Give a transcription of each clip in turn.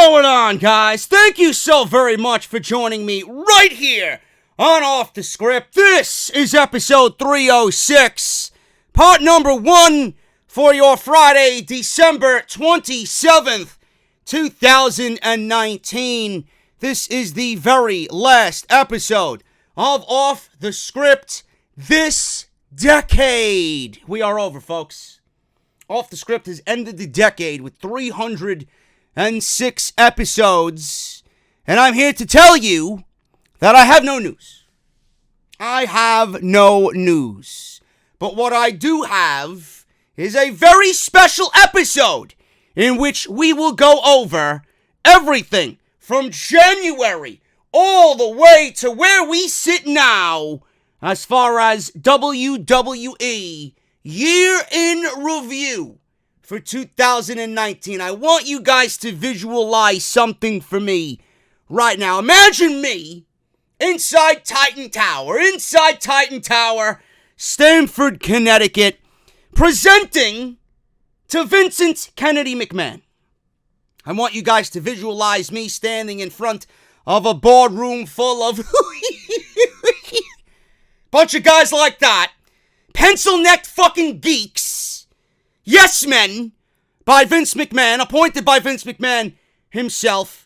going on, guys? Thank you so very much for joining me right here on Off the Script. This is episode 306, part number 1 for your Friday, December 27th, 2019. This is the very last episode of Off the Script this decade. We are over, folks. Off the Script has ended the decade with 306 episodes, and I'm here to tell you that I have no news. I have no news. But what I do have is a very special episode in which we will go over everything from January all the way to where we sit now as far as WWE Year in Review for 2019. I want you guys to visualize something for me right now. Imagine me inside Titan Tower, Stamford, Connecticut, presenting to Vincent Kennedy McMahon. I want you guys to visualize me standing in front of a boardroom full of bunch of guys like that, pencil-necked fucking geeks, yes men, by Vince McMahon, appointed by Vince McMahon himself,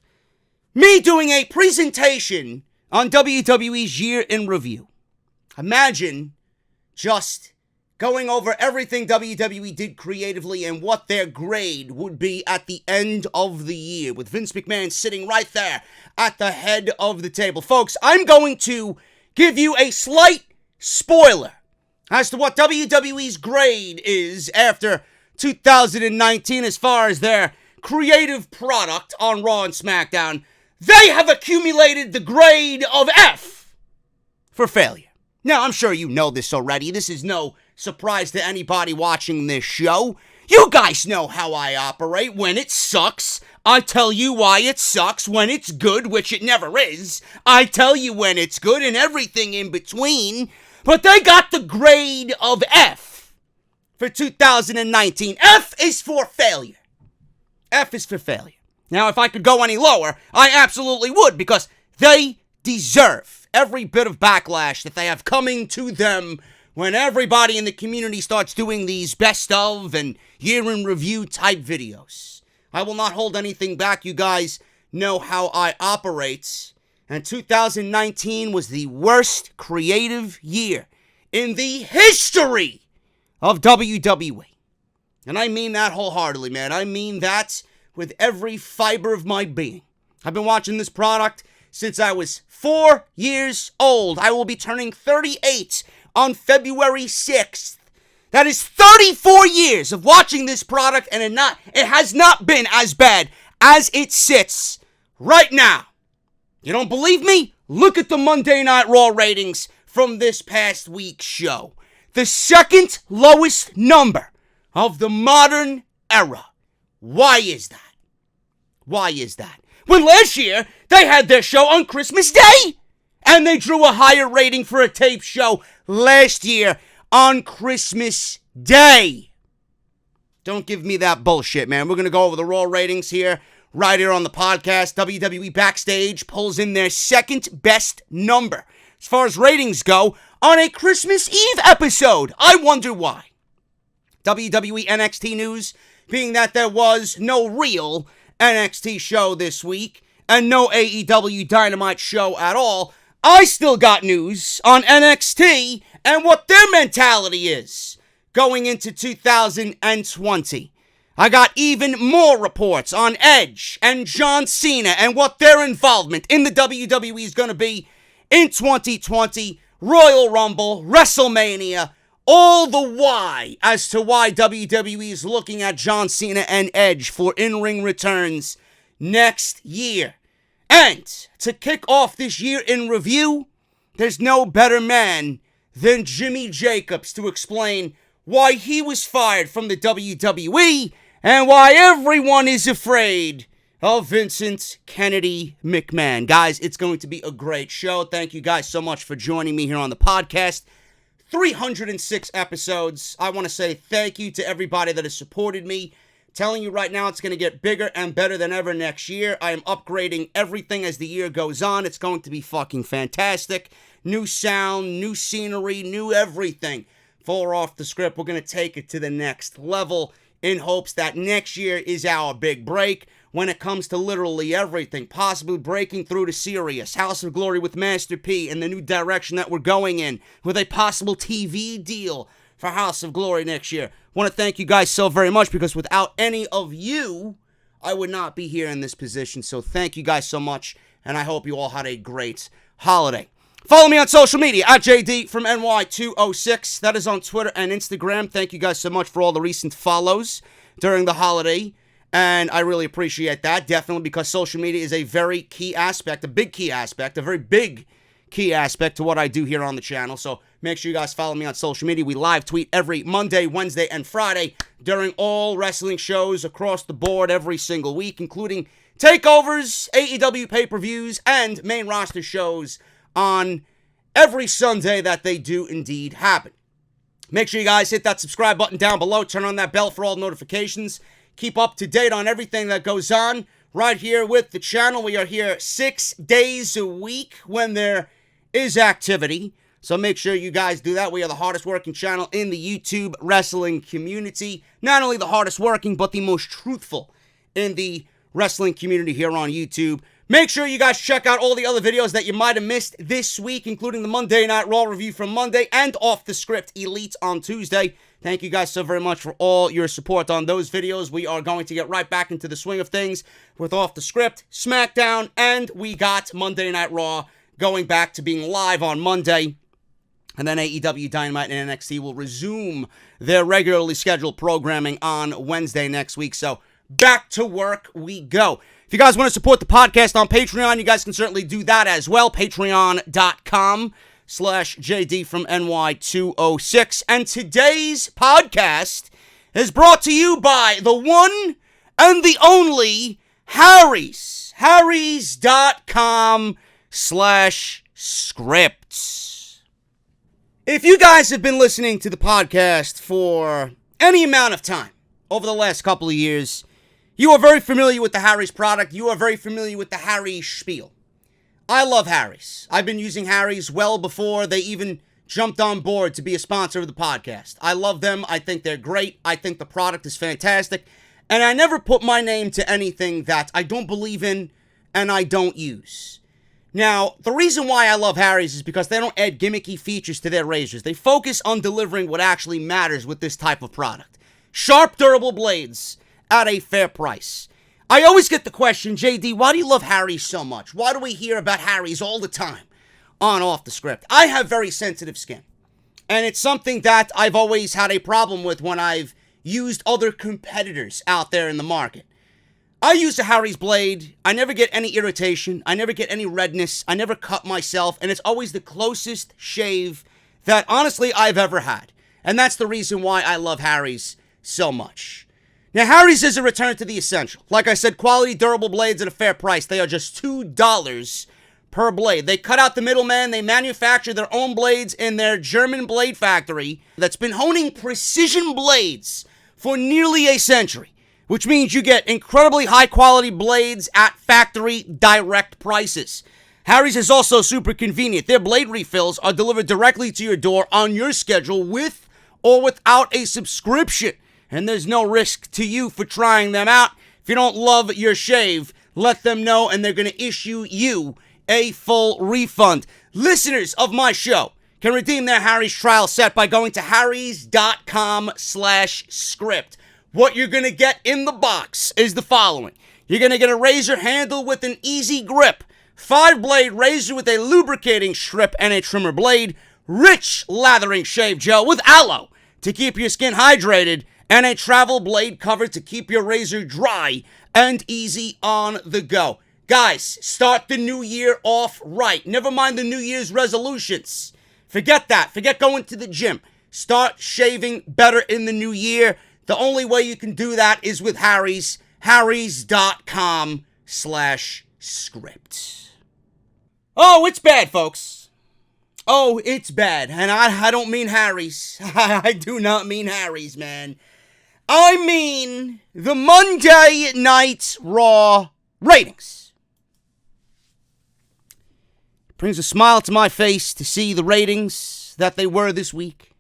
me doing a presentation on WWE's Year in Review. Imagine just going over everything WWE did creatively and what their grade would be at the end of the year, with Vince McMahon sitting right there at the head of the table. Folks, I'm going to give you a slight spoiler as to what WWE's grade is after 2019 as far as their creative product on Raw and SmackDown. They have accumulated the grade of F for failure. Now, I'm sure you know this already. This is no surprise to anybody watching this show. You guys know how I operate. When it sucks, I tell you why it sucks. When it's good, which it never is, I tell you when it's good and everything in between. But they got the grade of F for 2019. F is for failure. F is for failure. Now, if I could go any lower, I absolutely would, because they deserve every bit of backlash that they have coming to them when everybody in the community starts doing these best of and year in review type videos. I will not hold anything back. You guys know how I operate. And 2019 was the worst creative year in the history of WWE. And I mean that wholeheartedly, man. I mean that with every fiber of my being. I've been watching this product since I was 4 years old. I will be turning 38 on February 6th. That is 34 years of watching this product, and it has not been as bad as it sits right now. You don't believe me? Look at the Monday Night Raw ratings from this past week's show. The second lowest number of the modern era. Why is that? Why is that? When last year, they had their show on Christmas Day, and they drew a higher rating for a tape show last year on Christmas Day. Don't give me that bullshit, man. We're going to go over the Raw ratings here, right here on the podcast. WWE Backstage pulls in their second best number as far as ratings go on a Christmas Eve episode. I wonder why. WWE NXT news being that there was no real NXT show this week and no AEW Dynamite show at all. I still got news on NXT and what their mentality is going into 2020. I got even more reports on Edge and John Cena and what their involvement in the WWE is going to be in 2020, Royal Rumble, WrestleMania, all the why as to why WWE is looking at John Cena and Edge for in-ring returns next year. And to kick off this year in review, there's no better man than Jimmy Jacobs to explain why he was fired from the WWE and why everyone is afraid of Vincent Kennedy McMahon. Guys, it's going to be a great show. Thank you guys so much for joining me here on the podcast. 306 episodes. I want to say thank you to everybody that has supported me Telling you right now, it's going to get bigger and better than ever next year. I am upgrading everything as the year goes on. It's going to be fucking fantastic. New sound, new scenery, new everything. For Off the Script, we're going to take it to the next level in hopes that next year is our big break when it comes to literally everything. Possibly breaking through to Sirius, House of Glory with Master P, and the new direction that we're going in with a possible TV deal for House of Glory next year. Want to thank you guys so very much, because without any of you, I would not be here in this position. So thank you guys so much, and I hope you all had a great holiday. Follow me on social media at JD from NY206. That is on Twitter and Instagram. Thank you guys so much for all the recent follows during the holiday, and I really appreciate that. Definitely, because social media is a very key aspect, a big key aspect, a very big key aspect to what I do here on the channel. So make sure you guys follow me on social media. We live tweet every Monday, Wednesday, and Friday during all wrestling shows across the board every single week, including takeovers, AEW pay-per-views, and main roster shows on every Sunday that they do indeed happen. Make sure you guys hit that subscribe button down below. Turn on that bell for all notifications. Keep up to date on everything that goes on right here with the channel. We are here 6 days a week when there is activity. So make sure you guys do that. We are the hardest working channel in the YouTube wrestling community. Not only the hardest working, but the most truthful in the wrestling community here on YouTube. Make sure you guys check out all the other videos that you might have missed this week, including the Monday Night Raw review from Monday and Off the Script Elite on Tuesday. Thank you guys so very much for all your support on those videos. We are going to get right back into the swing of things with Off the Script, SmackDown, and we got Monday Night Raw going back to being live on Monday. And then AEW Dynamite and NXT will resume their regularly scheduled programming on Wednesday next week. So back to work we go. If you guys want to support the podcast on Patreon, you guys can certainly do that as well. Patreon.com/JD from NY206. And today's podcast is brought to you by the one and the only Harry's. Harry's.com/scripts. If you guys have been listening to the podcast for any amount of time over the last couple of years, you are very familiar with the Harry's product. You are very familiar with the Harry's spiel. I love Harry's. I've been using Harry's well before they even jumped on board to be a sponsor of the podcast. I love them. I think they're great. I think the product is fantastic. And I never put my name to anything that I don't believe in and I don't use. Now, the reason why I love Harry's is because they don't add gimmicky features to their razors. They focus on delivering what actually matters with this type of product. Sharp, durable blades at a fair price. I always get the question, JD, why do you love Harry's so much? Why do we hear about Harry's all the time on Off the Script? I have very sensitive skin, and it's something that I've always had a problem with when I've used other competitors out there in the market. I use a Harry's blade. I never get any irritation. I never get any redness. I never cut myself, and it's always the closest shave that, honestly, I've ever had. And that's the reason why I love Harry's so much. Now, Harry's is a return to the essential. Like I said, quality, durable blades at a fair price. They are just $2 per blade. They cut out the middleman. They manufacture their own blades in their German blade factory that's been honing precision blades for nearly a century, which means you get incredibly high-quality blades at factory direct prices. Harry's is also super convenient. Their blade refills are delivered directly to your door on your schedule with or without a subscription. And there's no risk to you for trying them out. If you don't love your shave, let them know and they're going to issue you a full refund. Listeners of my show can redeem their Harry's trial set by going to harrys.com/script. What you're going to get in the box is the following. You're going to get a razor handle with an easy grip, 5-blade razor with a lubricating strip and a trimmer blade, rich lathering shave gel with aloe to keep your skin hydrated, and a travel blade cover to keep your razor dry and easy on the go. Guys, start the new year off right. Never mind the New Year's resolutions. Forget that. Forget going to the gym. Start shaving better in the new year. The only way you can do that is with Harry's. Harrys.com/script. Oh, it's bad, folks. Oh, it's bad. And I don't mean Harry's. I do not mean Harry's, man. I mean the Monday Night Raw ratings. Brings a smile to my face to see the ratings that they were this week.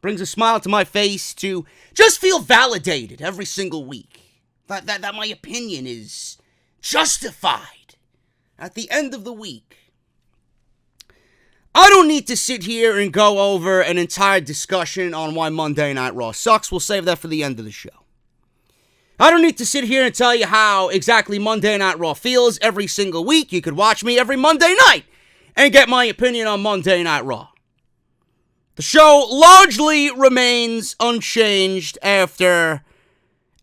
Brings a smile to my face to just feel validated every single week. That my opinion is justified at the end of the week. I don't need to sit here and go over an entire discussion on why Monday Night Raw sucks. We'll save that for the end of the show. I don't need to sit here and tell you how exactly Monday Night Raw feels every single week. You could watch me every Monday night and get my opinion on Monday Night Raw. The show largely remains unchanged after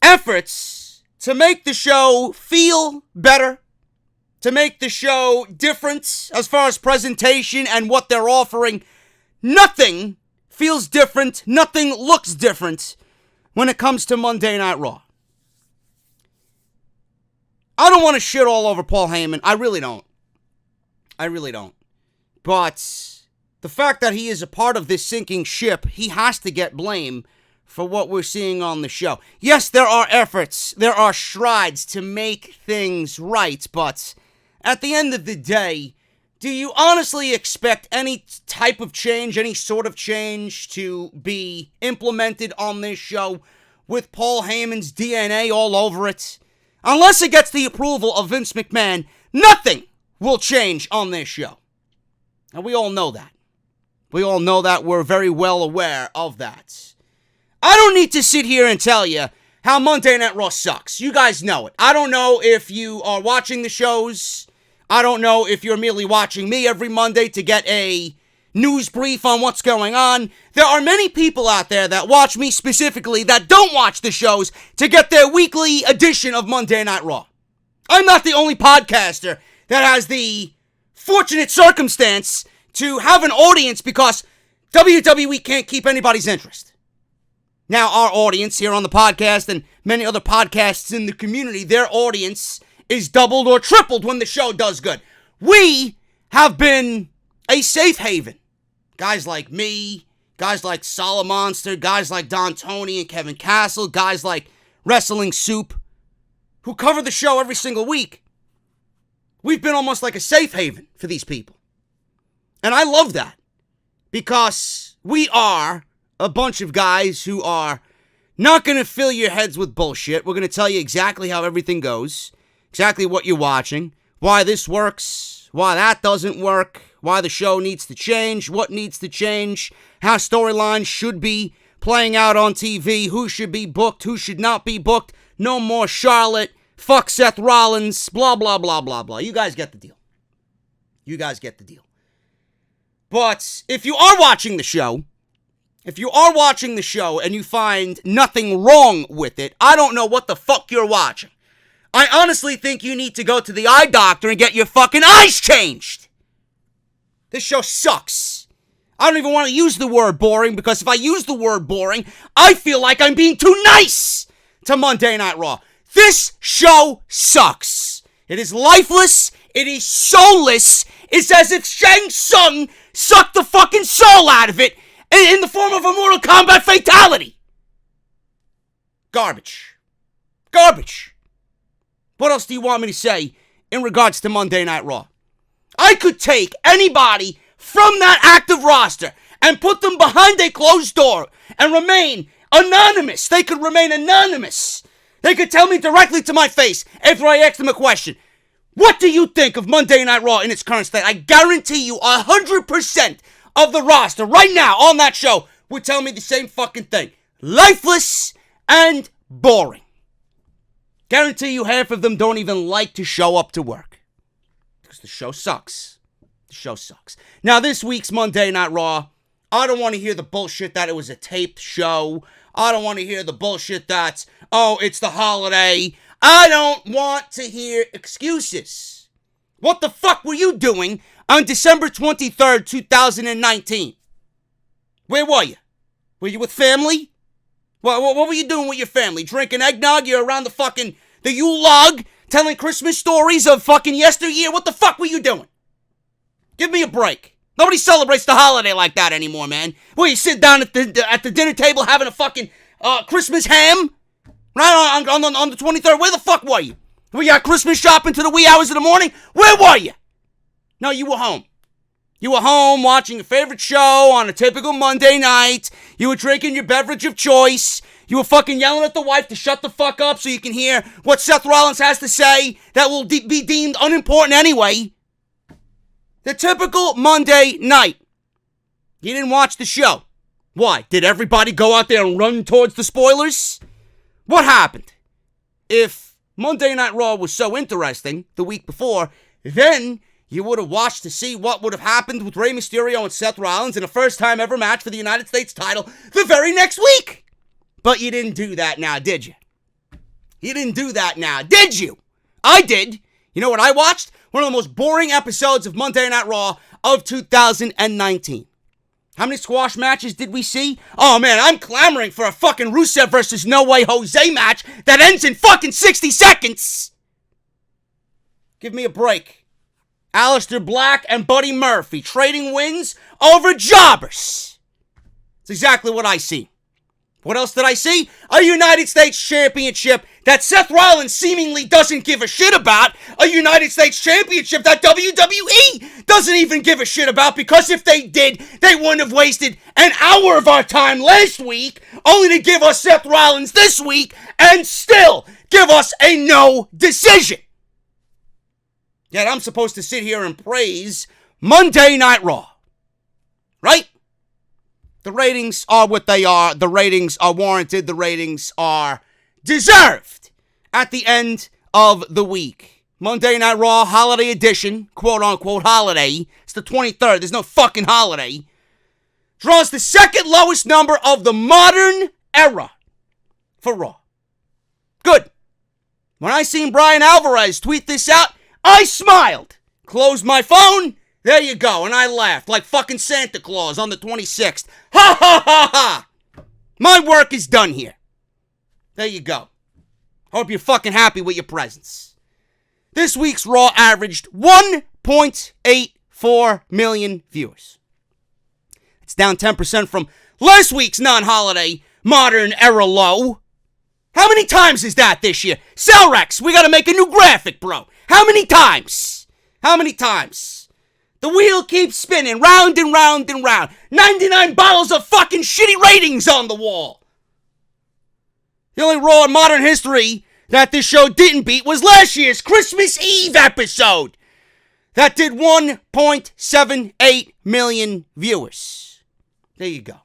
efforts to make the show feel better, to make the show different as far as presentation and what they're offering. Nothing feels different, nothing looks different when it comes to Monday Night Raw. I don't want to shit all over Paul Heyman. I really don't. But the fact that he is a part of this sinking ship, he has to get blame for what we're seeing on the show. Yes, there are efforts, there are strides to make things right, but at the end of the day, do you honestly expect any type of change, any sort of change to be implemented on this show with Paul Heyman's DNA all over it? Unless it gets the approval of Vince McMahon, nothing will change on this show. And we all know that. We're very well aware of that. I don't need to sit here and tell you how Monday Night Raw sucks. You guys know it. I don't know if you are watching the shows. I don't know if you're merely watching me every Monday to get a news brief on what's going on. There are many people out there that watch me specifically that don't watch the shows to get their weekly edition of Monday Night Raw. I'm not the only podcaster that has the fortunate circumstance to have an audience because WWE can't keep anybody's interest. Now, our audience here on the podcast and many other podcasts in the community, their audience is doubled or tripled when the show does good. We have been a safe haven. Guys like me, guys like Solid Monster, guys like Don Tony and Kevin Castle, guys like Wrestling Soup, who cover the show every single week. We've been almost like a safe haven for these people. And I love that because we are a bunch of guys who are not going to fill your heads with bullshit. We're going to tell you exactly how everything goes, exactly what you're watching, why this works, why that doesn't work, why the show needs to change, what needs to change, how storylines should be playing out on TV, who should be booked, who should not be booked, no more Charlotte, fuck Seth Rollins, blah, blah, blah, blah, blah. You guys get the deal. But if you are watching the show, and you find nothing wrong with it, I don't know what the fuck you're watching. I honestly think you need to go to the eye doctor and get your fucking eyes changed. This show sucks. I don't even want to use the word boring because if I use the word boring, I feel like I'm being too nice to Monday Night Raw. This show sucks. It is lifeless. It is soulless. It's as if Shang Tsung sucked the fucking soul out of it in the form of a Mortal Kombat fatality. Garbage. What else do you want me to say in regards to Monday Night Raw? I could take anybody from that active roster and put them behind a closed door and remain anonymous. They could remain anonymous. They could tell me directly to my face after I ask them a question. What do you think of Monday Night Raw in its current state? I guarantee you 100% of the roster right now on that show would tell me the same fucking thing. Lifeless and boring. Guarantee you half of them don't even like to show up to work. Because the show sucks. Now, this week's Monday Night Raw, I don't want to hear the bullshit that it was a taped show. I don't want to hear the bullshit that, it's the holiday. I don't want to hear excuses. What the fuck were you doing on December 23rd, 2019? Where were you? Were you with family? What were you doing with your family? Drinking eggnog? You're around the Yule log? Telling Christmas stories of fucking yesteryear? What the fuck were you doing? Give me a break. Nobody celebrates the holiday like that anymore, man. Where you sit down at the dinner table having a fucking Christmas ham, right, on the 23rd. Where the fuck were you? We got Christmas shopping to the wee hours of the morning. Where were you? No, you were home. You were home watching your favorite show on a typical Monday night. You were drinking your beverage of choice. You were fucking yelling at the wife to shut the fuck up so you can hear what Seth Rollins has to say that will be deemed unimportant anyway. The typical Monday night. You didn't watch the show. Why? Did everybody go out there and run towards the spoilers? What happened? If Monday Night Raw was so interesting the week before, then you would have watched to see what would have happened with Rey Mysterio and Seth Rollins in a first-time ever match for the United States title the very next week. But you didn't do that now, did you? You didn't do that now, did you? I did. You know what I watched? One of the most boring episodes of Monday Night Raw of 2019. How many squash matches did we see? Oh man, I'm clamoring for a fucking Rusev versus No Way Jose match that ends in fucking 60 seconds. Give me a break. Aleister Black and Buddy Murphy trading wins over jobbers. It's exactly what I see. What else did I see? A United States Championship that Seth Rollins seemingly doesn't give a shit about. A United States Championship that WWE doesn't even give a shit about, because if they did, they wouldn't have wasted an hour of our time last week only to give us Seth Rollins this week and still give us a no decision. Yet I'm supposed to sit here and praise Monday Night Raw. Right? The ratings are what they are. The ratings are warranted. The ratings are deserved at the end of the week. Monday Night Raw Holiday Edition, quote-unquote holiday. It's the 23rd. There's no fucking holiday. Draws the second lowest number of the modern era for Raw. Good. When I seen Bryan Alvarez tweet this out, I smiled. Closed my phone. There you go. And I laughed like fucking Santa Claus on the 26th. Ha ha ha ha. My work is done here. There you go. Hope you're fucking happy with your presents. This week's Raw averaged 1.84 million viewers. It's down 10% from last week's non-holiday modern era low. How many times is that this year? Celrex, we gotta make a new graphic, bro. How many times? How many times? The wheel keeps spinning round and round and round. 99 bottles of fucking shitty ratings on the wall. The only Raw in modern history that this show didn't beat was last year's Christmas Eve episode. That did 1.78 million viewers. There you go.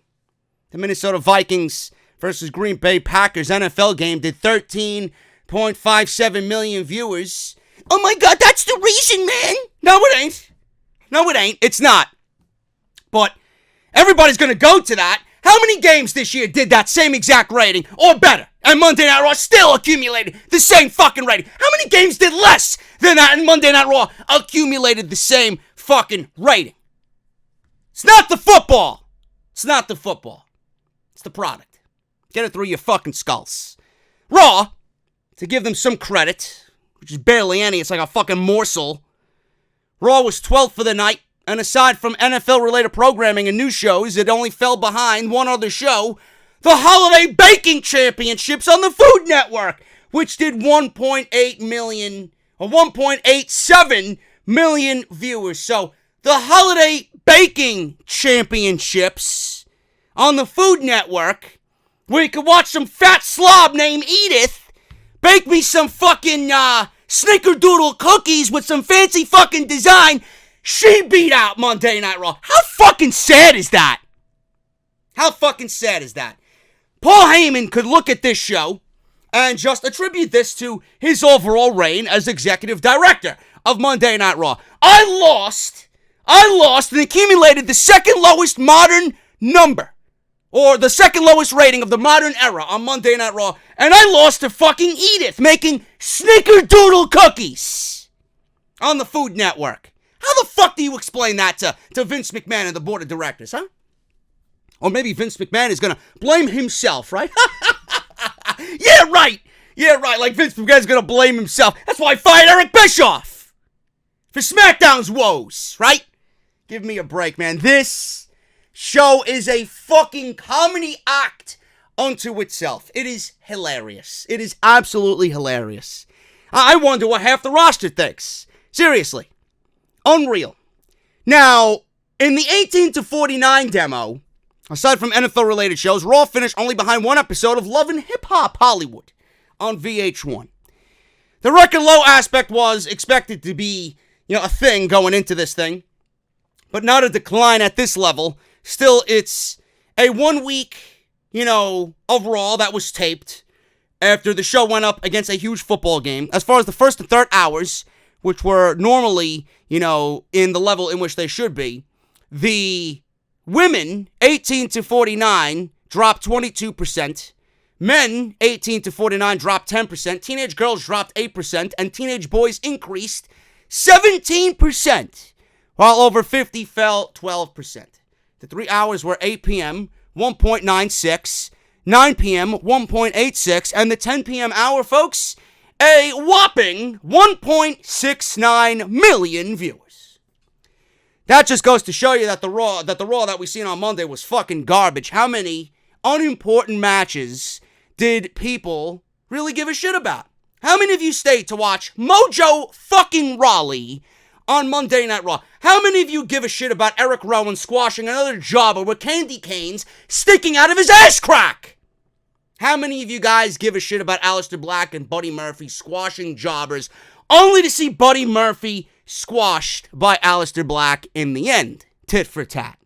The Minnesota Vikings versus Green Bay Packers NFL game did 13.57 million viewers. Oh my God, that's the reason, man. No, it ain't. No, it ain't. It's not. But everybody's going to go to that. How many games this year did that same exact rating or better? And Monday Night Raw still accumulated the same fucking rating. How many games did less than that and Monday Night Raw accumulated the same fucking rating? It's not the football. It's not the football. It's the product. Get it through your fucking skulls. Raw, to give them some credit, which is barely any, it's like a fucking morsel. Raw was 12th for the night, and aside from NFL-related programming and news shows, it only fell behind one other show, the Holiday Baking Championships on the Food Network, which did 1.8 million, or 1.87 million viewers. So, the Holiday Baking Championships on the Food Network, where you could watch some fat slob named Edith bake me some fucking, snickerdoodle cookies with some fancy fucking design, she beat out Monday Night Raw. How fucking sad is that? How fucking sad is that? Paul Heyman could look at this show and just attribute this to his overall reign as executive director of Monday Night Raw. I lost and accumulated the second lowest modern number, or the second lowest rating of the modern era on Monday Night Raw, and I lost to fucking Edith making snickerdoodle cookies on the Food Network. How the fuck do you explain that to Vince McMahon and the board of directors, huh? Or maybe Vince McMahon is gonna blame himself, right? Yeah, right, like Vince McMahon's gonna blame himself. That's why I fired Eric Bischoff for SmackDown's woes, right? Give me a break, man. This show is a fucking comedy act unto itself. It is hilarious. It is absolutely hilarious. I wonder what half the roster thinks. Seriously. Unreal. Now, in the 18 to 49 demo, aside from NFL-related shows, Raw finished only behind one episode of Love and Hip Hop Hollywood on VH1. The record low aspect was expected to be, a thing going into this thing, but not a decline at this level. Still, it's a 1 week, of Raw that was taped after the show went up against a huge football game. As far as the first and third hours, which were normally, in the level in which they should be, the women, 18 to 49, dropped 22%. Men, 18 to 49, dropped 10%. Teenage girls dropped 8%. And teenage boys increased 17%. While over 50 fell 12%. The 3 hours were 8 p.m., 1.96, 9 p.m., 1.86, and the 10 p.m. hour, folks, a whopping 1.69 million viewers. That just goes to show you that the Raw that we seen on Monday was fucking garbage. How many unimportant matches did people really give a shit about? How many of you stayed to watch Mojo fucking Rawley on Monday Night Raw? How many of you give a shit about Eric Rowan squashing another jobber with candy canes sticking out of his ass crack? How many of you guys give a shit about Aleister Black and Buddy Murphy squashing jobbers only to see Buddy Murphy squashed by Aleister Black in the end? Tit for tat.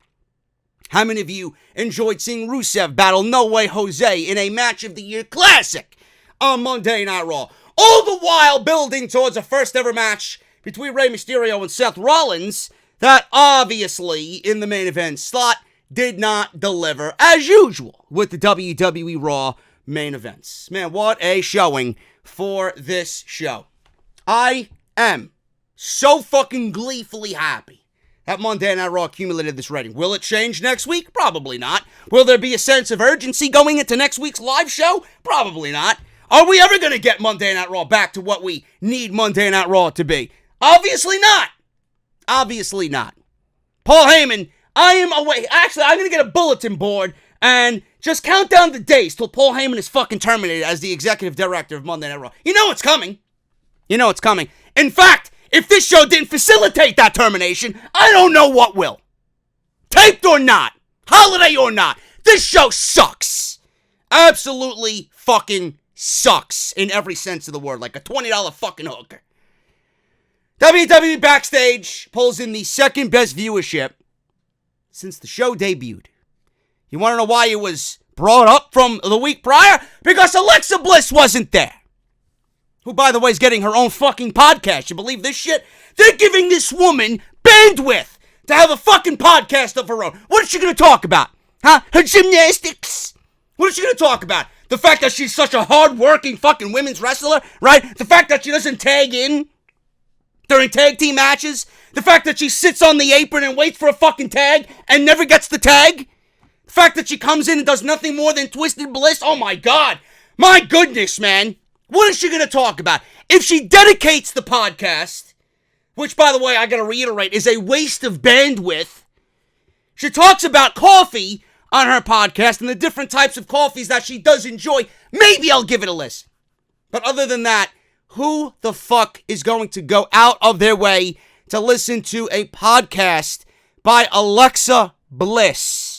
How many of you enjoyed seeing Rusev battle No Way Jose in a Match of the Year classic on Monday Night Raw? All the while building towards a first ever match between Rey Mysterio and Seth Rollins that obviously in the main event slot did not deliver as usual with the WWE Raw main events. Man, what a showing for this show. I am so fucking gleefully happy that Monday Night Raw accumulated this rating. Will it change next week? Probably not. Will there be a sense of urgency going into next week's live show? Probably not. Are we ever going to get Monday Night Raw back to what we need Monday Night Raw to be? Obviously not. Obviously not. Paul Heyman, I am away. Actually, I'm going to get a bulletin board and just count down the days till Paul Heyman is fucking terminated as the executive director of Monday Night Raw. You know it's coming. You know it's coming. In fact, if this show didn't facilitate that termination, I don't know what will. Taped or not, holiday or not, this show sucks. Absolutely fucking sucks in every sense of the word, like a $20 fucking hooker. WWE Backstage pulls in the second best viewership since the show debuted. You want to know why it was brought up from the week prior? Because Alexa Bliss wasn't there. Who, by the way, is getting her own fucking podcast. You believe this shit? They're giving this woman bandwidth to have a fucking podcast of her own. What is she going to talk about? Huh? Her gymnastics? What is she going to talk about? The fact that she's such a hard-working fucking women's wrestler, right? The fact that she doesn't tag in during tag team matches? The fact that she sits on the apron and waits for a fucking tag and never gets the tag? The fact that she comes in and does nothing more than Twisted Bliss? Oh my god. My goodness, man. What is she going to talk about? If she dedicates the podcast, which, by the way, I got to reiterate, is a waste of bandwidth, she talks about coffee on her podcast and the different types of coffees that she does enjoy, maybe I'll give it a listen. But other than that, who the fuck is going to go out of their way to listen to a podcast by Alexa Bliss?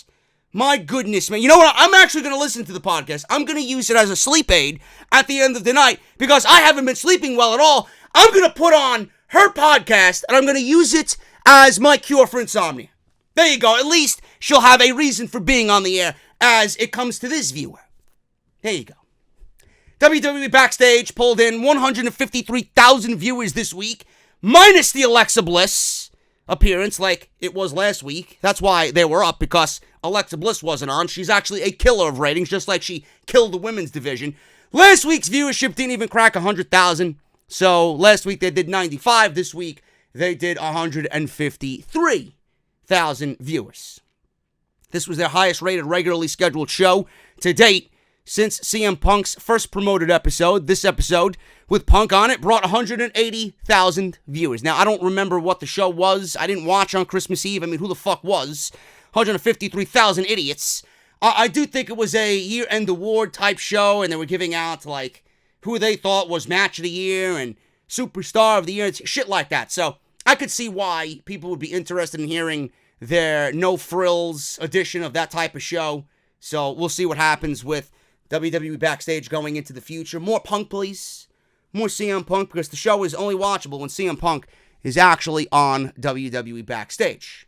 My goodness, man. You know what? I'm actually going to listen to the podcast. I'm going to use it as a sleep aid at the end of the night because I haven't been sleeping well at all. I'm going to put on her podcast and I'm going to use it as my cure for insomnia. There you go. At least she'll have a reason for being on the air as it comes to this viewer. There you go. WWE Backstage pulled in 153,000 viewers this week, minus the Alexa Bliss appearance like it was last week. That's why they were up, because Alexa Bliss wasn't on. She's actually a killer of ratings, just like she killed the women's division. Last week's viewership didn't even crack 100,000. So last week they did 95. This week they did 153,000 viewers. This was their highest rated regularly scheduled show to date since CM Punk's first promoted episode. This episode with Punk on it brought 180,000 viewers. Now, I don't remember what the show was. I didn't watch on Christmas Eve. I mean, who the fuck was? 153,000 idiots. I do think it was a year-end award type show, and they were giving out, like, who they thought was match of the year and superstar of the year, shit like that. So I could see why people would be interested in hearing their no-frills edition of that type of show. So we'll see what happens with WWE Backstage going into the future. More Punk, please. More CM Punk, because the show is only watchable when CM Punk is actually on WWE Backstage.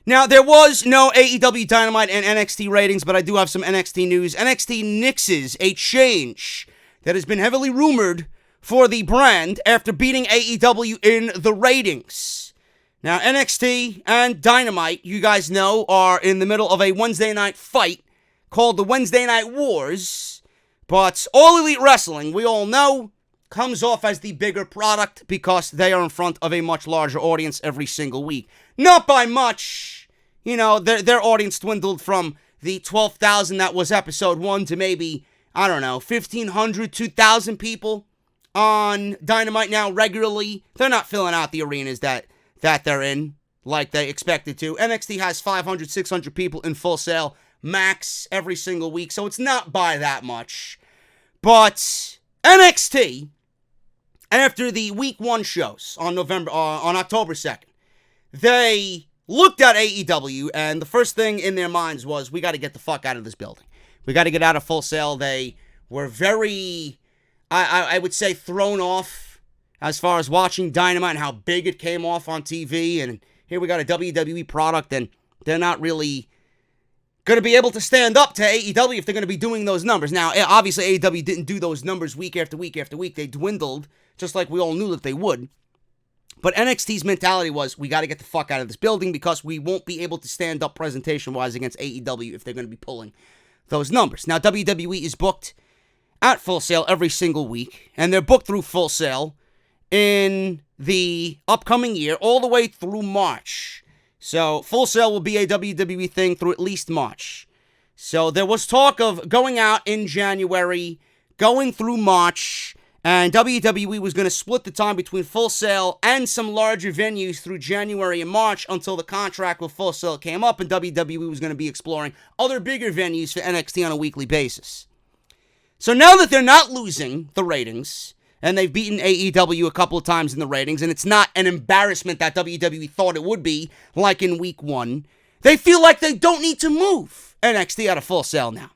Now, there was no AEW Dynamite and NXT ratings, but I do have some NXT news. NXT nixes a change that has been heavily rumored for the brand after beating AEW in the ratings. Now, NXT and Dynamite, you guys know, are in the middle of a Wednesday night fight called the Wednesday Night Wars. But All Elite Wrestling, we all know, comes off as the bigger product because they are in front of a much larger audience every single week. Not by much. You know, their audience dwindled from the 12,000 that was episode 1 to maybe, I don't know, 1,500, 2,000 people on Dynamite now regularly. They're not filling out the arenas that they're in like they expected to. NXT has 500, 600 people in Full Sail max every single week, so it's not by that much. But NXT, after the week 1 shows on October 2nd, they looked at AEW, and the first thing in their minds was, we got to get the fuck out of this building. We got to get out of Full Sail. They were very, I would say, thrown off as far as watching Dynamite and how big it came off on TV. And here we got a WWE product, and they're not really going to be able to stand up to AEW if they're going to be doing those numbers. Now, obviously, AEW didn't do those numbers week after week after week. They dwindled, just like we all knew that they would. But NXT's mentality was, we got to get the fuck out of this building because we won't be able to stand up presentation-wise against AEW if they're going to be pulling those numbers. Now, WWE is booked at Full Sail every single week, and they're booked through Full Sail in the upcoming year all the way through March. So, Full Sail will be a WWE thing through at least March. So, there was talk of going out in January, going through March, and WWE was going to split the time between Full Sail and some larger venues through January and March until the contract with Full Sail came up, and WWE was going to be exploring other bigger venues for NXT on a weekly basis. So now that they're not losing the ratings, and they've beaten AEW a couple of times in the ratings, and it's not an embarrassment that WWE thought it would be, like in week 1, they feel like they don't need to move NXT out of Full Sail now.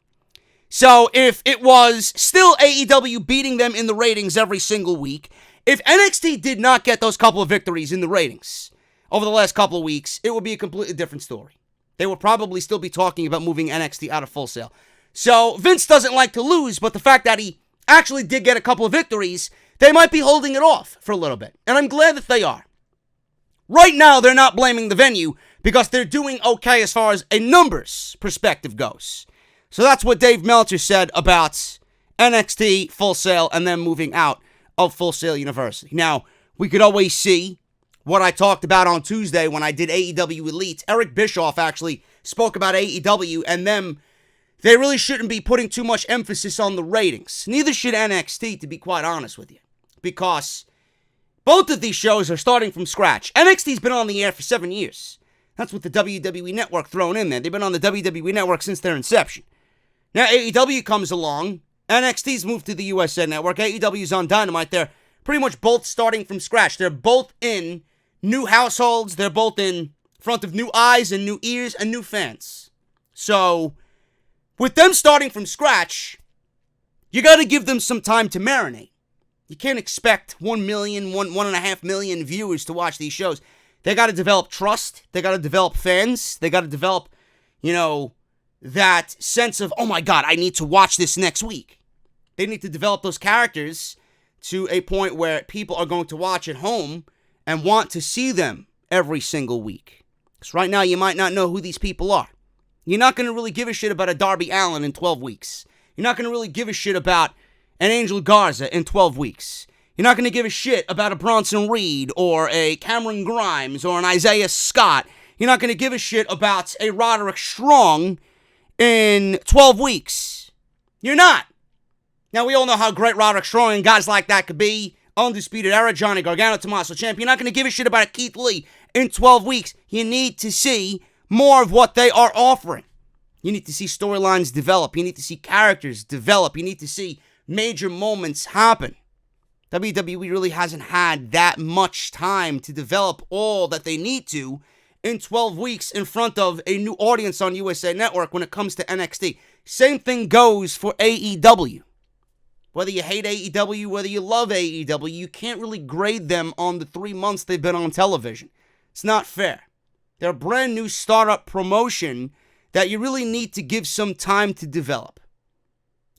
So if it was still AEW beating them in the ratings every single week, if NXT did not get those couple of victories in the ratings over the last couple of weeks, it would be a completely different story. They would probably still be talking about moving NXT out of Full Sail. So Vince doesn't like to lose, but the fact that he actually did get a couple of victories, they might be holding it off for a little bit. And I'm glad that they are. Right now, they're not blaming the venue because they're doing okay as far as a numbers perspective goes. So that's what Dave Meltzer said about NXT, Full Sail, and then moving out of Full Sail University. Now, we could always see what I talked about on Tuesday when I did AEW Elite. Eric Bischoff actually spoke about AEW and them. They really shouldn't be putting too much emphasis on the ratings. Neither should NXT, to be quite honest with you. Because both of these shows are starting from scratch. NXT's been on the air for 7 years. That's with the WWE Network thrown in there. They've been on the WWE Network since their inception. Now AEW comes along, NXT's moved to the USA Network, AEW's on Dynamite. They're pretty much both starting from scratch. They're both in new households, they're both in front of new eyes and new ears and new fans. So, with them starting from scratch, you gotta give them some time to marinate. You can't expect 1 million, 1.5 million viewers to watch these shows. They gotta develop trust, they gotta develop fans, they gotta develop, that sense of, oh my God, I need to watch this next week. They need to develop those characters to a point where people are going to watch at home and want to see them every single week. Because right now, you might not know who these people are. You're not going to really give a shit about a Darby Allin in 12 weeks. You're not going to really give a shit about an Angel Garza in 12 weeks. You're not going to give a shit about a Bronson Reed or a Cameron Grimes or an Isaiah Scott. You're not going to give a shit about a Roderick Strong in 12 weeks. You're not. Now, we all know how great Roderick Strong and guys like that could be. Undisputed Era, Johnny Gargano, Tommaso Ciampa. You're not going to give a shit about a Keith Lee in 12 weeks. You need to see more of what they are offering. You need to see storylines develop. You need to see characters develop. You need to see major moments happen. WWE really hasn't had that much time to develop all that they need to in 12 weeks in front of a new audience on USA Network when it comes to NXT. Same thing goes for AEW. Whether you hate AEW, whether you love AEW, you can't really grade them on the 3 months they've been on television. It's not fair. They're a brand new startup promotion that you really need to give some time to develop.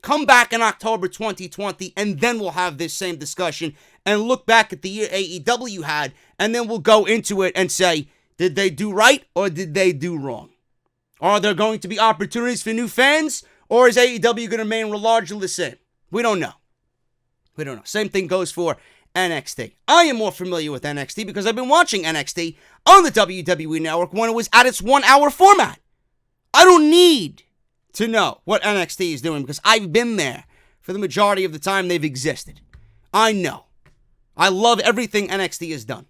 Come back in October 2020, and then we'll have this same discussion and look back at the year AEW had, and then we'll go into it and say, did they do right or did they do wrong? Are there going to be opportunities for new fans, or is AEW going to remain largely the same? We don't know. We don't know. Same thing goes for NXT. I am more familiar with NXT because I've been watching NXT on the WWE Network when it was at its 1 hour format. I don't need to know what NXT is doing because I've been there for the majority of the time they've existed. I know. I love everything NXT has done.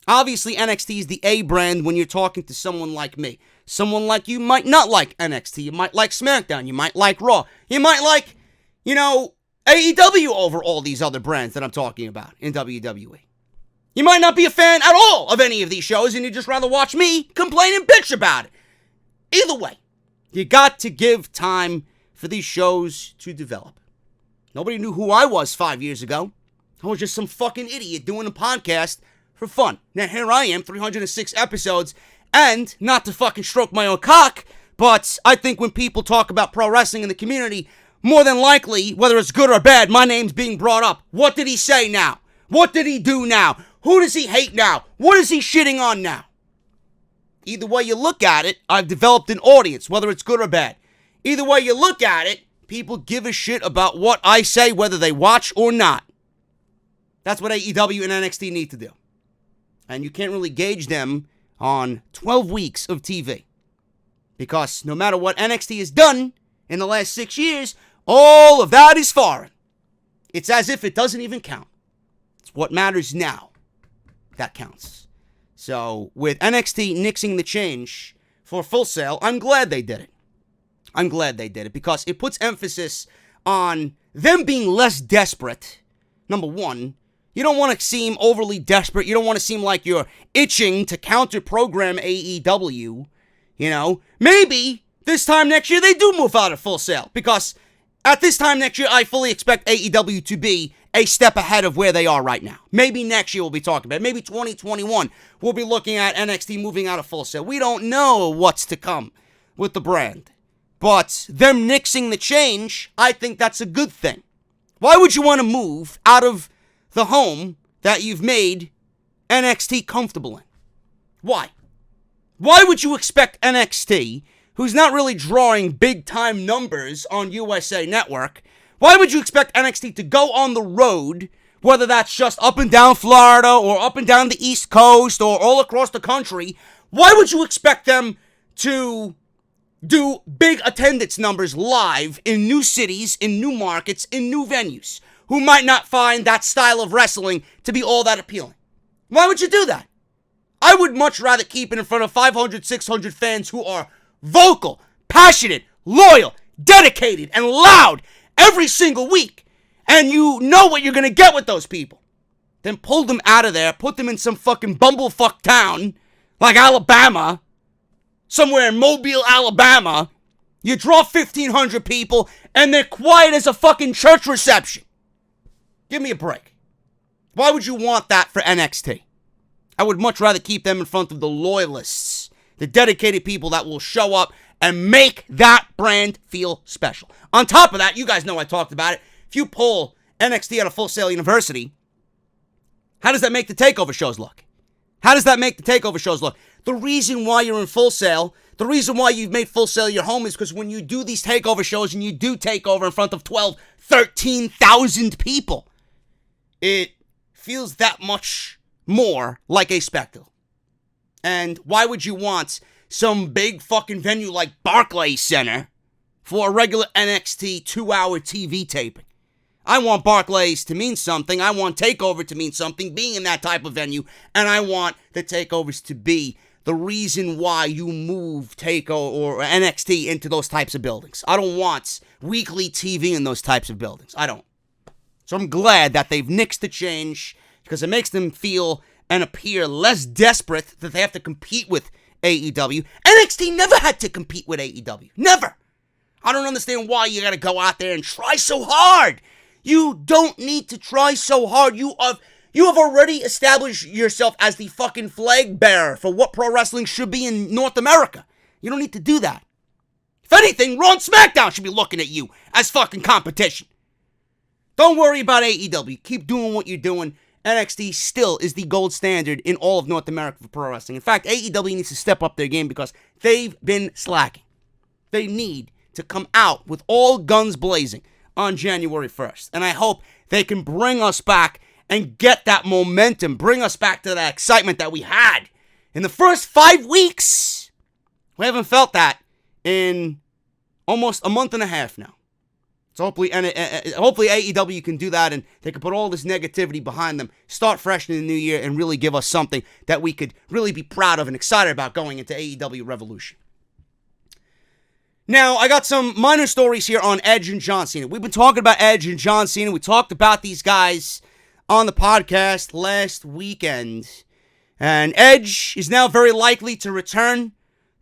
Obviously, NXT is the A brand when you're talking to someone like me. Someone like you might not like NXT. You might like SmackDown. You might like Raw. You might like, AEW over all these other brands that I'm talking about in WWE. You might not be a fan at all of any of these shows and you'd just rather watch me complain and bitch about it. Either way, you got to give time for these shows to develop. Nobody knew who I was 5 years ago. I was just some fucking idiot doing a podcast for fun. Now here I am, 306 episodes, and not to fucking stroke my own cock, but I think when people talk about pro wrestling in the community, more than likely, whether it's good or bad, my name's being brought up. What did he say now? What did he do now? Who does he hate now? What is he shitting on now? Either way you look at it, I've developed an audience, whether it's good or bad. Either way you look at it, people give a shit about what I say, whether they watch or not. That's what AEW and NXT need to do. And you can't really gauge them on 12 weeks of TV. Because no matter what NXT has done in the last 6 years, all of that is foreign. It's as if it doesn't even count. It's what matters now that counts. So, with NXT nixing the change for Full Sail, I'm glad they did it. I'm glad they did it because it puts emphasis on them being less desperate. Number one, you don't want to seem overly desperate. You don't want to seem like you're itching to counter-program AEW. Maybe this time next year they do move out of Full Sail because at this time next year, I fully expect AEW to be a step ahead of where they are right now. Maybe next year we'll be talking about it. Maybe 2021 we'll be looking at NXT moving out of Full Sail. We don't know what's to come with the brand. But them nixing the change, I think that's a good thing. Why would you want to move out of the home that you've made NXT comfortable in? Why? Why would you expect NXT, who's not really drawing big-time numbers on USA Network, why would you expect NXT to go on the road, whether that's just up and down Florida or up and down the East Coast or all across the country? Why would you expect them to do big attendance numbers live in new cities, in new markets, in new venues, who might not find that style of wrestling to be all that appealing? Why would you do that? I would much rather keep it in front of 500, 600 fans who are vocal, passionate, loyal, dedicated, and loud every single week, and you know what you're going to get with those people. Then pull them out of there, put them in some fucking bumblefuck town like Alabama, somewhere in Mobile, Alabama. You draw 1,500 people, and they're quiet as a fucking church reception. Give me a break. Why would you want that for NXT? I would much rather keep them in front of the loyalists, the dedicated people that will show up and make that brand feel special. On top of that, you guys know I talked about it. If you pull NXT out of Full Sail University, how does that make the takeover shows look? How does that make the takeover shows look? The reason why you're in Full Sail, the reason why you've made Full Sail your home is because when you do these takeover shows and you do take over in front of 12, 13,000 people, it feels that much more like a spectacle. And why would you want some big fucking venue like Barclays Center for a regular NXT 2-hour TV taping? I want Barclays to mean something. I want TakeOver to mean something, being in that type of venue. And I want the takeovers to be the reason why you move Takeover or NXT into those types of buildings. I don't want weekly TV in those types of buildings. I don't. So I'm glad that they've nixed the change because it makes them feel and appear less desperate that they have to compete with AEW. NXT never had to compete with AEW. Never. I don't understand why you gotta go out there and try so hard. You don't need to try so hard. You have already established yourself as the fucking flag bearer for what pro wrestling should be in North America. You don't need to do that. If anything, Raw and SmackDown should be looking at you as fucking competition. Don't worry about AEW. Keep doing what you're doing. NXT still is the gold standard in all of North America for pro wrestling. In fact, AEW needs to step up their game because they've been slacking. They need to come out with all guns blazing on January 1st. And I hope they can bring us back and get that momentum, bring us back to that excitement that we had in the first 5 weeks. We haven't felt that in almost a month and a half now. So hopefully AEW can do that and they can put all this negativity behind them, start fresh in the new year, and really give us something that we could really be proud of and excited about going into AEW Revolution. Now, I got some minor stories here on Edge and John Cena. We've been talking about Edge and John Cena. We talked about these guys on the podcast last weekend. And Edge is now very likely to return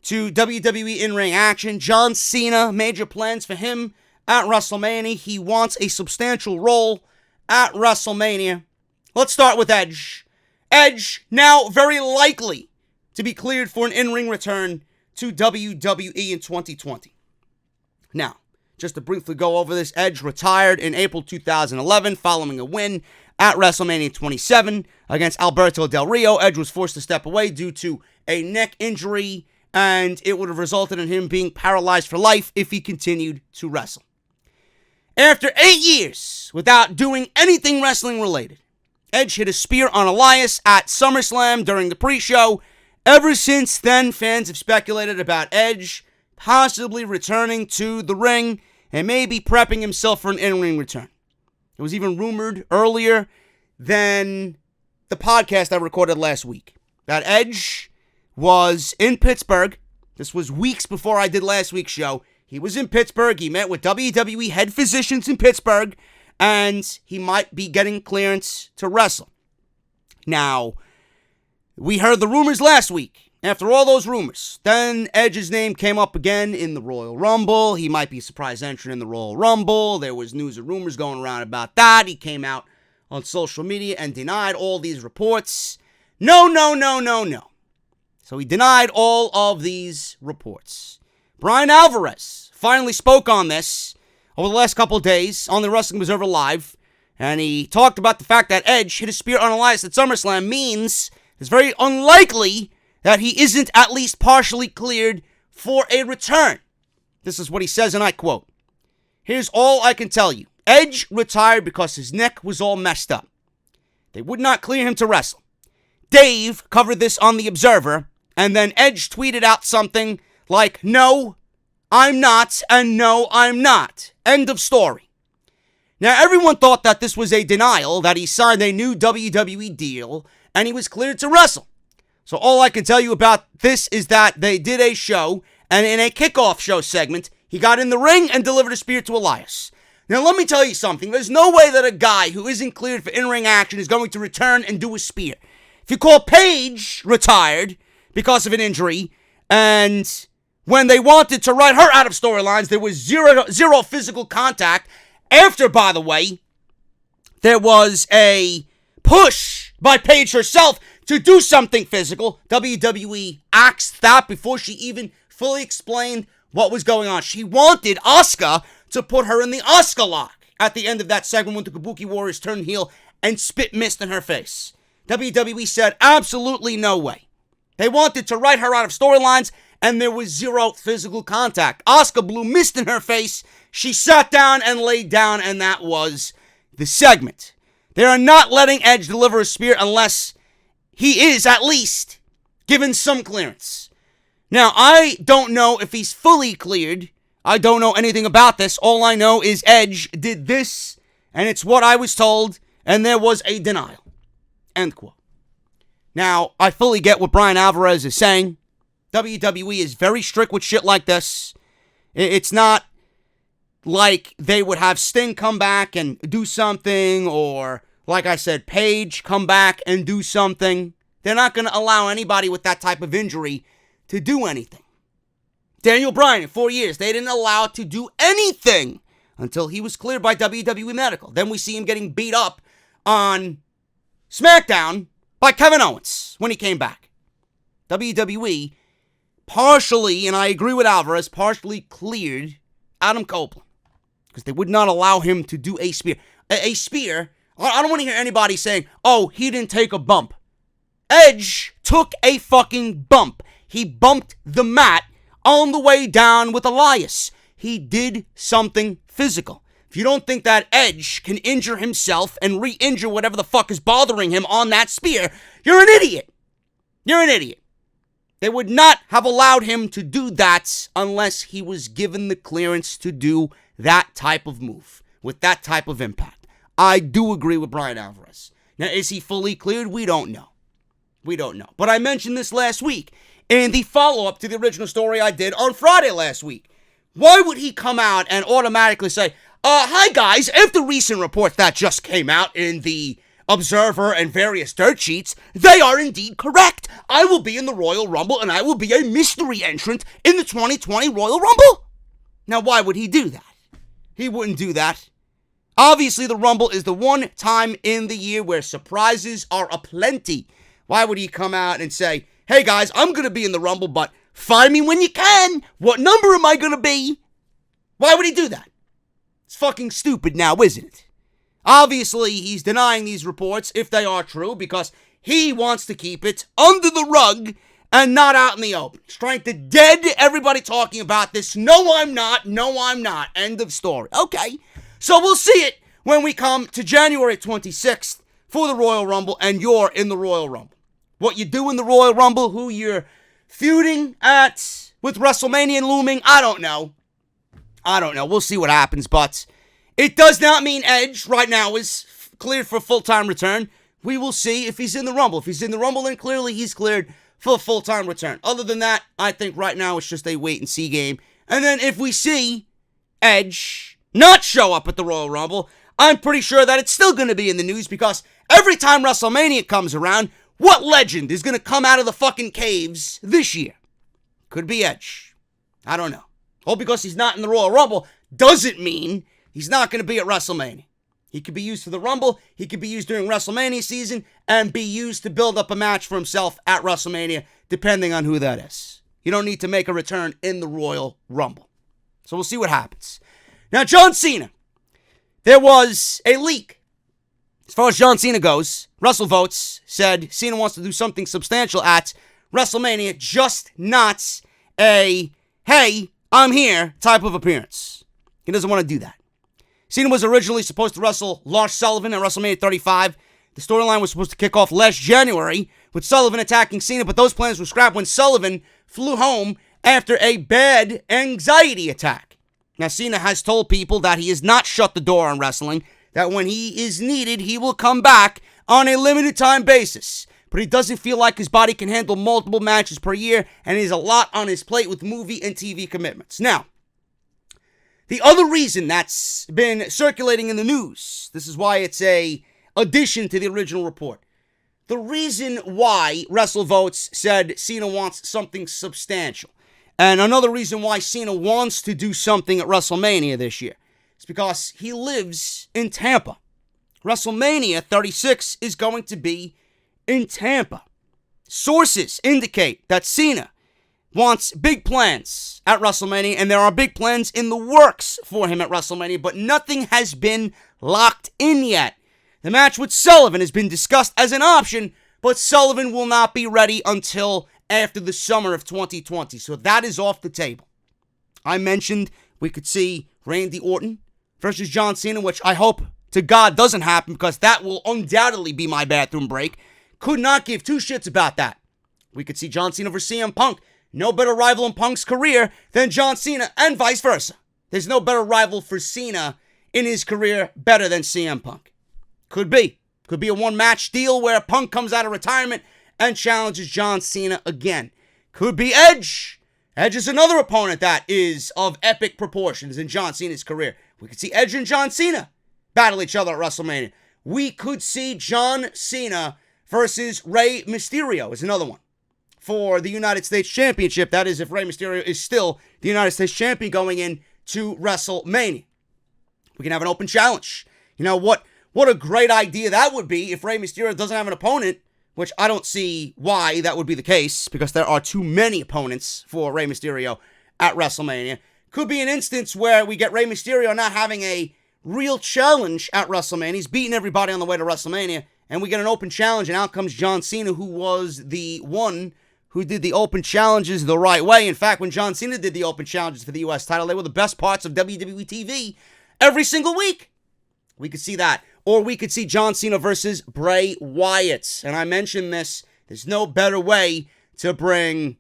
to WWE in-ring action. John Cena, major plans for him at WrestleMania. He wants a substantial role at WrestleMania. Let's start with Edge. Edge, now very likely to be cleared for an in-ring return to WWE in 2020. Now, just to briefly go over this, Edge retired in April 2011 following a win at WrestleMania 27 against Alberto Del Rio. Edge was forced to step away due to a neck injury, and it would have resulted in him being paralyzed for life if he continued to wrestle. After 8 years without doing anything wrestling related, Edge hit a spear on Elias at SummerSlam during the pre-show. Ever since then, fans have speculated about Edge possibly returning to the ring and maybe prepping himself for an in-ring return. It was even rumored earlier than the podcast I recorded last week that Edge was in Pittsburgh. This was weeks before I did last week's show. He was in Pittsburgh. He met with WWE head physicians in Pittsburgh, and he might be getting clearance to wrestle. Now, we heard the rumors last week. After all those rumors, then Edge's name came up again in the Royal Rumble. He might be a surprise entrant in the Royal Rumble. There was news and rumors going around about that. He came out on social media and denied all these reports. No. So he denied all of these reports. Bryan Alvarez finally spoke on this over the last couple of days on the Wrestling Observer Live, and he talked about the fact that Edge hit a spear on Elias at SummerSlam means it's very unlikely that he isn't at least partially cleared for a return. This is what he says, and I quote, "Here's all I can tell you. Edge retired because his neck was all messed up. They would not clear him to wrestle. Dave covered this on The Observer, and then Edge tweeted out something like, 'No, I'm not, and no, I'm not.' End of story." Now, everyone thought that this was a denial, that he signed a new WWE deal, and he was cleared to wrestle. So all I can tell you about this is that they did a show, and in a kickoff show segment, he got in the ring and delivered a spear to Elias. Now, let me tell you something. There's no way that a guy who isn't cleared for in-ring action is going to return and do a spear. If you call Paige retired because of an injury, and when they wanted to write her out of storylines, there was zero physical contact. After, by the way, there was a push by Paige herself to do something physical. WWE axed that before she even fully explained what was going on. She wanted Asuka to put her in the Asuka lock at the end of that segment when the Kabuki Warriors turned heel and spit mist in her face. WWE said absolutely no way. They wanted to write her out of storylines, and there was zero physical contact. Asuka blew mist in her face. She sat down and laid down, and that was the segment. They are not letting Edge deliver a spear unless he is at least given some clearance. Now, I don't know if he's fully cleared. I don't know anything about this. All I know is Edge did this, and it's what I was told, and there was a denial. End quote. Now, I fully get what Bryan Alvarez is saying. WWE is very strict with shit like this. It's not like they would have Sting come back and do something, or, like I said, Paige come back and do something. They're not going to allow anybody with that type of injury to do anything. Daniel Bryan, in 4 years, they didn't allow to do anything until he was cleared by WWE Medical. Then we see him getting beat up on SmackDown by Kevin Owens when he came back. WWE partially, and I agree with Alvarez, partially cleared Adam Copeland because they would not allow him to do a spear. A spear, I don't want to hear anybody saying, oh, he didn't take a bump. Edge took a fucking bump. He bumped the mat on the way down with Elias. He did something physical. If you don't think that Edge can injure himself and re-injure whatever the fuck is bothering him on that spear, you're an idiot. You're an idiot. They would not have allowed him to do that unless he was given the clearance to do that type of move with that type of impact. I do agree with Bryan Alvarez. Now, is he fully cleared? We don't know. We don't know. But I mentioned this last week in the follow-up to the original story I did on Friday last week. Why would he come out and automatically say, hi guys, if the recent reports that just came out in the Observer and various dirt sheets, they are indeed correct. I will be in the Royal Rumble and I will be a mystery entrant in the 2020 Royal Rumble. Now, why would he do that? He wouldn't do that. Obviously, the Rumble is the one time in the year where surprises are aplenty. Why would he come out and say, hey guys, I'm going to be in the Rumble, but find me when you can. What number am I going to be? Why would he do that? It's fucking stupid now, isn't it? Obviously, he's denying these reports if they are true because he wants to keep it under the rug and not out in the open. He's trying to dead everybody talking about this. No, I'm not. No, I'm not. End of story. Okay, so we'll see it when we come to January 26th for the Royal Rumble and you're in the Royal Rumble. What you do in the Royal Rumble, who you're feuding at with WrestleMania looming, I don't know. We'll see what happens, but it does not mean Edge right now is cleared for a full-time return. We will see if he's in the Rumble. If he's in the Rumble, then clearly he's cleared for a full-time return. Other than that, I think right now it's just a wait-and-see game. And then if we see Edge not show up at the Royal Rumble, I'm pretty sure that it's still going to be in the news because every time WrestleMania comes around, what legend is going to come out of the fucking caves this year? Could be Edge. I don't know. All because he's not in the Royal Rumble doesn't mean he's not going to be at WrestleMania. He could be used for the Rumble, he could be used during WrestleMania season, and be used to build up a match for himself at WrestleMania, depending on who that is. You don't need to make a return in the Royal Rumble. So we'll see what happens. Now, John Cena. There was a leak. As far as John Cena goes, WrestleVotes said Cena wants to do something substantial at WrestleMania, just not a, hey, I'm here type of appearance. He doesn't want to do that. Cena was originally supposed to wrestle Lars Sullivan at WrestleMania 35. The storyline was supposed to kick off last January with Sullivan attacking Cena, but those plans were scrapped when Sullivan flew home after a bad anxiety attack. Now, Cena has told people that he has not shut the door on wrestling, that when he is needed, he will come back on a limited time basis. But he doesn't feel like his body can handle multiple matches per year, and he has a lot on his plate with movie and TV commitments. Now, the other reason that's been circulating in the news, this is why it's a addition to the original report. The reason why WrestleVotes said Cena wants something substantial, and another reason why Cena wants to do something at WrestleMania this year, is because he lives in Tampa. WrestleMania 36 is going to be in Tampa. Sources indicate that Cena wants big plans at WrestleMania, and there are big plans in the works for him at WrestleMania, but nothing has been locked in yet. The match with Sullivan has been discussed as an option, but Sullivan will not be ready until after the summer of 2020, so that is off the table. I mentioned we could see Randy Orton versus John Cena, which I hope to God doesn't happen because that will undoubtedly be my bathroom break. Could not give two shits about that. We could see John Cena versus CM Punk. No better rival in Punk's career than John Cena, and vice versa. There's no better rival for Cena in his career better than CM Punk. Could be. Could be a one-match deal where Punk comes out of retirement and challenges John Cena again. Could be Edge. Edge is another opponent that is of epic proportions in John Cena's career. We could see Edge and John Cena battle each other at WrestleMania. We could see John Cena versus Rey Mysterio is another one for the United States Championship. That is, if Rey Mysterio is still the United States Champion going into WrestleMania. We can have an open challenge. You know, what a great idea that would be if Rey Mysterio doesn't have an opponent, which I don't see why that would be the case, because there are too many opponents for Rey Mysterio at WrestleMania. Could be an instance where we get Rey Mysterio not having a real challenge at WrestleMania. He's beating everybody on the way to WrestleMania, and we get an open challenge, and out comes John Cena, who was the one who did the open challenges the right way. In fact, when John Cena did the open challenges for the U.S. title, they were the best parts of WWE TV every single week. We could see that. Or we could see John Cena versus Bray Wyatt. And I mentioned this. There's no better way to bring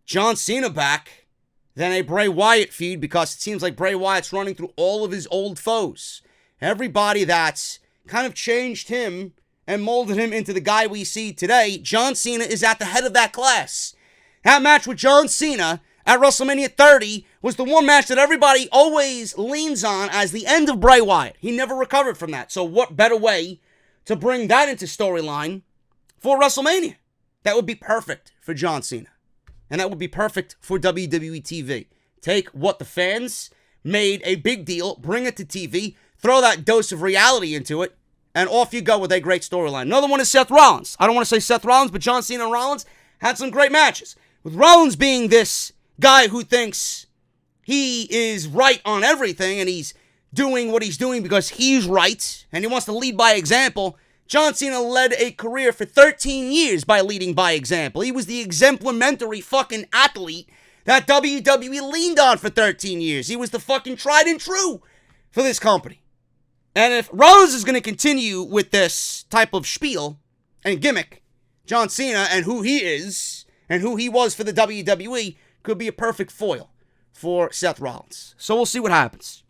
John Cena back than a Bray Wyatt feud, because it seems like Bray Wyatt's running through all of his old foes. Everybody that's kind of changed him and molded him into the guy we see today, John Cena is at the head of that class. That match with John Cena at WrestleMania 30 was the one match that everybody always leans on as the end of Bray Wyatt. He never recovered from that. So what better way to bring that into storyline for WrestleMania? That would be perfect for John Cena. And that would be perfect for WWE TV. Take what the fans made a big deal, bring it to TV, throw that dose of reality into it, and off you go with a great storyline. Another one is Seth Rollins. I don't want to say Seth Rollins, but John Cena and Rollins had some great matches. With Rollins being this guy who thinks he is right on everything and he's doing what he's doing because he's right and he wants to lead by example, John Cena led a career for 13 years by leading by example. He was the exemplary fucking athlete that WWE leaned on for 13 years. He was the fucking tried and true for this company. And if Rollins is going to continue with this type of spiel and gimmick, John Cena and who he is and who he was for the WWE could be a perfect foil for Seth Rollins. So we'll see what happens.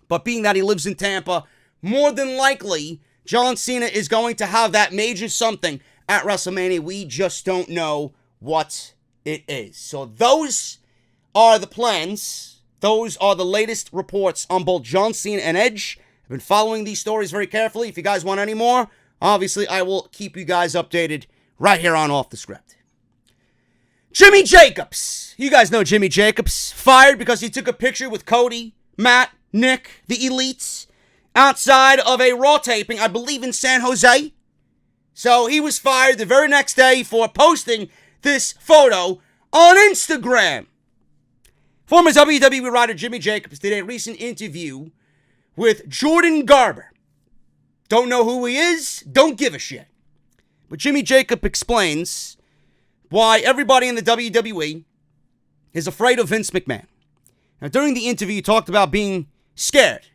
But being that he lives in Tampa, more than likely, John Cena is going to have that major something at WrestleMania. We just don't know what it is. So those are the plans. Those are the latest reports on both John Cena and Edge. I've been following these stories very carefully. If you guys want any more, obviously I will keep you guys updated right here on Off the Script. Jimmy Jacobs. You guys know Jimmy Jacobs. Fired because he took a picture with Cody, Matt, Nick, the Elites, outside of a Raw taping, I believe in San Jose. So he was fired the very next day for posting this photo on Instagram. Former WWE writer Jimmy Jacobs did a recent interview with Jordan Garber. Don't know who he is, don't give a shit. But Jimmy Jacobs explains why everybody in the WWE is afraid of Vince McMahon. Now, during the interview, he talked about being scared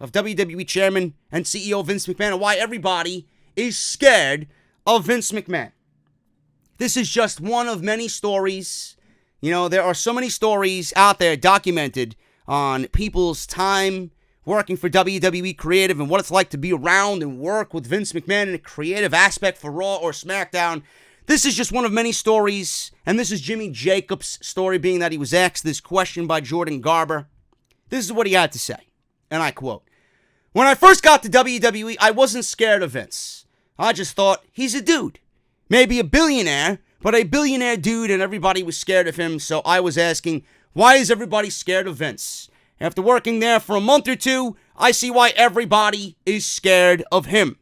of WWE Chairman and CEO Vince McMahon and why everybody is scared of Vince McMahon. This is just one of many stories. You know, there are so many stories out there documented on people's time working for WWE Creative and what it's like to be around and work with Vince McMahon in a creative aspect for Raw or SmackDown. This is just one of many stories, and this is Jimmy Jacobs' story, being that he was asked this question by Jordan Garber. This is what he had to say, and I quote, "When I first got to WWE, I wasn't scared of Vince. I just thought, he's a dude. Maybe a billionaire, but a billionaire dude, and everybody was scared of him, so I was asking, why is everybody scared of Vince? After working there for a month or two, I see why everybody is scared of him.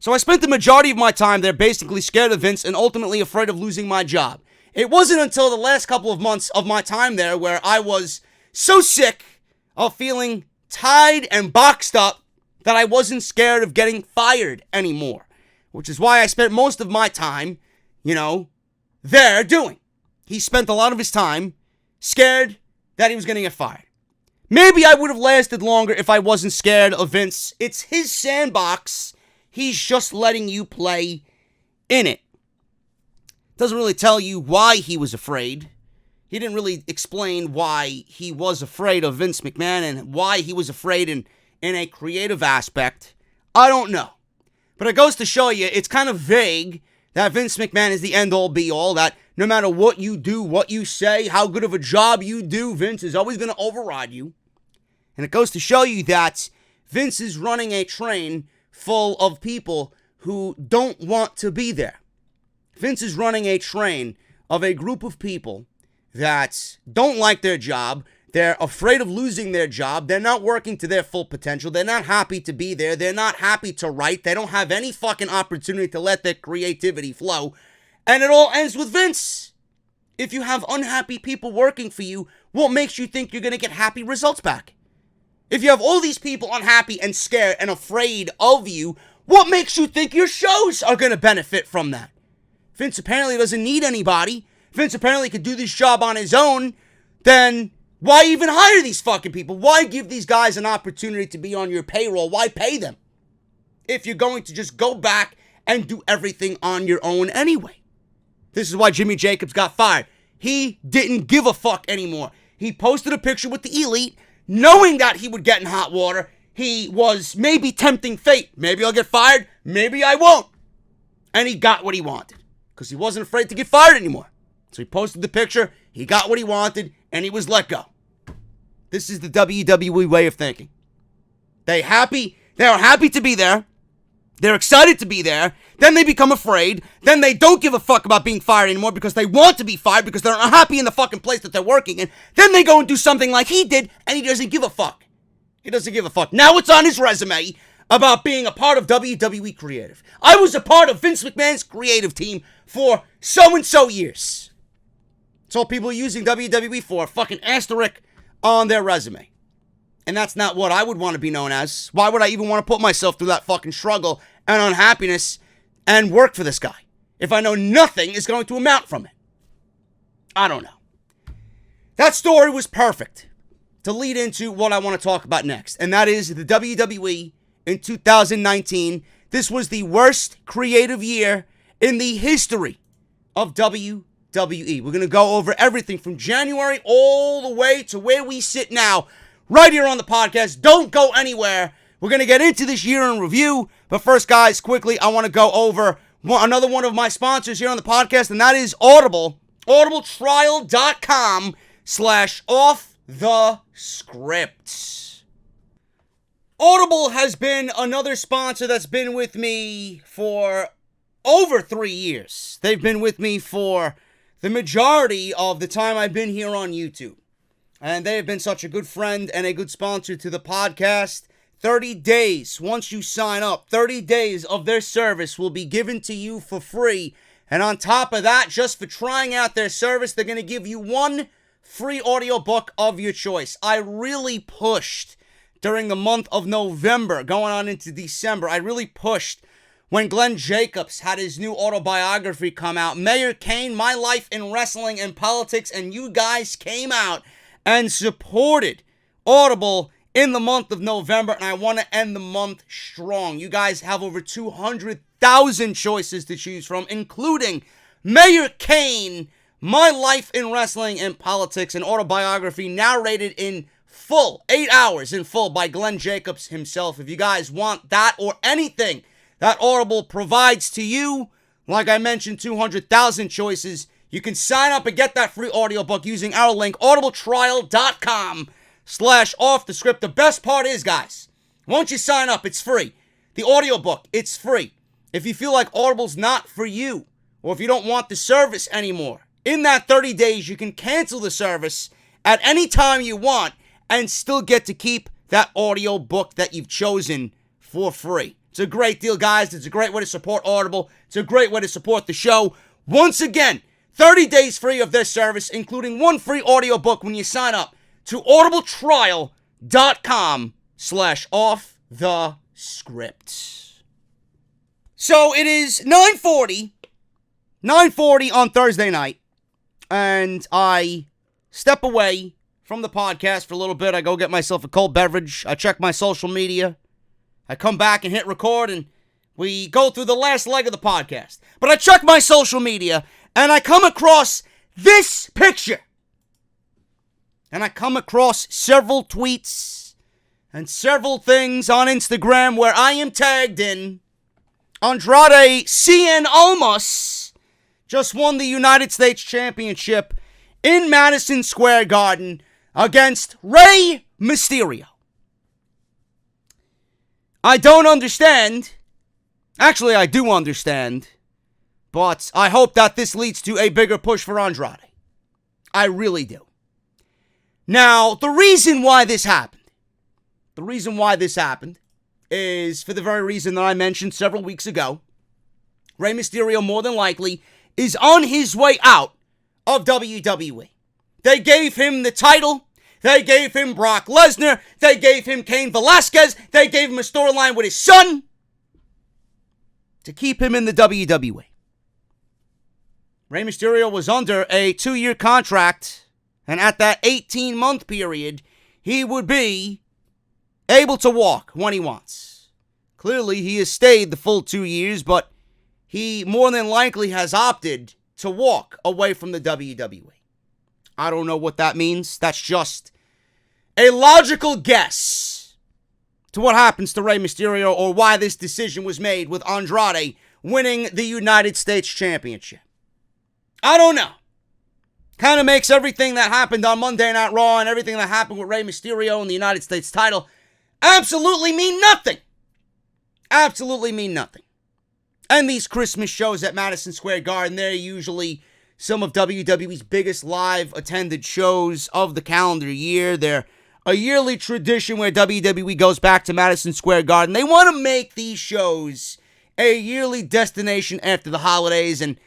So I spent the majority of my time there basically scared of Vince and ultimately afraid of losing my job. It wasn't until the last couple of months of my time there where I was so sick of feeling tied and boxed up that I wasn't scared of getting fired anymore. Which is why I spent most of my time, there doing. He spent a lot of his time scared that he was going to get fired. Maybe I would have lasted longer if I wasn't scared of Vince. It's his sandbox. He's just letting you play in it. Doesn't really tell you why he was afraid. He didn't really explain why he was afraid of Vince McMahon and why he was afraid in a creative aspect. I don't know. But it goes to show you, it's kind of vague that Vince McMahon is the end-all be-all, that no matter what you do, what you say, how good of a job you do, Vince is always going to override you. And it goes to show you that Vince is running a train full of people who don't want to be there. Vince is running a train of a group of people that don't like their job. They're afraid of losing their job. They're not working to their full potential. They're not happy to be there. They're not happy to write. They don't have any fucking opportunity to let their creativity flow. And it all ends with Vince. If you have unhappy people working for you, what makes you think you're going to get happy results back? If you have all these people unhappy and scared and afraid of you, what makes you think your shows are going to benefit from that? Vince apparently doesn't need anybody. Vince apparently could do this job on his own. Then why even hire these fucking people? Why give these guys an opportunity to be on your payroll? Why pay them if you're going to just go back and do everything on your own anyway? This is why Jimmy Jacobs got fired. He didn't give a fuck anymore. He posted a picture with the Elite, knowing that he would get in hot water. He was maybe tempting fate. Maybe I'll get fired. Maybe I won't. And he got what he wanted because he wasn't afraid to get fired anymore. So he posted the picture. He got what he wanted, and he was let go. This is the WWE way of thinking. They are happy to be there. They're excited to be there. Then they become afraid. Then they don't give a fuck about being fired anymore because they want to be fired because they're unhappy in the fucking place that they're working in. Then they go and do something like he did, and he doesn't give a fuck. He doesn't give a fuck. Now it's on his resume about being a part of WWE Creative. I was a part of Vince McMahon's creative team for so-and-so years. That's all people are using WWE for, a fucking asterisk on their resume. And that's not what I would want to be known as. Why would I even want to put myself through that fucking struggle and unhappiness and work for this guy if I know nothing is going to amount from it? I don't know. That story was perfect to lead into what I want to talk about next. And that is the WWE in 2019. This was the worst creative year in the history of WWE. We're going to go over everything from January all the way to where we sit now, right here on the podcast. Don't go anywhere. We're going to get into this year in review. But first, guys, quickly, I want to go over another one of my sponsors here on the podcast, and that is Audible. audibletrial.com/offthescript. Audible has been another sponsor that's been with me for over 3 years. They've been with me for the majority of the time I've been here on YouTube. And they have been such a good friend and a good sponsor to the podcast. 30 days, once you sign up, 30 days of their service will be given to you for free. And on top of that, just for trying out their service, they're going to give you one free audiobook of your choice. I really pushed during the month of November, going on into December. I really pushed when Glenn Jacobs had his new autobiography come out, Mayor Kane, My Life in Wrestling and Politics, and you guys came out and supported Audible in the month of November, and I want to end the month strong. You guys have over 200,000 choices to choose from, including Mayor Kane, My Life in Wrestling and Politics, an autobiography narrated in full, 8 hours in full by Glenn Jacobs himself. If you guys want that or anything that Audible provides to you, like I mentioned, 200,000 choices, you can sign up and get that free audiobook using our link, audibletrial.com/offthescript. The best part is, guys, once you sign up, it's free. The audiobook, it's free. If you feel like Audible's not for you, or if you don't want the service anymore, in that 30 days, you can cancel the service at any time you want and still get to keep that audiobook that you've chosen for free. It's a great deal, guys. It's a great way to support Audible. It's a great way to support the show. Once again, 30 days free of their service, including one free audiobook when you sign up to audibletrial.com/offthescript. So it is 9:40 on Thursday night, and I step away from the podcast for a little bit. I go get myself a cold beverage. I check my social media. I come back and hit record, and we go through the last leg of the podcast. But I check my social media, and I come across this picture. And I come across several tweets and several things on Instagram where I am tagged in Andrade Cien Almas just won the United States Championship in Madison Square Garden against Rey Mysterio. I don't understand. Actually, I do understand. But I hope that this leads to a bigger push for Andrade. I really do. Now, the reason why this happened is for the very reason that I mentioned several weeks ago. Rey Mysterio, more than likely, is on his way out of WWE. They gave him the title. They gave him Brock Lesnar. They gave him Cain Velasquez. They gave him a storyline with his son to keep him in the WWE. Rey Mysterio was under a 2-year contract, and at that 18-month period, he would be able to walk when he wants. Clearly, he has stayed the full 2 years, but he more than likely has opted to walk away from the WWE. I don't know what that means. That's just a logical guess to what happens to Rey Mysterio or why this decision was made with Andrade winning the United States Championship. I don't know. Kind of makes everything that happened on Monday Night Raw and everything that happened with Rey Mysterio and the United States title absolutely mean nothing. Absolutely mean nothing. And these Christmas shows at Madison Square Garden, they're usually some of WWE's biggest live attended shows of the calendar year. They're a yearly tradition where WWE goes back to Madison Square Garden. They want to make these shows a yearly destination after the holidays, and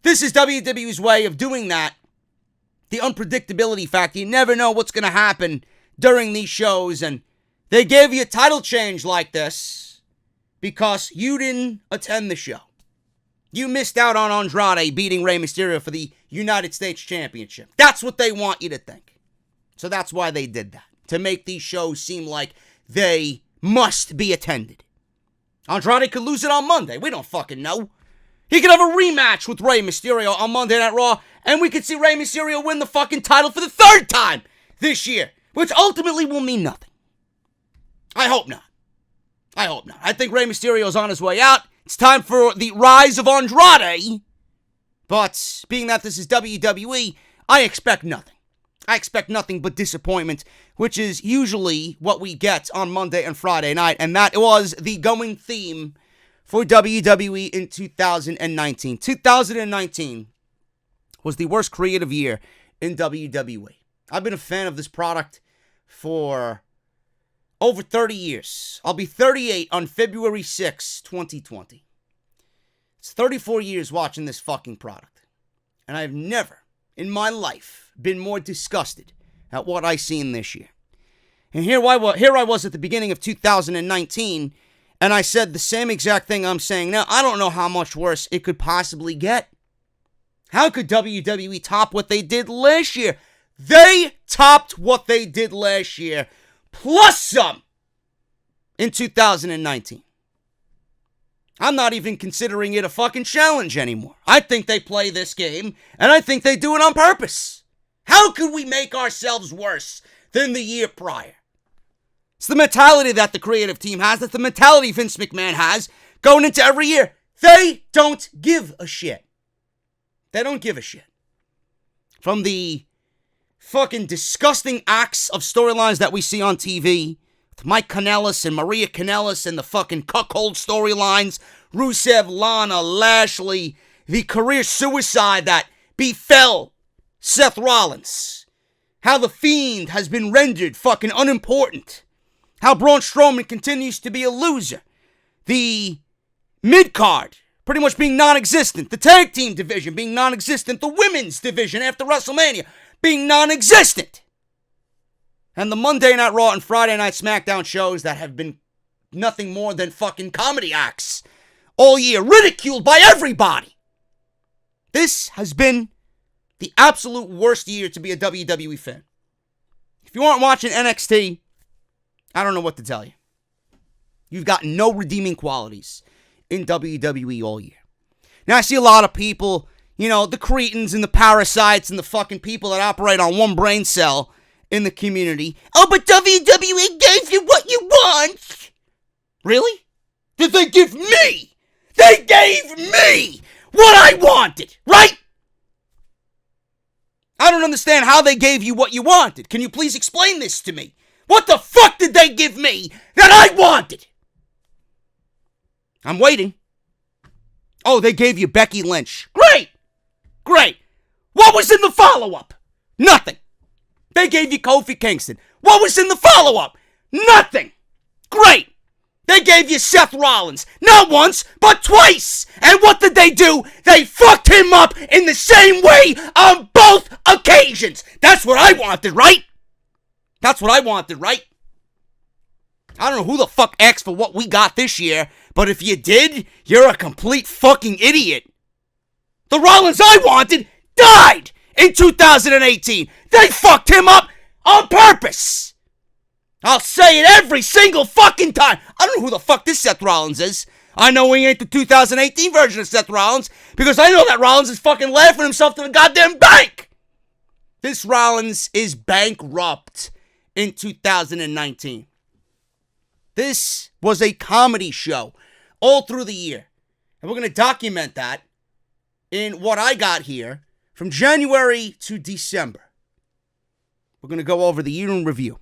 this is WWE's way of doing that. The unpredictability factor. You never know what's going to happen during these shows, and they gave you a title change like this because you didn't attend the show. You missed out on Andrade beating Rey Mysterio for the United States Championship. That's what they want you to think. So that's why they did that, to make these shows seem like they must be attended. Andrade could lose it on Monday. We don't fucking know. He could have a rematch with Rey Mysterio on Monday Night Raw, and we could see Rey Mysterio win the fucking title for the 3rd time this year, which ultimately will mean nothing. I hope not. I think Rey Mysterio's on his way out. It's time for the rise of Andrade. But being that this is WWE, I expect nothing. I expect nothing but disappointment, which is usually what we get on Monday and Friday night, and that was the going theme for WWE in 2019. 2019 was the worst creative year in WWE. I've been a fan of this product for over 30 years. I'll be 38 on February 6, 2020. It's 34 years watching this fucking product. And I've never in my life been more disgusted at what I seen this year. And here I was at the beginning of 2019, and I said the same exact thing I'm saying now. I don't know how much worse it could possibly get. How could WWE top what they did last year? They topped what they did last year, plus some, in 2019. I'm not even considering it a fucking challenge anymore. I think they play this game, and I think they do it on purpose. How could we make ourselves worse than the year prior? It's the mentality that the creative team has. That's the mentality Vince McMahon has going into every year. They don't give a shit. They don't give a shit. From the fucking disgusting acts of storylines that we see on TV, with Mike Kanellis and Maria Kanellis and the fucking cuckold storylines, Rusev, Lana, Lashley, the career suicide that befell Seth Rollins, how the Fiend has been rendered fucking unimportant, how Braun Strowman continues to be a loser, the mid-card pretty much being non-existent, the tag team division being non-existent, the women's division after WrestleMania being non-existent, and the Monday Night Raw and Friday Night SmackDown shows that have been nothing more than fucking comedy acts all year, ridiculed by everybody. This has been the absolute worst year to be a WWE fan. If you aren't watching NXT, I don't know what to tell you. You've got no redeeming qualities in WWE all year. Now, I see a lot of people, the cretins and the parasites and the fucking people that operate on one brain cell in the community. Oh, but WWE gave you what you want. Really? Did they give me They gave me what I wanted, right? I don't understand how they gave you what you wanted. Can you please explain this to me? What the fuck did they give me that I wanted? I'm waiting. Oh, they gave you Becky Lynch. Great! Great! What was in the follow-up? Nothing. They gave you Kofi Kingston. What was in the follow-up? Nothing. Great! They gave you Seth Rollins. Not once, but twice! And what did they do? They fucked him up in the same way on both occasions! That's what I wanted, right? That's what I wanted, right? I don't know who the fuck asked for what we got this year, but if you did, you're a complete fucking idiot. The Rollins I wanted died in 2018. They fucked him up on purpose. I'll say it every single fucking time. I don't know who the fuck this Seth Rollins is. I know he ain't the 2018 version of Seth Rollins because I know that Rollins is fucking laughing himself to the goddamn bank. This Rollins is bankrupt in 2019. This was a comedy show all through the year. And we're going to document that in what I got here from January to December. We're going to go over the year in review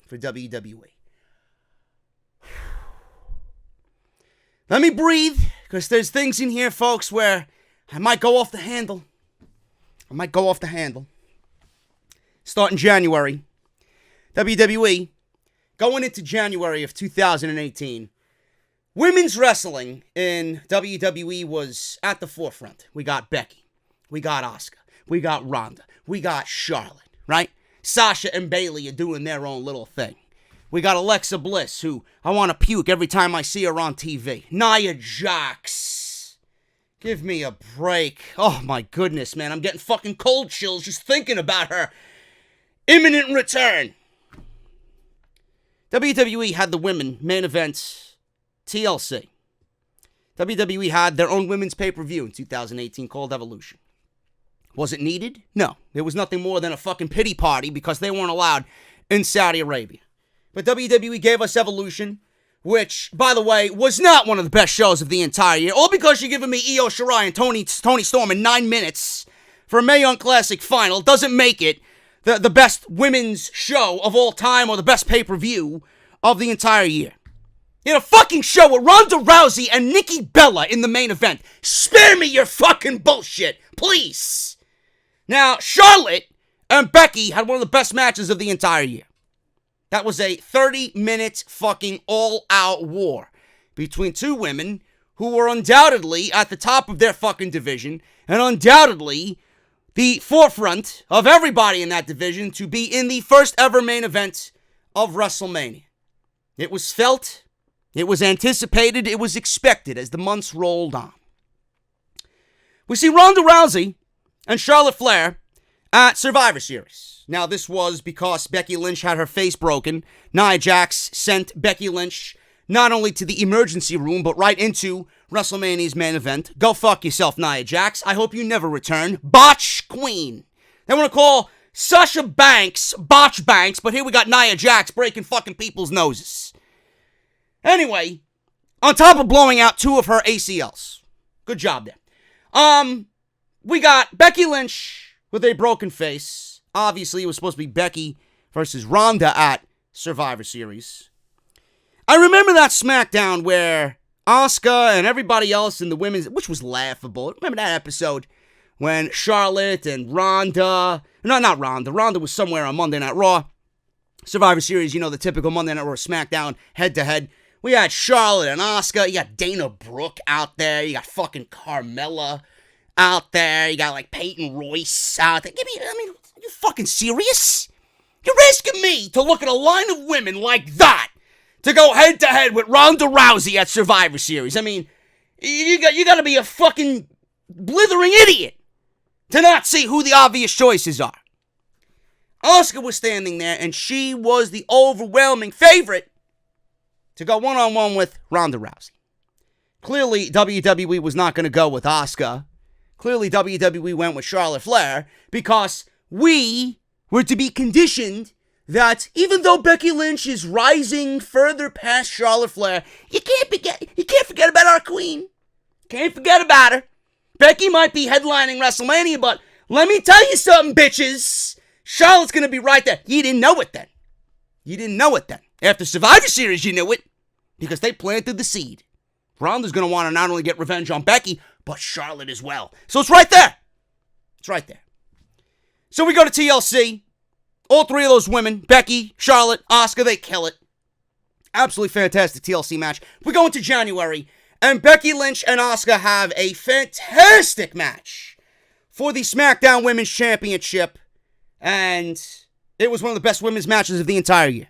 for WWE. Let me breathe, because there's things in here, folks, where I might go off the handle. Starting January, WWE, going into January of 2018, women's wrestling in WWE was at the forefront. We got Becky. We got Asuka. We got Ronda. We got Charlotte, right? Sasha and Bayley are doing their own little thing. We got Alexa Bliss, who I want to puke every time I see her on TV. Nia Jax. Give me a break. Oh my goodness, man. I'm getting fucking cold chills just thinking about her imminent return. WWE had the women main event TLC. WWE had their own women's pay-per-view in 2018 called Evolution. Was it needed? No. It was nothing more than a fucking pity party because they weren't allowed in Saudi Arabia. But WWE gave us Evolution, which, by the way, was not one of the best shows of the entire year. All because you're giving me Io Shirai and Toni Storm in 9 minutes for a Mae Young Classic final doesn't make it the best women's show of all time or the best pay-per-view of the entire year. You had a fucking show with Ronda Rousey and Nikki Bella in the main event. Spare me your fucking bullshit, please. Now, Charlotte and Becky had one of the best matches of the entire year. That was a 30-minute fucking all-out war between two women who were undoubtedly at the top of their fucking division and undoubtedly the forefront of everybody in that division to be in the first ever main event of WrestleMania. It was felt, it was anticipated, it was expected as the months rolled on. We see Ronda Rousey and Charlotte Flair at Survivor Series. Now, this was because Becky Lynch had her face broken. Nia Jax sent Becky Lynch not only to the emergency room, but right into WrestleMania's main event. Go fuck yourself, Nia Jax. I hope you never return. Botch Queen. They want to call Sasha Banks Botch Banks, but here we got Nia Jax breaking fucking people's noses. Anyway, on top of blowing out 2 of her ACLs. Good job there. We got Becky Lynch with a broken face. Obviously, it was supposed to be Becky versus Ronda at Survivor Series. I remember that SmackDown where Asuka and everybody else in the women's, which was laughable. Remember that episode when Charlotte and Ronda, no, not Ronda. Ronda was somewhere on Monday Night Raw. Survivor Series, you know, the typical Monday Night Raw SmackDown head-to-head. We had Charlotte and Asuka. You got Dana Brooke out there. You got fucking Carmella out there. You got like Peyton Royce out there. Are you fucking serious? You're asking me to look at a line of women like that to go head to head with Ronda Rousey at Survivor Series. I mean, you got to be a fucking blithering idiot to not see who the obvious choices are. Asuka was standing there, and she was the overwhelming favorite to go one-on-one with Ronda Rousey. Clearly, WWE was not going to go with Asuka. Clearly, WWE went with Charlotte Flair because we were to be conditioned that even though Becky Lynch is rising further past Charlotte Flair, you can't forget about our queen. Can't forget about her. Becky might be headlining WrestleMania, but let me tell you something, bitches. Charlotte's going to be right there. You didn't know it then. After Survivor Series, you knew it. Because they planted the seed. Ronda's going to want to not only get revenge on Becky, but Charlotte as well. So it's right there. So we go to TLC. All three of those women, Becky, Charlotte, Asuka, they kill it. Absolutely fantastic TLC match. We go into January, and Becky Lynch and Asuka have a fantastic match for the SmackDown Women's Championship, and it was one of the best women's matches of the entire year.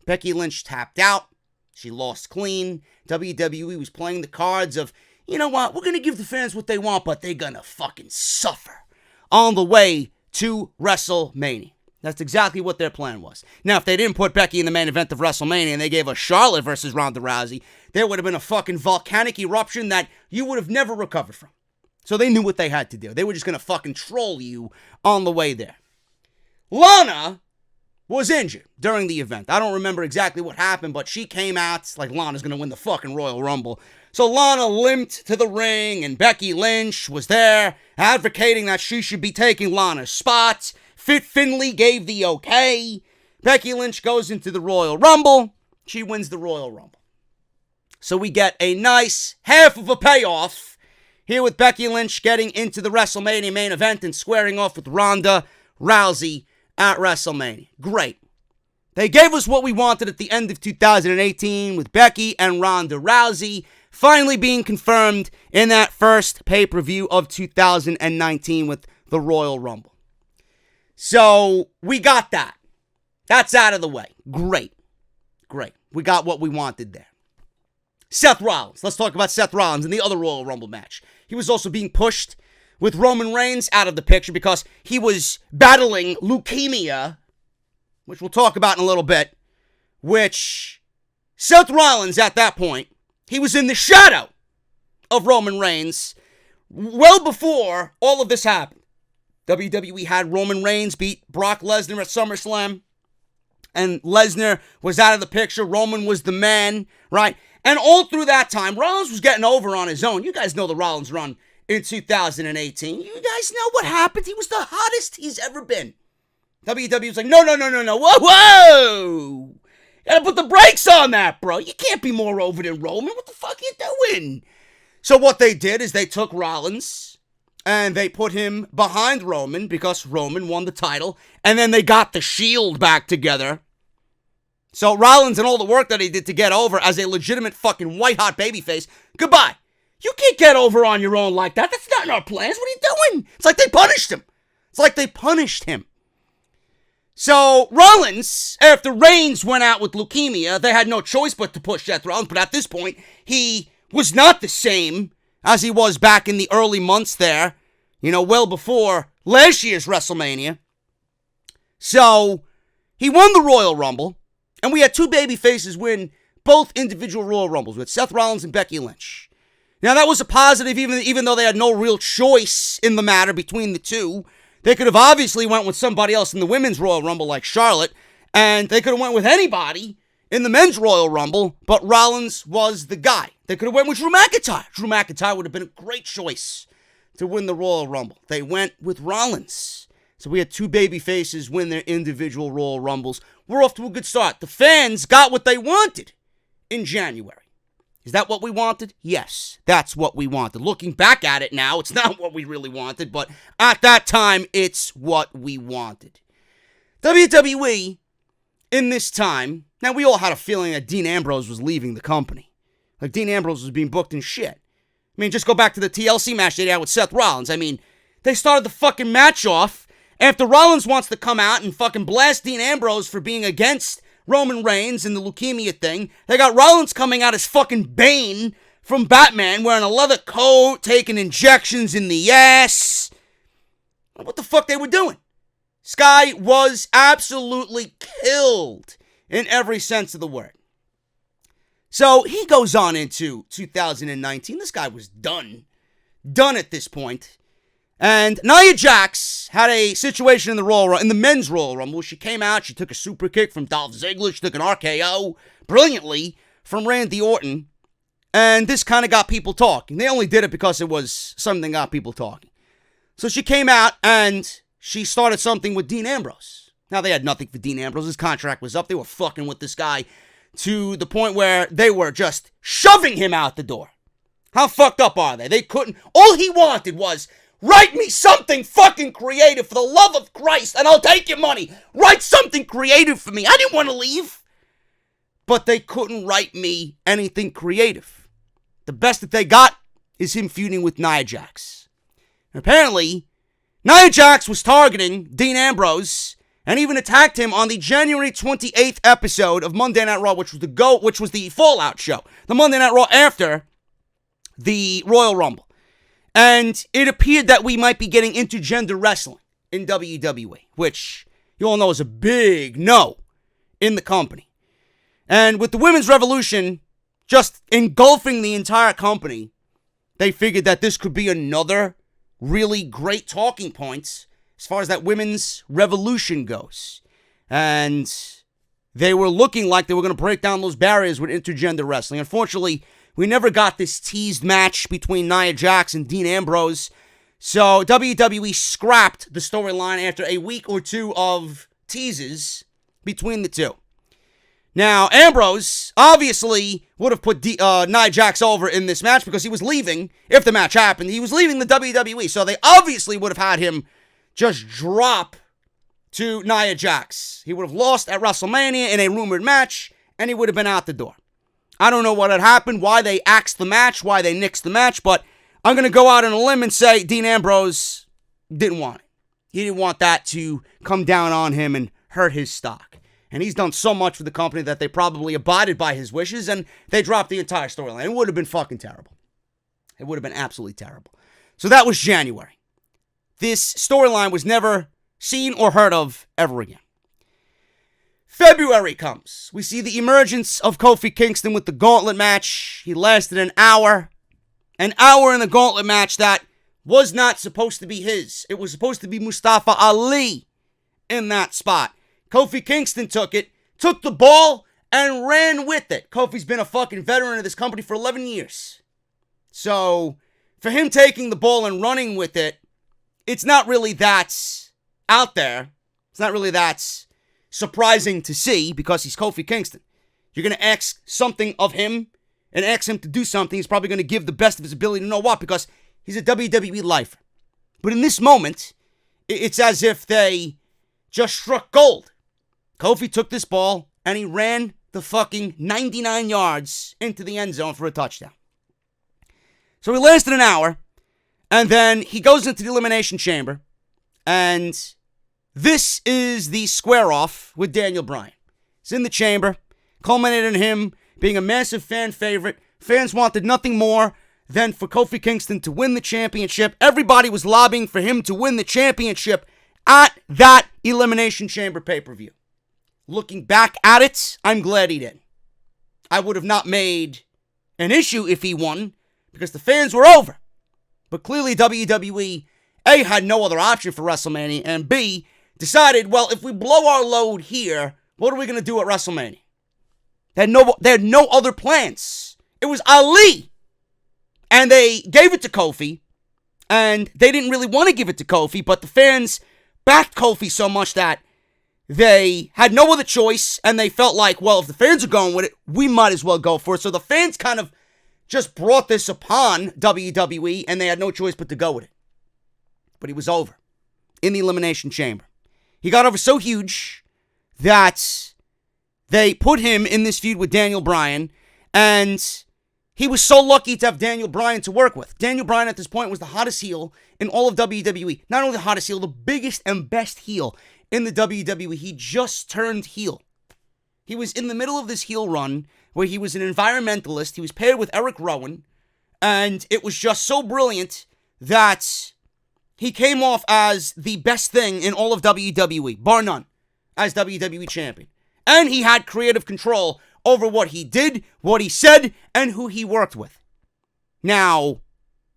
Becky Lynch tapped out. She lost clean. WWE was playing the cards of, you know what, we're going to give the fans what they want, but they're going to fucking suffer on the way to WrestleMania. That's exactly what their plan was. Now, if they didn't put Becky in the main event of WrestleMania and they gave us Charlotte versus Ronda Rousey, there would have been a fucking volcanic eruption that you would have never recovered from. So they knew what they had to do. They were just going to fucking troll you on the way there. Lana was injured during the event. I don't remember exactly what happened, but she came out like Lana's going to win the fucking Royal Rumble. So Lana limped to the ring, and Becky Lynch was there advocating that she should be taking Lana's spot. Fit Finlay gave the okay. Becky Lynch goes into the Royal Rumble. She wins the Royal Rumble. So we get a nice half of a payoff here with Becky Lynch getting into the WrestleMania main event and squaring off with Ronda Rousey at WrestleMania. Great. They gave us what we wanted at the end of 2018 with Becky and Ronda Rousey finally being confirmed in that first pay-per-view of 2019 with the Royal Rumble. So we got that. That's out of the way. Great. We got what we wanted there. Seth Rollins. Let's talk about Seth Rollins in the other Royal Rumble match. He was also being pushed with Roman Reigns out of the picture because he was battling leukemia, which we'll talk about in a little bit, which Seth Rollins at that point, he was in the shadow of Roman Reigns well before all of this happened. WWE had Roman Reigns beat Brock Lesnar at SummerSlam, and Lesnar was out of the picture. Roman was the man, right? And all through that time, Rollins was getting over on his own. You guys know the Rollins run in 2018. You guys know what happened. He was the hottest he's ever been. WWE was like, no. Whoa. Gotta put the brakes on that, bro. You can't be more over than Roman. What the fuck are you doing? So what they did is they took Rollins and they put him behind Roman because Roman won the title. And then they got the Shield back together. So Rollins and all the work that he did to get over as a legitimate fucking white-hot babyface, goodbye. You can't get over on your own like that. That's not in our plans. What are you doing? It's like they punished him. So Rollins, after Reigns went out with leukemia, they had no choice but to push Seth Rollins. But at this point, he was not the same as he was back in the early months there, well before last year's WrestleMania. So he won the Royal Rumble, and we had two baby faces win both individual Royal Rumbles with Seth Rollins and Becky Lynch. Now that was a positive, even though they had no real choice in the matter between the two. They could have obviously went with somebody else in the women's Royal Rumble like Charlotte, and they could have went with anybody in the men's Royal Rumble, but Rollins was the guy. They could have went with Drew McIntyre. Drew McIntyre would have been a great choice to win the Royal Rumble. They went with Rollins. So we had two baby faces win their individual Royal Rumbles. We're off to a good start. The fans got what they wanted in January. Is that what we wanted? Yes, that's what we wanted. Looking back at it now, it's not what we really wanted, but at that time, it's what we wanted. WWE, in this time, now we all had a feeling that Dean Ambrose was leaving the company. Like Dean Ambrose was being booked in shit. I mean, just go back to the TLC match they had with Seth Rollins. I mean, they started the fucking match off after Rollins wants to come out and fucking blast Dean Ambrose for being against Roman Reigns and the leukemia thing. They got Rollins coming out as fucking Bane from Batman, wearing a leather coat, taking injections in the ass. What the fuck they were doing? This guy was absolutely killed in every sense of the word. So he goes on into 2019. This guy was done. Done at this point. And Nia Jax had a situation in the men's Royal Rumble. She came out, she took a super kick from Dolph Ziggler, she took an RKO brilliantly from Randy Orton. And this kind of got people talking. They only did it because it was something that got people talking. So she came out and she started something with Dean Ambrose. Now, they had nothing for Dean Ambrose. His contract was up. They were fucking with this guy to the point where they were just shoving him out the door. How fucked up are they? They couldn't. All he wanted was, write me something fucking creative for the love of Christ and I'll take your money. Write something creative for me. I didn't want to leave. But they couldn't write me anything creative. The best that they got is him feuding with Nia Jax. Apparently, Nia Jax was targeting Dean Ambrose and even attacked him on the January 28th episode of Monday Night Raw, which was the Fallout show. The Monday Night Raw after the Royal Rumble. And it appeared that we might be getting intergender wrestling in WWE, which you all know is a big no in the company. And with the Women's Revolution just engulfing the entire company, they figured that this could be another really great talking point as far as that women's revolution goes. And they were looking like they were going to break down those barriers with intergender wrestling. Unfortunately, we never got this teased match between Nia Jax and Dean Ambrose. So WWE scrapped the storyline after a week or two of teases between the two. Now, Ambrose obviously would have put Nia Jax over in this match because he was leaving, if the match happened, he was leaving the WWE. So they obviously would have had him just drop to Nia Jax. He would have lost at WrestleMania in a rumored match, and he would have been out the door. I don't know what had happened, why they axed the match, why they nixed the match, but I'm going to go out on a limb and say Dean Ambrose didn't want it. He didn't want that to come down on him and hurt his stock. And he's done so much for the company that they probably abided by his wishes and they dropped the entire storyline. It would have been fucking terrible. It would have been absolutely terrible. So that was January. This storyline was never seen or heard of ever again. February comes. We see the emergence of Kofi Kingston with the gauntlet match. He lasted an hour. An hour in the gauntlet match that was not supposed to be his. It was supposed to be Mustafa Ali in that spot. Kofi Kingston took it, took the ball, and ran with it. Kofi's been a fucking veteran of this company for 11 years. So, for him taking the ball and running with it, it's not really that out there. It's not really that surprising to see because he's Kofi Kingston. You're going to ask something of him and ask him to do something. He's probably going to give the best of his ability to know what because he's a WWE lifer. But in this moment, it's as if they just struck gold. Kofi took this ball and he ran the fucking 99 yards into the end zone for a touchdown. So he lasted an hour, and then he goes into the Elimination Chamber, and this is the square-off with Daniel Bryan. He's in the chamber, culminated in him being a massive fan favorite. Fans wanted nothing more than for Kofi Kingston to win the championship. Everybody was lobbying for him to win the championship at that Elimination Chamber pay-per-view. Looking back at it, I'm glad he did. I would have not made an issue if he won because the fans were over. But clearly WWE, A, had no other option for WrestleMania, and B, decided, well, if we blow our load here, what are we going to do at WrestleMania? They had no other plans. It was Ali. And they gave it to Kofi, and they didn't really want to give it to Kofi, but the fans backed Kofi so much that they had no other choice, and they felt like, well, if the fans are going with it, we might as well go for it. So the fans kind of just brought this upon WWE, and they had no choice but to go with it. But he was over in the Elimination Chamber. He got over so huge that they put him in this feud with Daniel Bryan, and he was so lucky to have Daniel Bryan to work with. Daniel Bryan at this point was the hottest heel in all of WWE. Not only the hottest heel, the biggest and best heel in the WWE. He just turned heel. He was in the middle of this heel run where he was an environmentalist. He was paired with Eric Rowan, and it was just so brilliant that he came off as the best thing in all of WWE, bar none, as WWE champion. And he had creative control over what he did, what he said, and who he worked with. Now,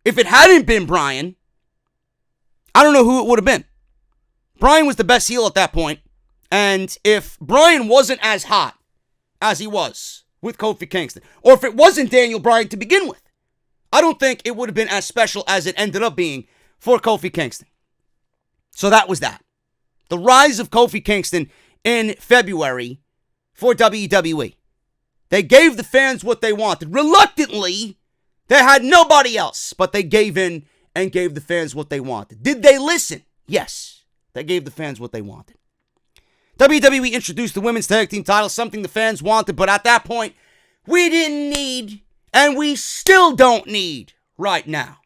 if it hadn't been Bryan, I don't know who it would have been. Bryan was the best heel at that point, and if Bryan wasn't as hot as he was with Kofi Kingston. Or if it wasn't Daniel Bryan to begin with. I don't think it would have been as special as it ended up being for Kofi Kingston. So that was that. The rise of Kofi Kingston in February for WWE. They gave the fans what they wanted. Reluctantly, they had nobody else, but they gave in and gave the fans what they wanted. Did they listen? Yes. They gave the fans what they wanted. WWE introduced the women's tag team title, something the fans wanted, but at that point, we didn't need, and we still don't need right now.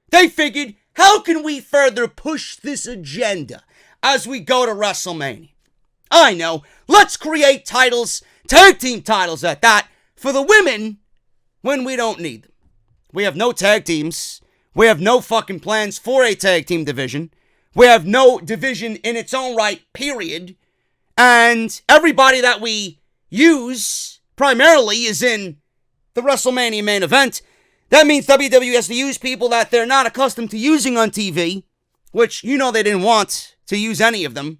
They figured, how can we further push this agenda as we go to WrestleMania? I know, let's create titles, tag team titles at that, for the women when we don't need them. We have no tag teams. We have no fucking plans for a tag team division. We have no division in its own right, period. And everybody that we use primarily is in the WrestleMania main event. That means WWE has to use people that they're not accustomed to using on TV, which you know they didn't want to use any of them.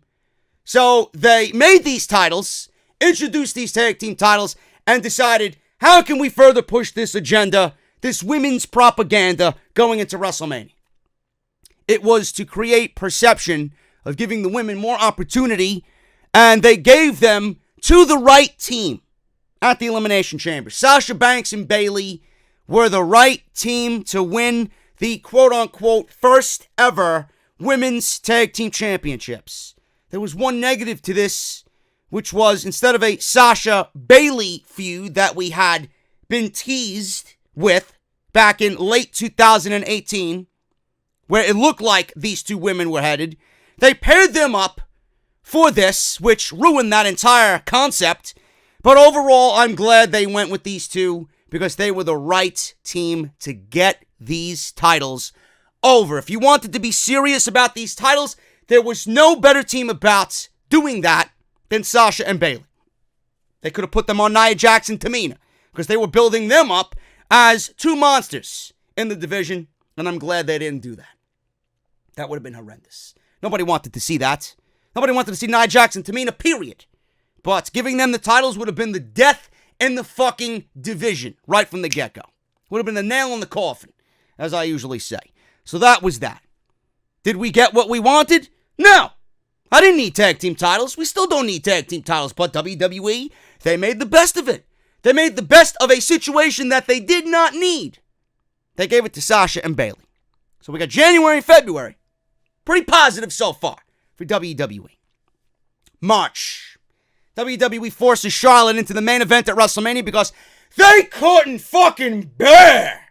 So they made these titles, introduced these tag team titles, and decided, how can we further push this agenda, this women's propaganda going into WrestleMania? It was to create perception of giving the women more opportunity, and they gave them to the right team at the Elimination Chamber. Sasha Banks and Bayley were the right team to win the quote-unquote first ever women's tag team championships. There was one negative to this, which was instead of a Sasha-Bayley feud that we had been teased with back in late 2018, where it looked like these two women were headed, they paired them up for this, which ruined that entire concept. But overall, I'm glad they went with these two because they were the right team to get these titles over. If you wanted to be serious about these titles, there was no better team about doing that than Sasha and Bayley. They could have put them on Nia Jax and Tamina because they were building them up as two monsters in the division, and I'm glad they didn't do that. That would have been horrendous. Nobody wanted to see that. Nobody wanted to see Nia Jax and Tamina, period. But giving them the titles would have been the death in the fucking division right from the get-go. Would have been the nail in the coffin, as I usually say. So that was that. Did we get what we wanted? No. I didn't need tag team titles. We still don't need tag team titles. But WWE, they made the best of it. They made the best of a situation that they did not need. They gave it to Sasha and Bayley. So we got January and February. Pretty positive so far for WWE. March. WWE forces Charlotte into the main event at WrestleMania because they couldn't fucking bear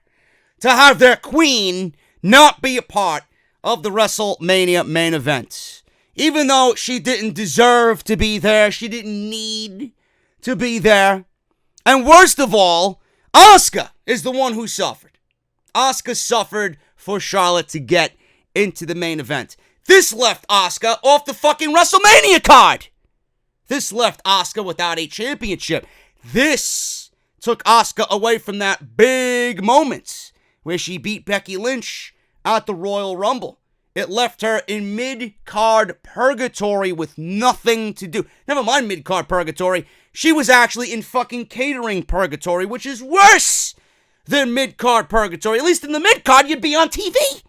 to have their queen not be a part of the WrestleMania main event. Even though she didn't deserve to be there, she didn't need to be there. And worst of all, Asuka is the one who suffered. Asuka suffered for Charlotte to get into the main event. This left Asuka off the fucking WrestleMania card. This left Asuka without a championship. This took Asuka away from that big moment where she beat Becky Lynch at the Royal Rumble. It left her in mid-card purgatory with nothing to do. Never mind mid-card purgatory. She was actually in fucking catering purgatory, which is worse than mid-card purgatory. At least in the mid-card, you'd be on TV.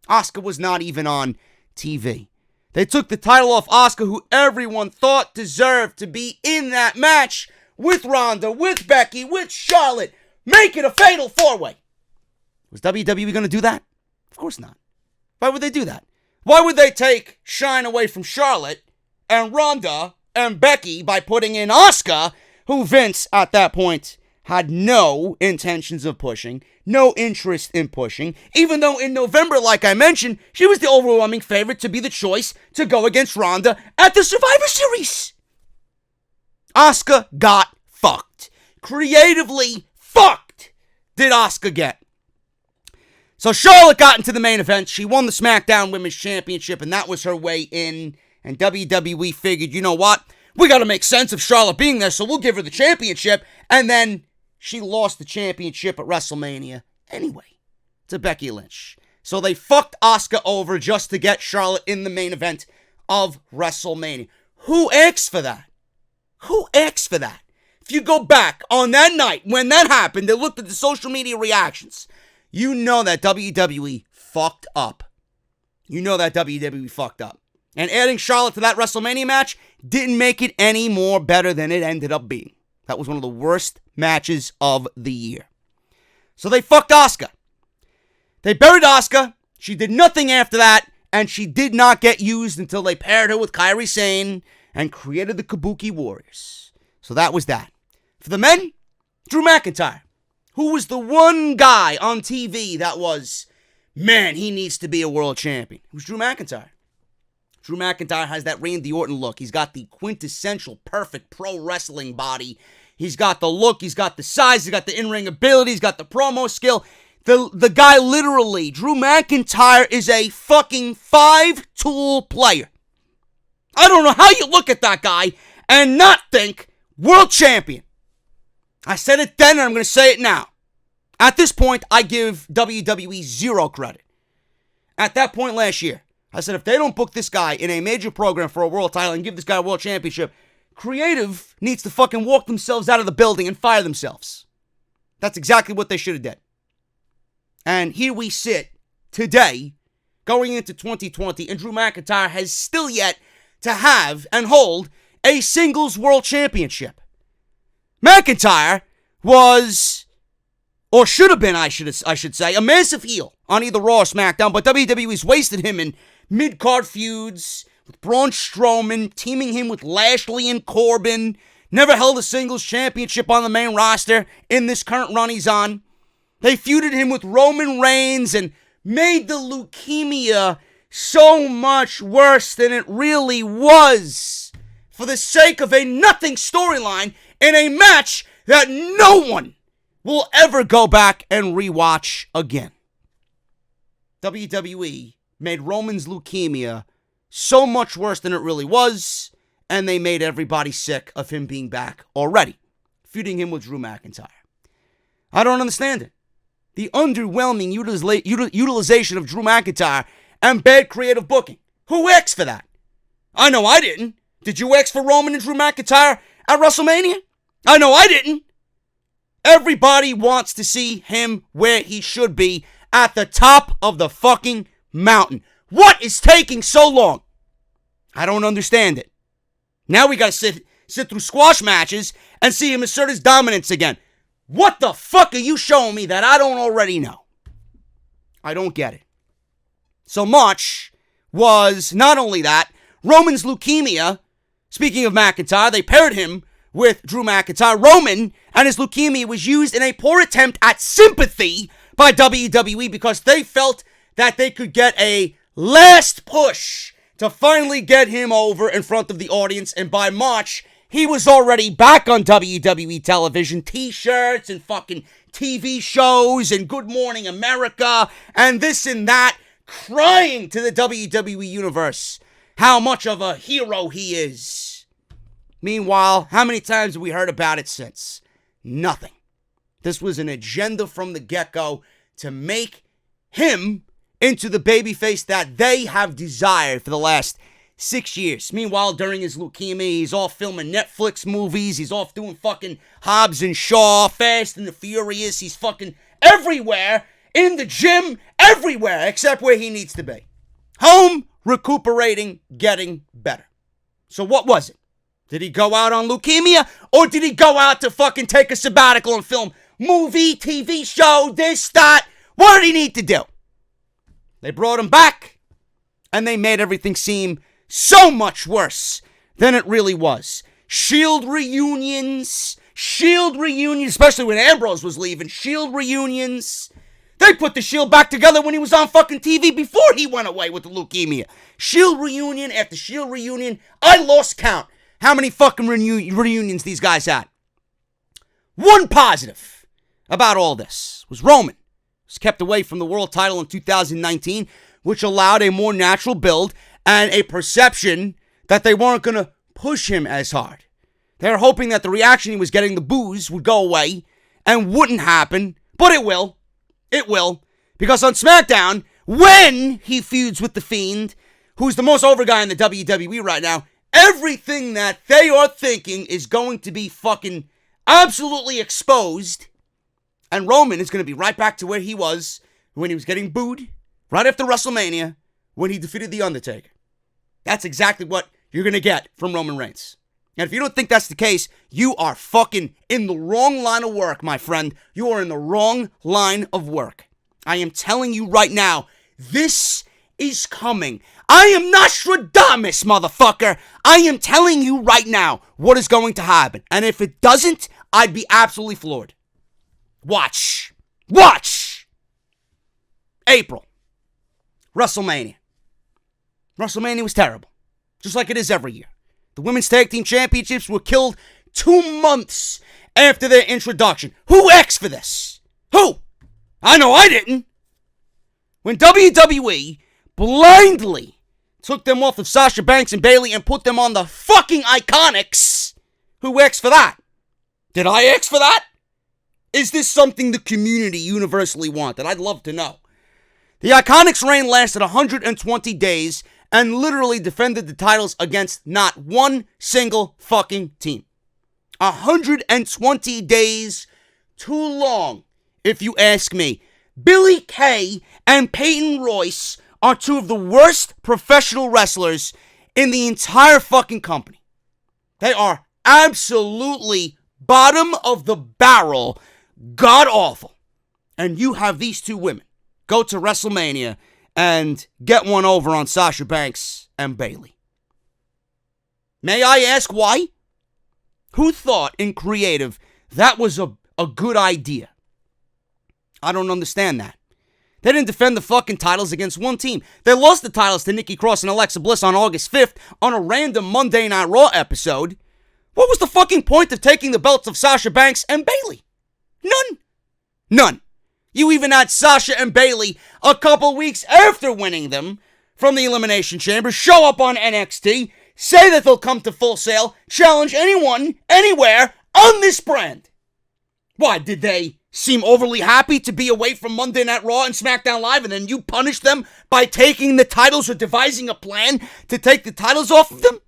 Asuka was not even on TV. They took the title off Asuka, who everyone thought deserved to be in that match with Ronda, with Becky, with Charlotte. Make it a fatal four-way. Was WWE going to do that? Of course not. Why would they do that? Why would they take shine away from Charlotte and Ronda and Becky by putting in Asuka, who Vince at that point had no intentions of pushing, no interest in pushing, even though in November, like I mentioned, she was the overwhelming favorite to be the choice to go against Ronda at the Survivor Series. Asuka got fucked. Creatively fucked did Asuka get. So Charlotte got into the main event. She won the SmackDown Women's Championship, and that was her way in. And WWE figured, you know what? We got to make sense of Charlotte being there, so we'll give her the championship. And then she lost the championship at WrestleMania anyway to Becky Lynch. So they fucked Asuka over just to get Charlotte in the main event of WrestleMania. Who asked for that? Who asked for that? if you go back on that night when that happened, they looked at the social media reactions, you know that WWE fucked up. You know that WWE fucked up. And adding Charlotte to that WrestleMania match didn't make it any more better than it ended up being. That was one of the worst matches of the year. So they fucked Asuka. They buried Asuka. She did nothing after that, and she did not get used until they paired her with Kairi Sane and created the Kabuki Warriors. So that was that. For the men, Drew McIntyre, who was the one guy on TV that was, man, he needs to be a world champion. It was Drew McIntyre. Drew McIntyre has that Randy Orton look. He's got the quintessential perfect pro wrestling body. He's got the look, he's got the size, he's got the in-ring ability, he's got the promo skill. The guy literally, Drew McIntyre is a fucking 5-tool player. I don't know how you look at that guy and not think world champion. I said it then and I'm going to say it now. At this point, I give WWE zero credit. At that point last year, I said if they don't book this guy in a major program for a world title and give this guy a world championship, creative needs to fucking walk themselves out of the building and fire themselves. That's exactly what they should have done. And here we sit today, going into 2020, and Drew McIntyre has still yet to have and hold a singles world championship. McIntyre was, or should have been, I should say, a massive heel on either Raw or SmackDown, but WWE's wasted him in mid-card feuds with Braun Strowman, teaming him with Lashley and Corbin, never held a singles championship on the main roster in this current run he's on. They feuded him with Roman Reigns and made the leukemia so much worse than it really was for the sake of a nothing storyline in a match that no one will ever go back and rewatch again. WWE made Roman's leukemia so much worse than it really was, and they made everybody sick of him being back already, feuding him with Drew McIntyre. I don't understand it. The underwhelming utilization of Drew McIntyre and bad creative booking. Who asked for that? I know I didn't. Did you ask for Roman and Drew McIntyre at WrestleMania? I know I didn't. Everybody wants to see him where he should be, at the top of the fucking mountain. What is taking so long? I don't understand it. Now we gotta sit through squash matches and see him assert his dominance again. What the fuck are you showing me that I don't already know? I don't get it. So much was not only that, Roman's leukemia, speaking of McIntyre, they paired him with Drew McIntyre. Roman and his leukemia was used in a poor attempt at sympathy by WWE because they felt that they could get a last push to finally get him over in front of the audience, and by March, he was already back on WWE television, t-shirts and fucking TV shows and Good Morning America and this and that, crying to the WWE universe how much of a hero he is. Meanwhile, how many times have we heard about it since? Nothing. This was an agenda from the get-go to make him into the babyface that they have desired for the last 6 years. Meanwhile, during his leukemia, he's off filming Netflix movies. He's off doing fucking Hobbs and Shaw, Fast and the Furious. He's fucking everywhere, in the gym, everywhere, except where he needs to be. Home, recuperating, getting better. So what was it? Did he go out on leukemia, or did he go out to fucking take a sabbatical and film movie, TV show, this, that? What did he need to do? They brought him back, and they made everything seem so much worse than it really was. Shield reunions, especially when Ambrose was leaving, Shield reunions. They put the Shield back together when he was on fucking TV before he went away with the leukemia. Shield reunion after Shield reunion. I lost count how many fucking reunions these guys had. One positive about all this was Roman was kept away from the world title in 2019, which allowed a more natural build and a perception that they weren't going to push him as hard. They were hoping that the reaction he was getting, the boos, would go away and wouldn't happen, but it will. It will. Because on SmackDown, when he feuds with The Fiend, who's the most over guy in the WWE right now, everything that they are thinking is going to be fucking absolutely exposed. And Roman is going to be right back to where he was when he was getting booed right after WrestleMania when he defeated The Undertaker. That's exactly what you're going to get from Roman Reigns. And if you don't think that's the case, you are fucking in the wrong line of work, my friend. You are in the wrong line of work. I am telling you right now, this is coming. I am Nostradamus, motherfucker. I am telling you right now what is going to happen. And if it doesn't, I'd be absolutely floored. Watch. April. WrestleMania. WrestleMania was terrible. Just like it is every year. The Women's Tag Team Championships were killed 2 months after their introduction. Who asked for this? Who? I know I didn't. When WWE blindly took them off of Sasha Banks and Bayley and put them on the fucking Iconics, who asked for that? Did I ask for that? Is this something the community universally wanted? I'd love to know. The Iconics' reign lasted 120 days and literally defended the titles against not one single fucking team. 120 days, too long, if you ask me. Billie Kay and Peyton Royce are two of the worst professional wrestlers in the entire fucking company. They are absolutely bottom of the barrel, god awful. And you have these two women go to WrestleMania and get one over on Sasha Banks and Bayley. May I ask why? Who thought in creative that was a good idea? I don't understand that. They didn't defend the fucking titles against one team. They lost the titles to Nikki Cross and Alexa Bliss on August 5th on a random Monday Night Raw episode. What was the fucking point of taking the belts of Sasha Banks and Bayley? None. You even had Sasha and Bayley a couple weeks after winning them from the Elimination Chamber show up on NXT, say that they'll come to Full Sail, challenge anyone, anywhere on this brand. Why, did they seem overly happy to be away from Monday Night Raw and SmackDown Live, and then you punish them by taking the titles or devising a plan to take the titles off of them?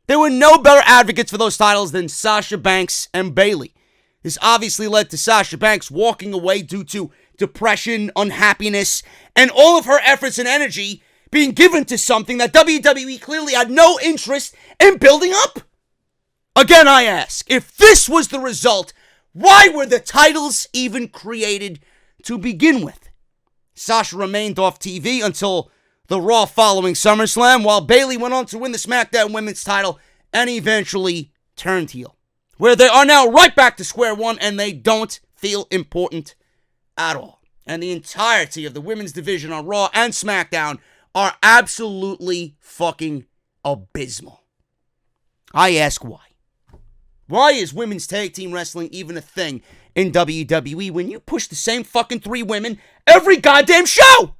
There were no better advocates for those titles than Sasha Banks and Bayley. This obviously led to Sasha Banks walking away due to depression, unhappiness, and all of her efforts and energy being given to something that WWE clearly had no interest in building up. Again, I ask, if this was the result, why were the titles even created to begin with? Sasha remained off TV until the Raw following SummerSlam, while Bayley went on to win the SmackDown Women's title and eventually turned heel, where they are now right back to square one and they don't feel important at all. And the entirety of the women's division on Raw and SmackDown are absolutely fucking abysmal. I ask why. Why is women's tag team wrestling even a thing in WWE when you push the same fucking 3 women every goddamn show?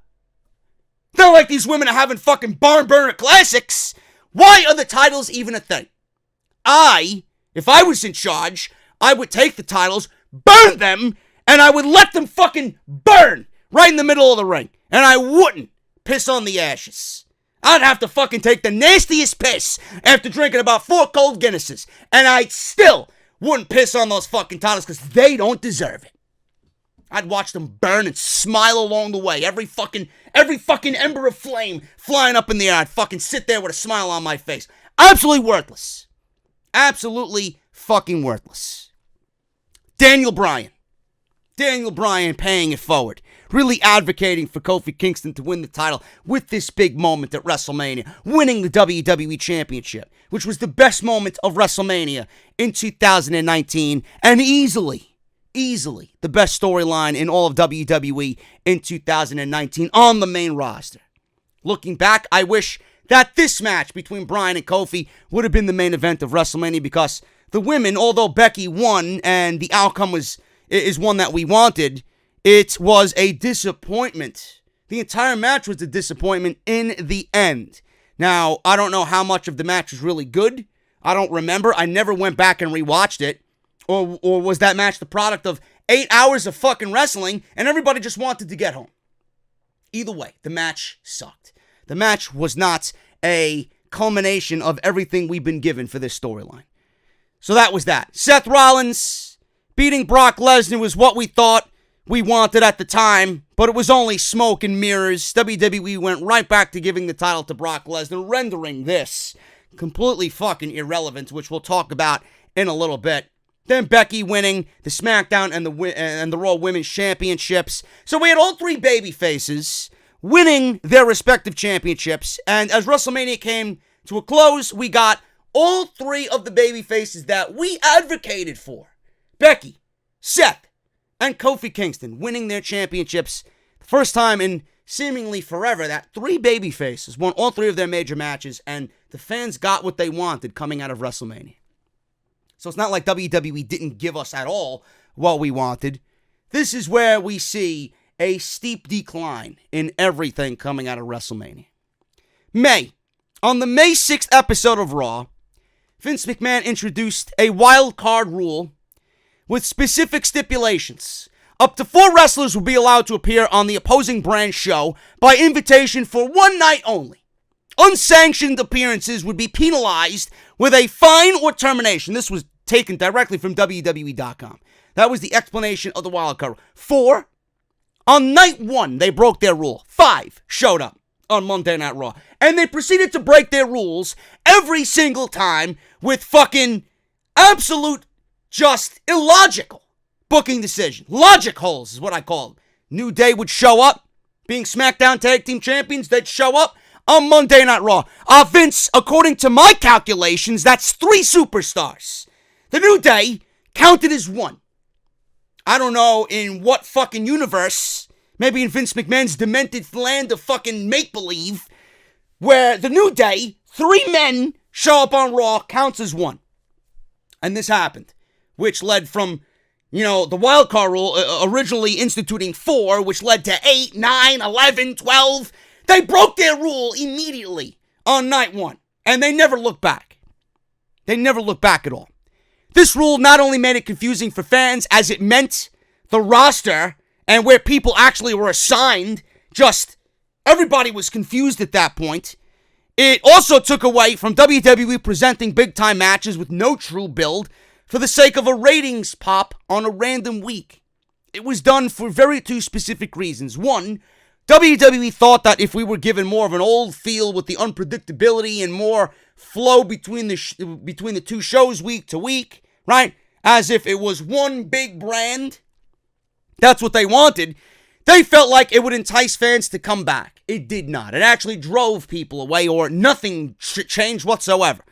It's not like these women are having fucking barn burner classics. Why are the titles even a thing? If I was in charge, I would take the titles, burn them, and I would let them fucking burn right in the middle of the ring. And I wouldn't piss on the ashes. I'd have to fucking take the nastiest piss after drinking about 4 cold Guinnesses. And I still wouldn't piss on those fucking titles because they don't deserve it. I'd watch them burn and smile along the way. Every fucking ember of flame flying up in the air. I'd fucking sit there with a smile on my face. Absolutely worthless. Absolutely fucking worthless. Daniel Bryan paying it forward. Really advocating for Kofi Kingston to win the title with this big moment at WrestleMania. Winning the WWE Championship, which was the best moment of WrestleMania in 2019. And easily the best storyline in all of WWE in 2019 on the main roster. Looking back, I wish that this match between Bryan and Kofi would have been the main event of WrestleMania because the women, although Becky won and the outcome is one that we wanted, it was a disappointment. The entire match was a disappointment in the end. Now, I don't know how much of the match was really good. I don't remember. I never went back and rewatched it. Or was that match the product of 8 hours of fucking wrestling and everybody just wanted to get home? Either way, the match sucked. The match was not a culmination of everything we've been given for this storyline. So that was that. Seth Rollins beating Brock Lesnar was what we thought we wanted at the time, but it was only smoke and mirrors. WWE went right back to giving the title to Brock Lesnar, rendering this completely fucking irrelevant, which we'll talk about in a little bit. Then Becky winning the SmackDown and the Raw Women's Championships. So we had all three babyfaces winning their respective championships, and as WrestleMania came to a close, we got all three of the babyfaces that we advocated for, Becky, Seth, and Kofi Kingston, winning their championships. The first time in seemingly forever that three babyfaces won all three of their major matches, and the fans got what they wanted coming out of WrestleMania. So it's not like WWE didn't give us at all what we wanted. This is where we see a steep decline in everything coming out of WrestleMania. On the May 6th episode of Raw, Vince McMahon introduced a wild card rule with specific stipulations. Up to 4 wrestlers will be allowed to appear on the opposing brand show by invitation for one night only. Unsanctioned appearances would be penalized with a fine or termination. This was taken directly from WWE.com. That was the explanation of the wild card. 4, on night 1, they broke their rule. 5 showed up on Monday Night Raw. And they proceeded to break their rules every single time with fucking absolute, just illogical booking decision. Logic holes is what I call them. New Day would show up, being SmackDown Tag Team Champions, they'd show up on Monday Night Raw. Vince, according to my calculations, that's 3 superstars. The New Day counted as 1. I don't know in what fucking universe, maybe in Vince McMahon's demented land of fucking make-believe, where the New Day, 3 men show up on Raw, counts as 1. And this happened, which led from, the wild card rule, originally instituting 4, which led to 8, 9, 11, 12. They broke their rule immediately on night 1, and they never looked back. They never looked back at all. This rule not only made it confusing for fans, as it meant the roster and where people actually were assigned, just everybody was confused at that point. It also took away from WWE presenting big-time matches with no true build for the sake of a ratings pop on a random week. It was done for very 2 specific reasons. 1, WWE thought that if we were given more of an old feel with the unpredictability and more flow between the 2 shows week to week, right? As if it was one big brand. That's what they wanted. They felt like it would entice fans to come back. It did not. It actually drove people away, or nothing changed whatsoever.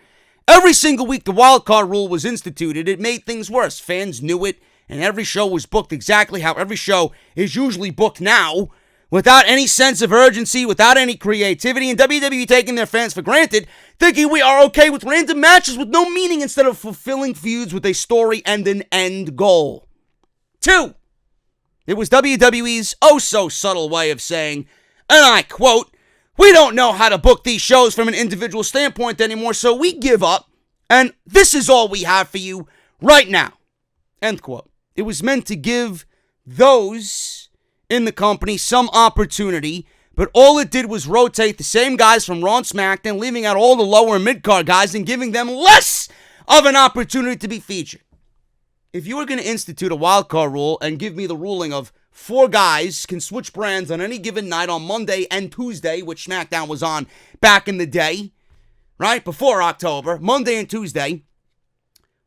Every single week the wildcard rule was instituted, it made things worse. Fans knew it, and every show was booked exactly how every show is usually booked now, without any sense of urgency, without any creativity, and WWE taking their fans for granted, thinking we are okay with random matches with no meaning instead of fulfilling feuds with a story and an end goal. 2, it was WWE's oh-so-subtle way of saying, and I quote, "We don't know how to book these shows from an individual standpoint anymore, so we give up, and this is all we have for you right now." End quote. It was meant to give those in the company some opportunity, but all it did was rotate the same guys from Raw and SmackDown, leaving out all the lower and mid-card guys and giving them less of an opportunity to be featured. If you were going to institute a wildcard rule and give me the ruling of 4 guys can switch brands on any given night on Monday and Tuesday, which SmackDown was on back in the day, right? Before October, Monday and Tuesday,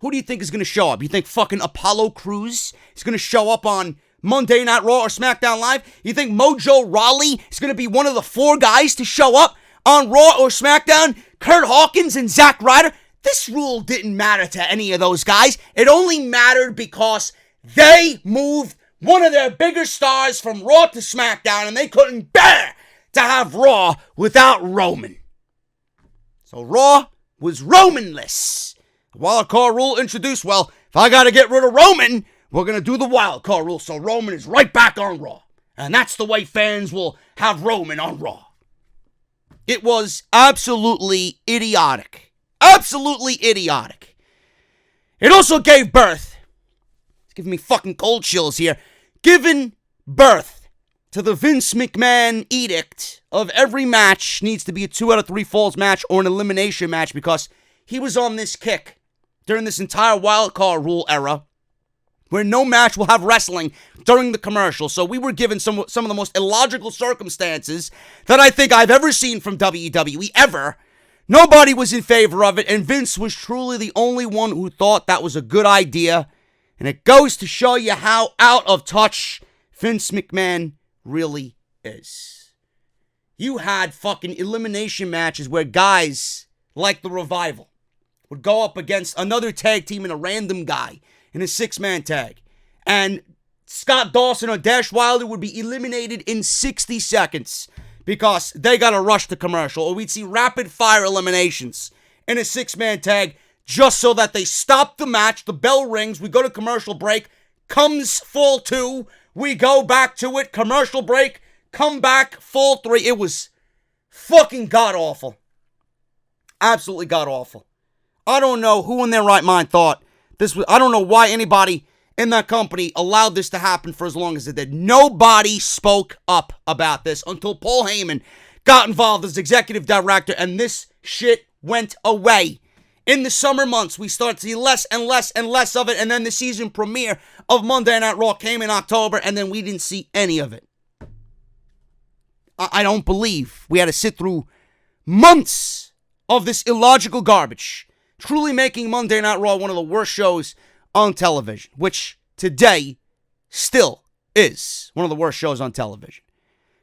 who do you think is going to show up? You think fucking Apollo Crews is going to show up on Monday Night Raw or SmackDown Live? You think Mojo Rawley is going to be one of the 4 guys to show up on Raw or SmackDown? Kurt Hawkins and Zack Ryder? This rule didn't matter to any of those guys. It only mattered because they moved one of their bigger stars from Raw to SmackDown, and they couldn't bear to have Raw without Roman. So Raw was Romanless. The wildcard rule introduced, well, if I got to get rid of Roman, we're going to do the wildcard rule, so Roman is right back on Raw. And that's the way fans will have Roman on Raw. It was absolutely idiotic. Absolutely idiotic. It also gave birth, it's giving me fucking cold chills here, given birth to the Vince McMahon edict of every match needs to be a 2 out of 3 falls match or an elimination match, because he was on this kick during this entire wildcard rule era where no match will have wrestling during the commercial. So we were given some of the most illogical circumstances that I think I've ever seen from WWE, ever. Nobody was in favor of it, and Vince was truly the only one who thought that was a good idea. And it goes to show you how out of touch Vince McMahon really is. You had fucking elimination matches where guys like the Revival would go up against another tag team and a random guy in a 6-man tag. And Scott Dawson or Dash Wilder would be eliminated in 60 seconds because they got to rush the commercial. Or we'd see rapid fire eliminations in a 6-man tag just so that they stop the match. The bell rings. We go to commercial break. Comes fall 2. We go back to it. Commercial break. Come back. Fall 3. It was fucking god-awful. Absolutely god-awful. I don't know who in their right mind thought this was. I don't know why anybody in that company allowed this to happen for as long as it did. Nobody spoke up about this until Paul Heyman got involved as executive director, and this shit went away. In the summer months, we started to see less and less and less of it, and then the season premiere of Monday Night Raw came in October, and then we didn't see any of it. I don't believe we had to sit through months of this illogical garbage, truly making Monday Night Raw one of the worst shows on television, which today still is one of the worst shows on television.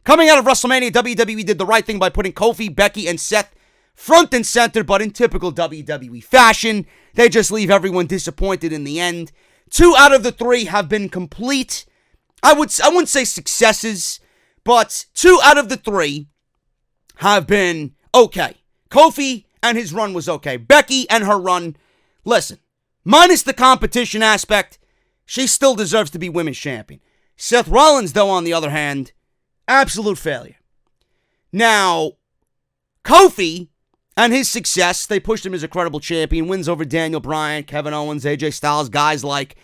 Coming out of WrestleMania, WWE did the right thing by putting Kofi, Becky, and Seth front and center, but in typical WWE fashion, they just leave everyone disappointed in the end. 2 out of the 3 have been complete, I wouldn't say successes, but 2 out of the 3 have been okay. Kofi and his run was okay. Becky and her run, listen, minus the competition aspect, she still deserves to be women's champion. Seth Rollins, though, on the other hand, absolute failure. Now, Kofi and his success, they pushed him as a credible champion, wins over Daniel Bryan, Kevin Owens, AJ Styles, guys like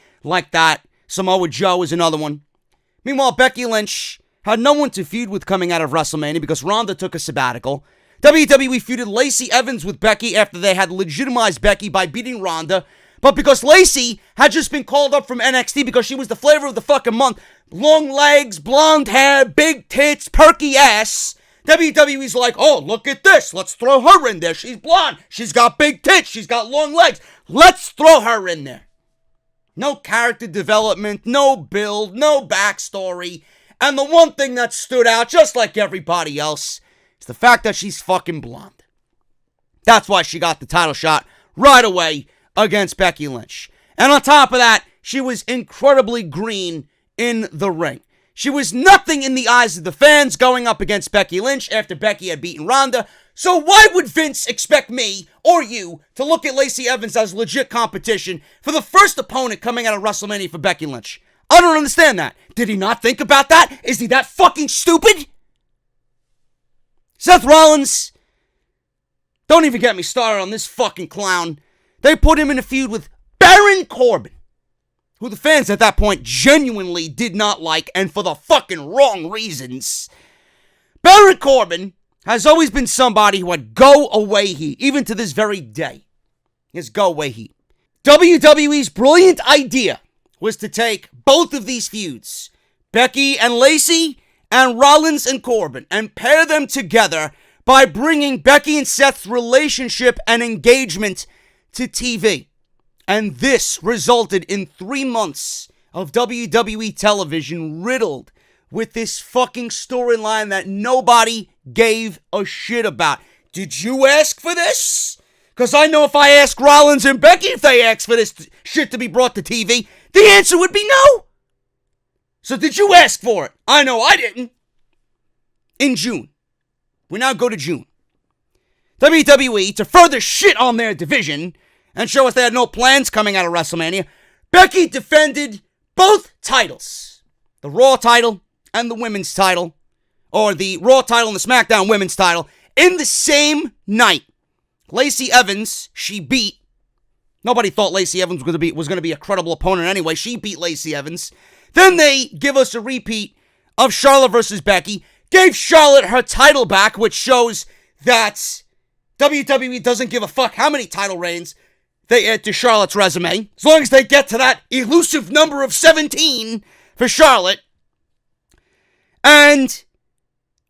that. Samoa Joe is another one. Meanwhile, Becky Lynch had no one to feud with coming out of WrestleMania because Ronda took a sabbatical. WWE feuded Lacey Evans with Becky after they had legitimized Becky by beating Ronda. But because Lacey had just been called up from NXT because she was the flavor of the fucking month, long legs, blonde hair, big tits, perky ass, WWE's like, oh, look at this. Let's throw her in there. She's blonde. She's got big tits. She's got long legs. Let's throw her in there. No character development, no build, no backstory. And the one thing that stood out, just like everybody else, is the fact that she's fucking blonde. That's why she got the title shot right away against Becky Lynch. And on top of that, she was incredibly green in the ring. She was nothing in the eyes of the fans going up against Becky Lynch after Becky had beaten Ronda. So why would Vince expect me or you to look at Lacey Evans as legit competition for the first opponent coming out of WrestleMania for Becky Lynch? I don't understand that. Did he not think about that? Is he that fucking stupid? Seth Rollins, don't even get me started on this fucking clown. They put him in a feud with Baron Corbin, who the fans at that point genuinely did not like, and for the fucking wrong reasons. Baron Corbin has always been somebody who had go-away heat, even to this very day. His go-away heat. WWE's brilliant idea was to take both of these feuds, Becky and Lacey, and Rollins and Corbin, and pair them together by bringing Becky and Seth's relationship and engagement to TV. And this resulted in 3 months of WWE television riddled with this fucking storyline that nobody gave a shit about. Did you ask for this? Because I know if I ask Rollins and Becky if they asked for this shit to be brought to TV, the answer would be no. So did you ask for it? I know I didn't. In June. We now go to June. WWE, to further shit on their division and show us they had no plans coming out of WrestleMania, Becky defended both titles. The Raw title and the Women's title. Or the Raw title and the SmackDown Women's title in the same night. Lacey Evans, she beat. Nobody thought Lacey Evans was going to be a credible opponent anyway. She beat Lacey Evans. Then they give us a repeat of Charlotte versus Becky. Gave Charlotte her title back, which shows that WWE doesn't give a fuck how many title reigns they add to Charlotte's resume. As long as they get to that elusive number of 17 for Charlotte. And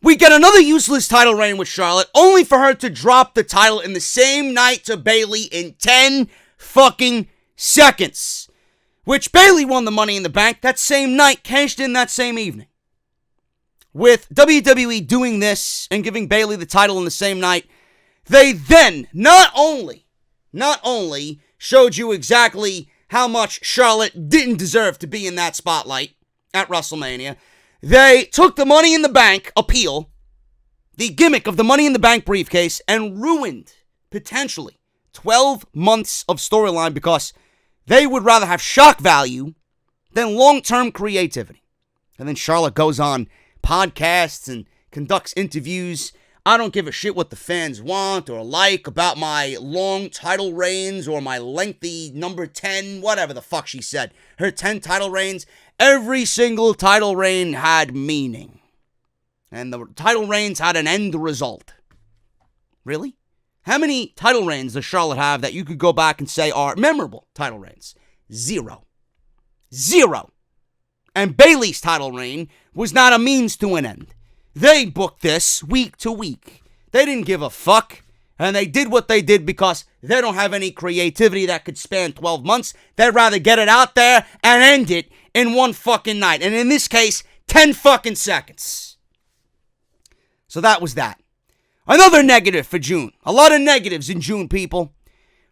we get another useless title reign with Charlotte, only for her to drop the title in the same night to Bayley in 10 fucking seconds. Which Bayley won the Money in the Bank that same night, cashed in that same evening. With WWE doing this and giving Bayley the title in the same night, they then not only showed you exactly how much Charlotte didn't deserve to be in that spotlight at WrestleMania, they took the Money in the Bank appeal, the gimmick of the Money in the Bank briefcase, and ruined, potentially, 12 months of storyline because they would rather have shock value than long-term creativity. And then Charlotte goes on podcasts and conducts interviews. I don't give a shit what the fans want or like about my long title reigns or my lengthy number 10, whatever the fuck she said. Her 10 title reigns, every single title reign had meaning. And the title reigns had an end result. Really? How many title reigns does Charlotte have that you could go back and say are memorable title reigns? Zero. And Bayley's title reign was not a means to an end. They booked this week to week. They didn't give a fuck. And they did what they did because they don't have any creativity that could span 12 months. They'd rather get it out there and end it in one fucking night. And in this case, 10 fucking seconds. So that was that. Another negative for June. A lot of negatives in June, people.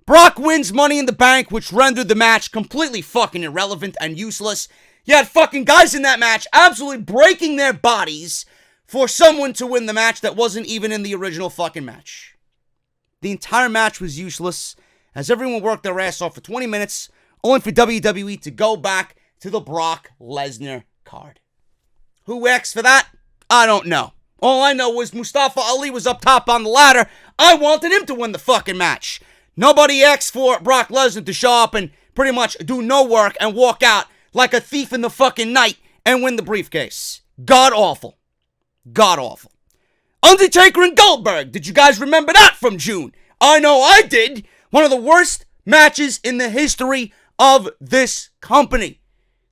Brock wins Money in the Bank, which rendered the match completely fucking irrelevant and useless. You had fucking guys in that match absolutely breaking their bodies for someone to win the match that wasn't even in the original fucking match. The entire match was useless, as everyone worked their ass off for 20 minutes, only for WWE to go back to the Brock Lesnar card. Who asked for that? I don't know. All I know was Mustafa Ali was up top on the ladder. I wanted him to win the fucking match. Nobody asked for Brock Lesnar to show up and pretty much do no work and walk out like a thief in the fucking night and win the briefcase. God awful. Undertaker and Goldberg. Did you guys remember that from June? I know I did. One of the worst matches in the history of this company.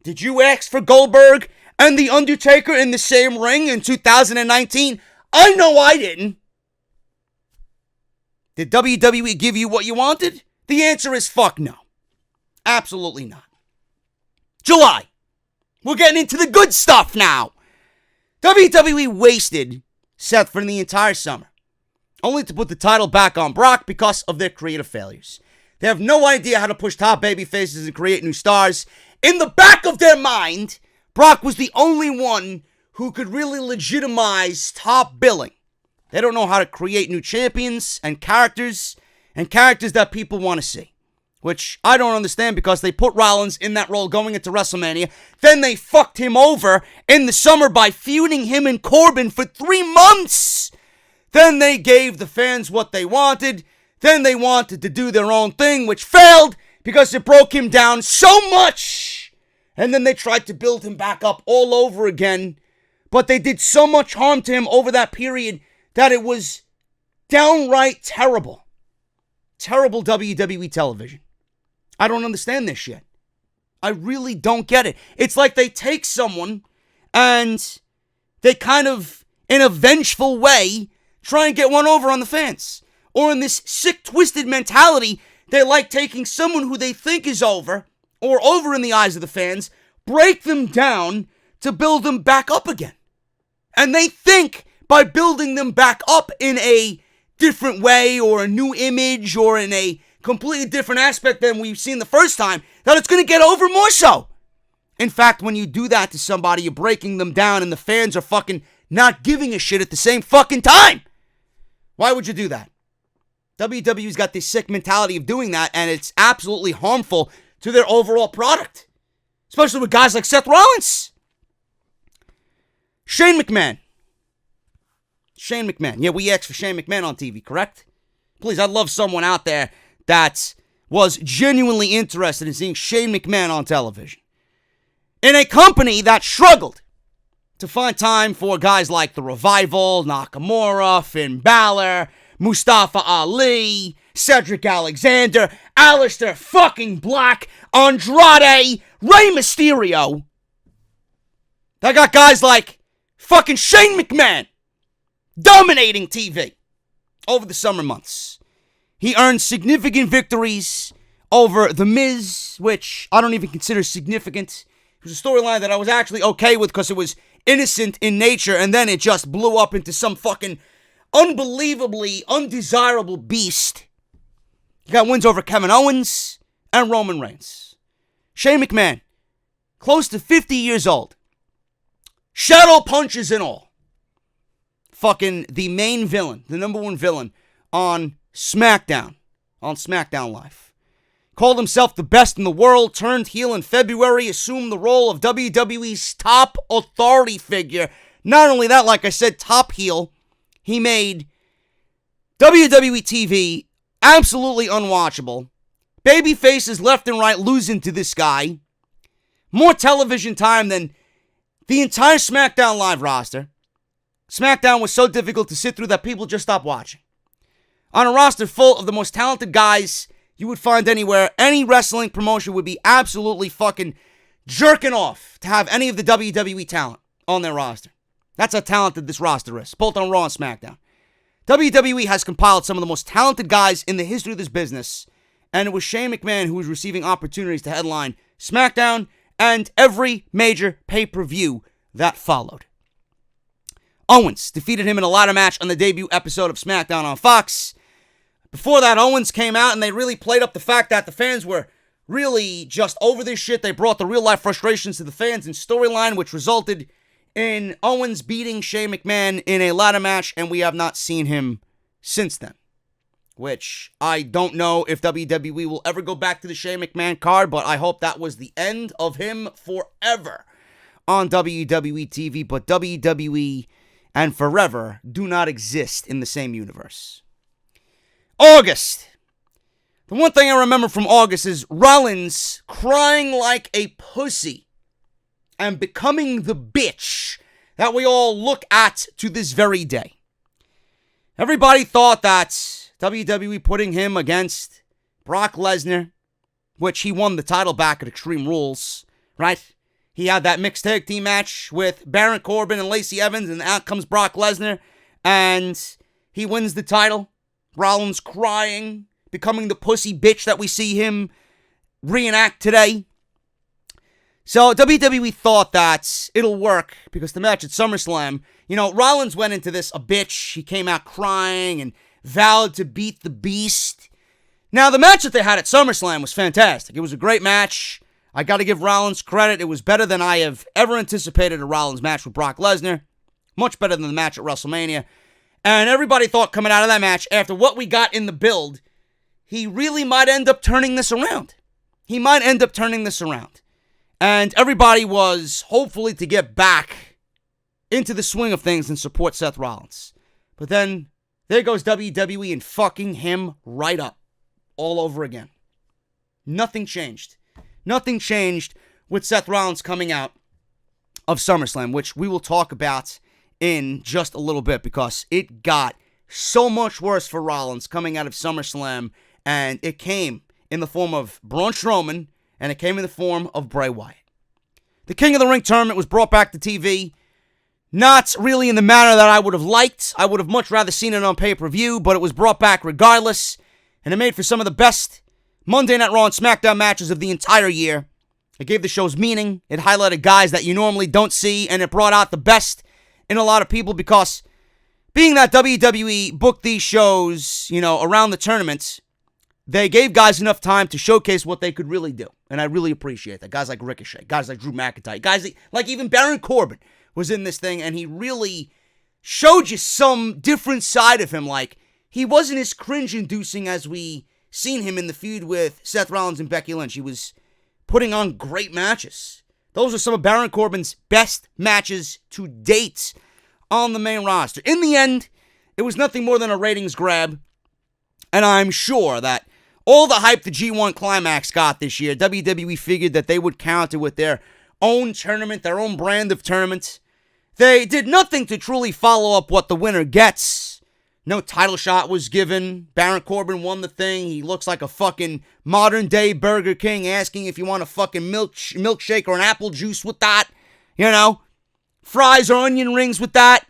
Did you ask for Goldberg and The Undertaker in the same ring in 2019? I know I didn't. Did WWE give you what you wanted? The answer is fuck no. Absolutely not. July. We're getting into the good stuff now. WWE wasted Seth for the entire summer, only to put the title back on Brock because of their creative failures. They have no idea how to push top baby faces and create new stars. In the back of their mind, Brock was the only one who could really legitimize top billing. They don't know how to create new champions and characters that people want to see. Which I don't understand because they put Rollins in that role going into WrestleMania. Then they fucked him over in the summer by feuding him and Corbin for 3 months. Then they gave the fans what they wanted. Then they wanted to do their own thing, which failed because it broke him down so much. And then they tried to build him back up all over again. But they did so much harm to him over that period that it was downright terrible. Terrible WWE television. I don't understand this shit. I really don't get it. It's like they take someone and they kind of, in a vengeful way, try and get one over on the fans. Or in this sick, twisted mentality, they like taking someone who they think is over, or over in the eyes of the fans, break them down to build them back up again. And they think by building them back up in a different way, or a new image, or in a completely different aspect than we've seen the first time, that it's going to get over more so. In fact, when you do that to somebody, you're breaking them down and the fans are fucking not giving a shit at the same fucking time. Why would you do that? WWE's got this sick mentality of doing that, and it's absolutely harmful to their overall product. Especially with guys like Seth Rollins. Shane McMahon. Yeah, we asked for Shane McMahon on TV, correct? Please, I'd love someone out there that was genuinely interested in seeing Shane McMahon on television. In a company that struggled to find time for guys like The Revival, Nakamura, Finn Balor, Mustafa Ali, Cedric Alexander, Aleister fucking Black, Andrade, Rey Mysterio. They got guys like fucking Shane McMahon dominating TV over the summer months. He earned significant victories over The Miz, which I don't even consider significant. It was a storyline that I was actually okay with because it was innocent in nature, and then it just blew up into some fucking unbelievably undesirable beast. You got wins over Kevin Owens and Roman Reigns. Shane McMahon, close to 50 years old. Shadow punches and all. Fucking the main villain, the number one villain on SmackDown Live. Called himself the best in the world, turned heel in February, assumed the role of WWE's top authority figure. Not only that, like I said, top heel. He made WWE TV absolutely unwatchable. Baby faces left and right losing to this guy. More television time than the entire SmackDown Live roster. SmackDown was so difficult to sit through that people just stopped watching. On a roster full of the most talented guys you would find anywhere, any wrestling promotion would be absolutely fucking jerking off to have any of the WWE talent on their roster. That's how talented this roster is, both on Raw and SmackDown. WWE has compiled some of the most talented guys in the history of this business, and it was Shane McMahon who was receiving opportunities to headline SmackDown and every major pay-per-view that followed. Owens defeated him in a ladder match on the debut episode of SmackDown on Fox. Before that, Owens came out and they really played up the fact that the fans were really just over this shit. They brought the real-life frustrations to the fans in storyline, which resulted in Owens beating Shane McMahon in a ladder match, and we have not seen him since then. Which, I don't know if WWE will ever go back to the Shane McMahon card, but I hope that was the end of him forever on WWE TV. But WWE and forever do not exist in the same universe. August. The one thing I remember from August is Rollins crying like a pussy and becoming the bitch that we all look at to this very day. Everybody thought that WWE putting him against Brock Lesnar, which he won the title back at Extreme Rules, right? He had that mixed tag team match with Baron Corbin and Lacey Evans, and out comes Brock Lesnar, and he wins the title. Rollins crying, becoming the pussy bitch that we see him reenact today. So WWE thought that it'll work because the match at SummerSlam, Rollins went into this a bitch. He came out crying and vowed to beat the Beast. Now, the match that they had at SummerSlam was fantastic. It was a great match. I got to give Rollins credit. It was better than I have ever anticipated a Rollins match with Brock Lesnar. Much better than the match at WrestleMania. And everybody thought coming out of that match, after what we got in the build, he really might end up turning this around. And everybody was hopefully to get back into the swing of things and support Seth Rollins. But then, there goes WWE and fucking him right up. All over again. Nothing changed. Nothing changed with Seth Rollins coming out of SummerSlam, which we will talk about in just a little bit because it got so much worse for Rollins coming out of SummerSlam, and it came in the form of Braun Strowman, and it came in the form of Bray Wyatt. The King of the Ring tournament was brought back to TV, not really in the manner that I would have liked. I would have much rather seen it on pay-per-view, but it was brought back regardless, and it made for some of the best Monday Night Raw and SmackDown matches of the entire year. It gave the shows meaning, it highlighted guys that you normally don't see, and it brought out the best in a lot of people because being that WWE booked these shows, around the tournaments, they gave guys enough time to showcase what they could really do. And I really appreciate that. Guys like Ricochet, guys like Drew McIntyre, guys like even Baron Corbin was in this thing, and he really showed you some different side of him. Like, he wasn't as cringe-inducing as we seen him in the feud with Seth Rollins and Becky Lynch. He was putting on great matches. Those are some of Baron Corbin's best matches to date on the main roster. In the end, it was nothing more than a ratings grab. And I'm sure that all the hype the G1 Climax got this year, WWE figured that they would counter with their own tournament, their own brand of tournament. They did nothing to truly follow up what the winner gets. No title shot was given. Baron Corbin won the thing. He looks like a fucking modern day Burger King asking if you want a fucking milkshake or an apple juice with that. You know, fries or onion rings with that.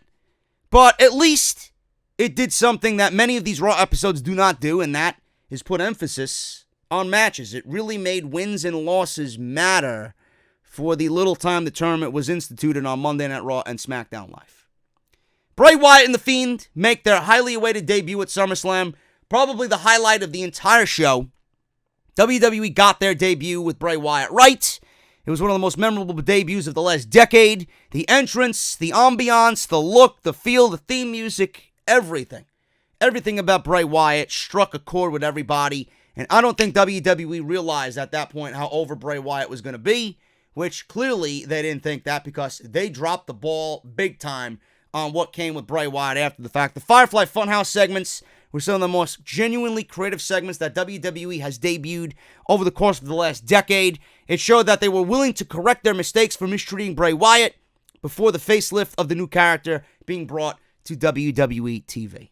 But at least it did something that many of these Raw episodes do not do, and that is put emphasis on matches. It really made wins and losses matter for the little time the tournament was instituted on Monday Night Raw and SmackDown Live. Bray Wyatt and The Fiend make their highly awaited debut at SummerSlam, probably the highlight of the entire show. WWE got their debut with Bray Wyatt right. It was one of the most memorable debuts of the last decade. The entrance, the ambiance, the look, the feel, the theme music, everything. Everything about Bray Wyatt struck a chord with everybody. And I don't think WWE realized at that point how over Bray Wyatt was going to be, which clearly they didn't think that because they dropped the ball big time on what came with Bray Wyatt after the fact. The Firefly Funhouse segments were some of the most genuinely creative segments that WWE has debuted over the course of the last decade. It showed that they were willing to correct their mistakes for mistreating Bray Wyatt before the facelift of the new character being brought to WWE TV.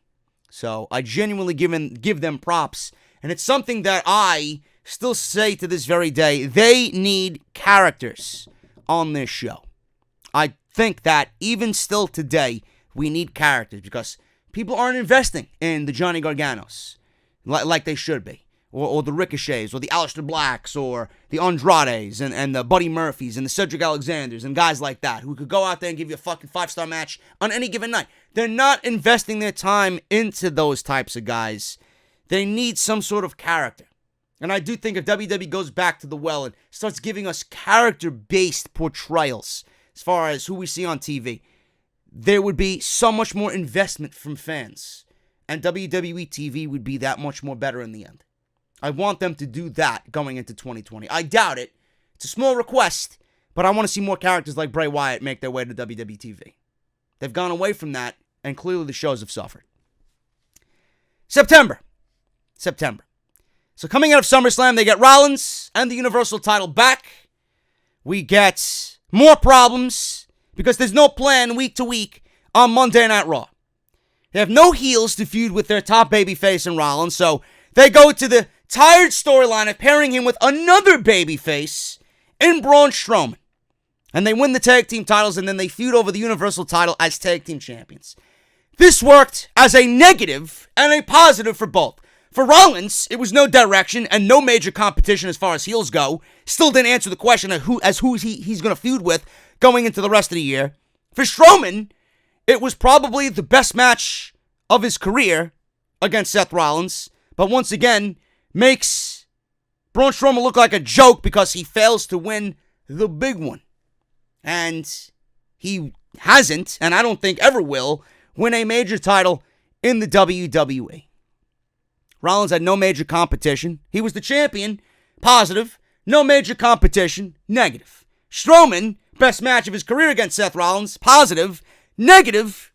So I genuinely give them props. And it's something that I still say to this very day. They need characters on this show. I think that even still today, we need characters because people aren't investing in the Johnny Garganos like they should be. Or the Ricochets, or the Aleister Blacks, or the Andrades, and the Buddy Murphys, and the Cedric Alexanders, and guys like that, who could go out there and give you a fucking 5-star match on any given night. They're not investing their time into those types of guys. They need some sort of character. And I do think if WWE goes back to the well and starts giving us character-based portrayals, as far as who we see on TV, there would be so much more investment from fans. And WWE TV would be that much more better in the end. I want them to do that going into 2020. I doubt it. It's a small request, but I want to see more characters like Bray Wyatt make their way to WWE TV. They've gone away from that, and clearly the shows have suffered. September. So coming out of SummerSlam, they get Rollins and the Universal title back. We get more problems because there's no plan week to week on Monday Night Raw. They have no heels to feud with their top babyface in Rollins, so they go to the tired storyline of pairing him with another babyface in Braun Strowman. And they win the tag team titles, and then they feud over the Universal title as tag team champions. This worked as a negative and a positive for both. For Rollins, it was no direction and no major competition as far as heels go. Still didn't answer the question of who he's going to feud with going into the rest of the year. For Strowman, it was probably the best match of his career against Seth Rollins. But once again, makes Braun Strowman look like a joke because he fails to win the big one. And he hasn't, and I don't think ever will, win a major title in the WWE. Rollins had no major competition. He was the champion, positive. No major competition, negative. Strowman, best match of his career against Seth Rollins, positive. Negative,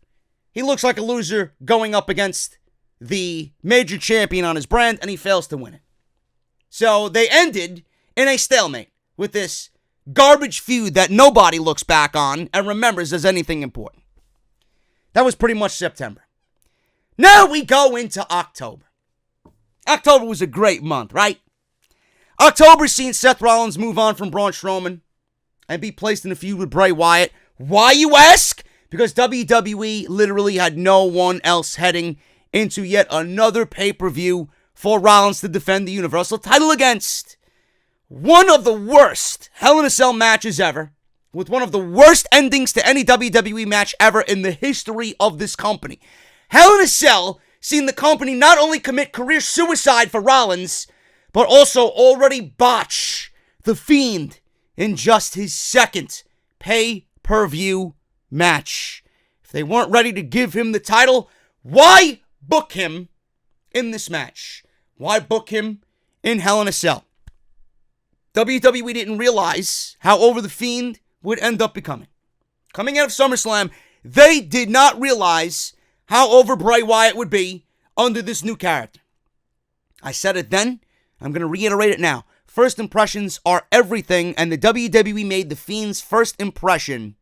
he looks like a loser going up against the major champion on his brand, and he fails to win it. So they ended in a stalemate with this garbage feud that nobody looks back on and remembers as anything important. That was pretty much September. Now we go into October. October was a great month, right? October's seen Seth Rollins move on from Braun Strowman and be placed in a feud with Bray Wyatt. Why, you ask? Because WWE literally had no one else heading into yet another pay-per-view for Rollins to defend the Universal title against. One of the worst Hell in a Cell matches ever, with one of the worst endings to any WWE match ever in the history of this company. Hell in a Cell seen the company not only commit career suicide for Rollins, but also already botch The Fiend in just his second pay-per-view match. If they weren't ready to give him the title, why book him in this match? Why book him in Hell in a Cell? WWE didn't realize how over The Fiend would end up becoming. Coming out of SummerSlam, they did not realize how over Bray Wyatt would be under this new character. I said it then, I'm going to reiterate it now. First impressions are everything, and the WWE made The Fiend's first impression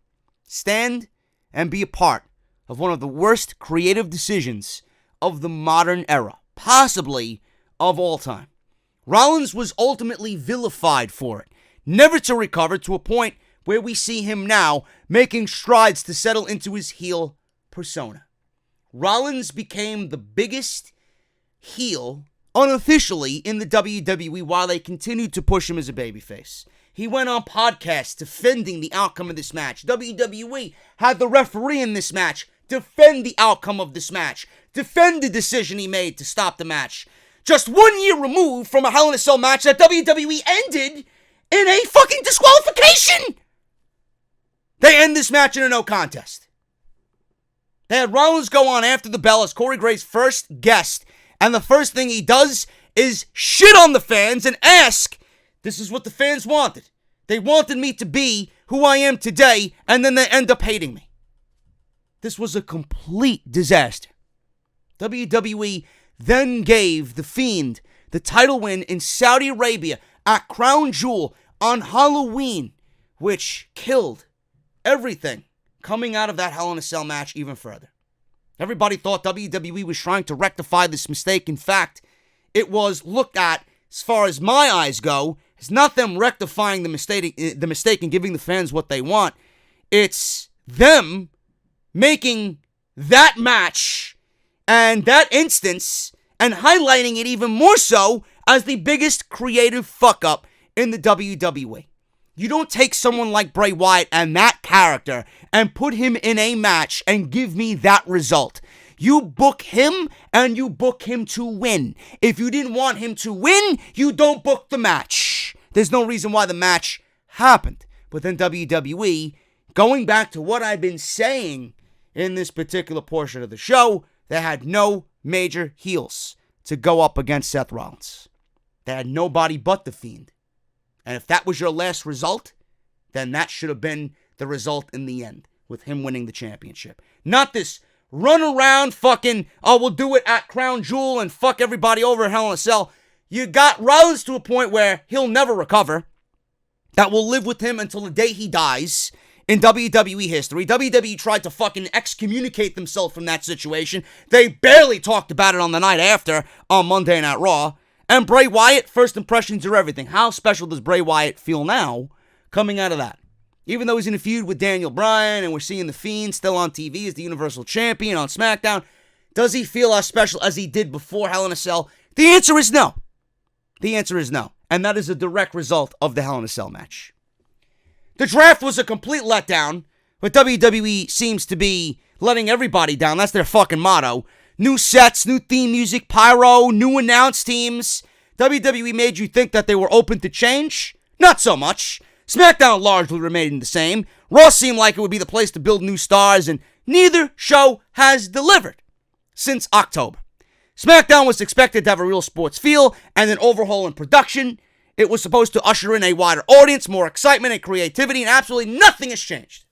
stand and be a part of one of the worst creative decisions of the modern era, possibly of all time. Rollins was ultimately vilified for it, never to recover to a point where we see him now making strides to settle into his heel persona. Rollins became the biggest heel unofficially in the WWE while they continued to push him as a babyface. He went on podcasts defending the outcome of this match. WWE had the referee in this match defend the outcome of this match, defend the decision he made to stop the match. Just 1 year removed from a Hell in a Cell match that WWE ended in a fucking disqualification. They end this match in a no contest. They had Rollins go on after the bell as Corey Graves' first guest, and the first thing he does is shit on the fans and ask, this is what the fans wanted. They wanted me to be who I am today, and then they end up hating me. This was a complete disaster. WWE then gave The Fiend the title win in Saudi Arabia at Crown Jewel on Halloween, which killed everything coming out of that Hell in a Cell match even further. Everybody thought WWE was trying to rectify this mistake. In fact, it was looked at, as far as my eyes go, as not them rectifying the mistake and giving the fans what they want. It's them making that match and that instance and highlighting it even more so as the biggest creative fuck-up in the WWE. You don't take someone like Bray Wyatt and that character and put him in a match and give me that result. You book him and you book him to win. If you didn't want him to win, you don't book the match. There's no reason why the match happened. But then WWE, going back to what I've been saying in this particular portion of the show, they had no major heels to go up against Seth Rollins. They had nobody but The Fiend. And if that was your last result, then that should have been the result in the end, with him winning the championship. Not this run around fucking, oh, we'll do it at Crown Jewel and fuck everybody over in Hell in a Cell. You got Rollins to a point where he'll never recover. That will live with him until the day he dies in WWE history. WWE tried to fucking excommunicate themselves from that situation. They barely talked about it on the night after on Monday Night Raw. And Bray Wyatt, first impressions are everything. How special does Bray Wyatt feel now coming out of that? Even though he's in a feud with Daniel Bryan and we're seeing The Fiend still on TV as the Universal Champion on SmackDown, does he feel as special as he did before Hell in a Cell? The answer is no. The answer is no. And that is a direct result of the Hell in a Cell match. The draft was a complete letdown, but WWE seems to be letting everybody down. That's their fucking motto. New sets, new theme music, pyro, new announced teams. WWE made you think that they were open to change? Not so much. SmackDown largely remained the same. Raw seemed like it would be the place to build new stars, and neither show has delivered since October. SmackDown was expected to have a real sports feel and an overhaul in production. It was supposed to usher in a wider audience, more excitement and creativity, and absolutely nothing has changed.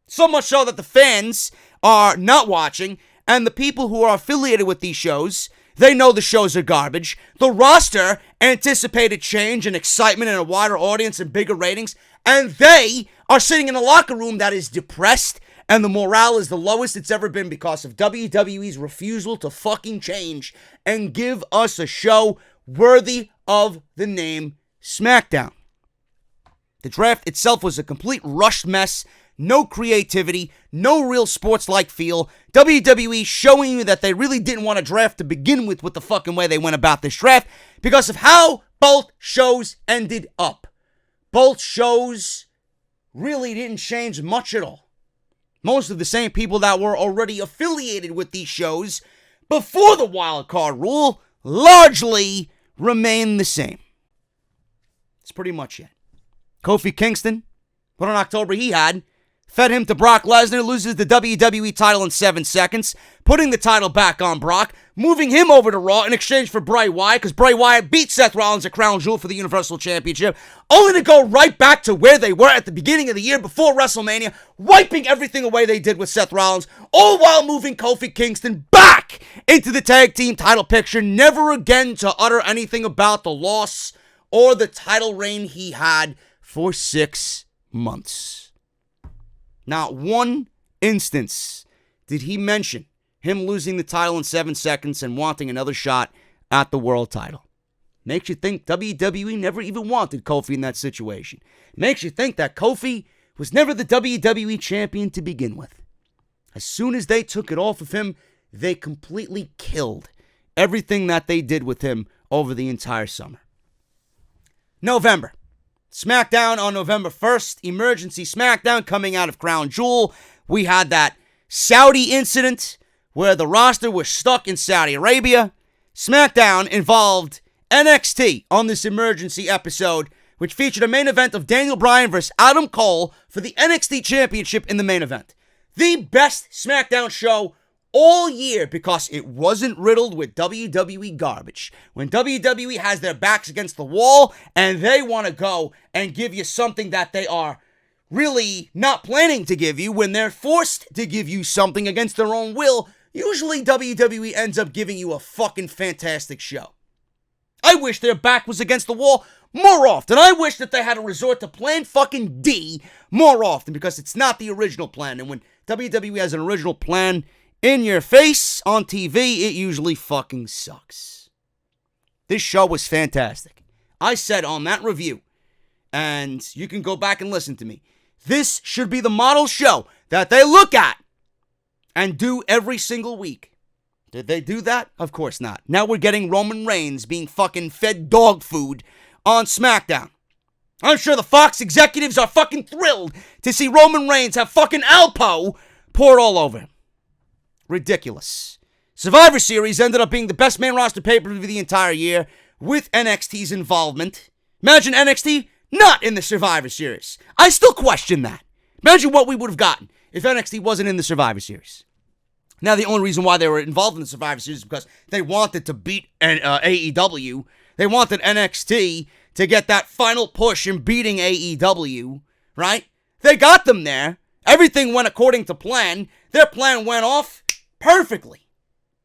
So much so that the fans are not watching, and the people who are affiliated with these shows, they know the shows are garbage. The roster anticipated change and excitement and a wider audience and bigger ratings, and they are sitting in a locker room that is depressed, and the morale is the lowest it's ever been because of WWE's refusal to fucking change and give us a show worthy of the name SmackDown. The draft itself was a complete rushed mess. No creativity, no real sports-like feel. WWE showing you that they really didn't want to draft to begin with the fucking way they went about this draft because of how both shows ended up. Both shows really didn't change much at all. Most of the same people that were already affiliated with these shows before the wild card rule largely remain the same. That's pretty much it. Kofi Kingston, what an October he had. Fed him to Brock Lesnar, loses the WWE title in 7 seconds, putting the title back on Brock, moving him over to Raw in exchange for Bray Wyatt, because Bray Wyatt beat Seth Rollins at Crown Jewel for the Universal Championship, only to go right back to where they were at the beginning of the year before WrestleMania, wiping everything away they did with Seth Rollins, all while moving Kofi Kingston back into the tag team title picture, never again to utter anything about the loss or the title reign he had for 6 months. Not one instance did he mention him losing the title in 7 seconds and wanting another shot at the world title. Makes you think WWE never even wanted Kofi in that situation. Makes you think that Kofi was never the WWE champion to begin with. As soon as they took it off of him, they completely killed everything that they did with him over the entire summer. November. SmackDown on November 1st. Emergency SmackDown coming out of Crown Jewel. We had that Saudi incident where the roster was stuck in Saudi Arabia. SmackDown involved NXT on this emergency episode, which featured a main event of Daniel Bryan versus Adam Cole for the NXT Championship in the main event. The best SmackDown show all year because it wasn't riddled with WWE garbage. When WWE has their backs against the wall and they want to go and give you something that they are really not planning to give you, when they're forced to give you something against their own will, usually WWE ends up giving you a fucking fantastic show. I wish their back was against the wall more often. I wish that they had to resort to Plan fucking D more often because it's not the original plan. And when WWE has an original plan in your face on TV, it usually fucking sucks. This show was fantastic. I said on that review, and you can go back and listen to me, this should be the model show that they look at and do every single week. Did they do that? Of course not. Now we're getting Roman Reigns being fucking fed dog food on SmackDown. I'm sure the Fox executives are fucking thrilled to see Roman Reigns have fucking Alpo poured all over him. Ridiculous. Survivor Series ended up being the best main roster pay-per-view of the entire year with NXT's involvement. Imagine NXT not in the Survivor Series. I still question that. Imagine what we would have gotten if NXT wasn't in the Survivor Series. Now, the only reason why they were involved in the Survivor Series is because they wanted to beat AEW. They wanted NXT to get that final push in beating AEW, right? They got them there. Everything went according to plan. Their plan went off perfectly.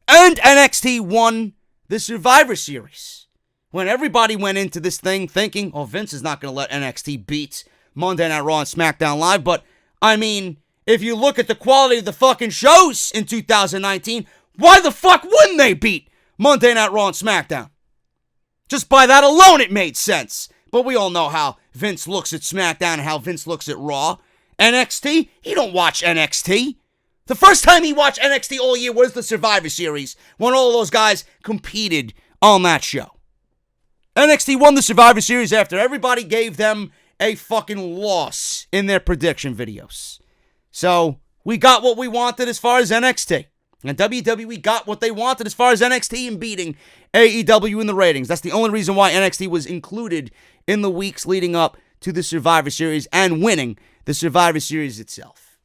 And NXT won the Survivor Series. When everybody went into this thing thinking, oh, Vince is not going to let NXT beat Monday Night Raw and SmackDown Live. But, I mean, if you look at the quality of the fucking shows in 2019, why the fuck wouldn't they beat Monday Night Raw and SmackDown? Just by that alone, it made sense. But we all know how Vince looks at SmackDown and how Vince looks at Raw. NXT? He don't watch NXT. The first time he watched NXT all year was the Survivor Series, when all those guys competed on that show. NXT won the Survivor Series after everybody gave them a fucking loss in their prediction videos. So, we got what we wanted as far as NXT. And WWE got what they wanted as far as NXT in beating AEW in the ratings. That's the only reason why NXT was included in the weeks leading up to the Survivor Series and winning the Survivor Series itself.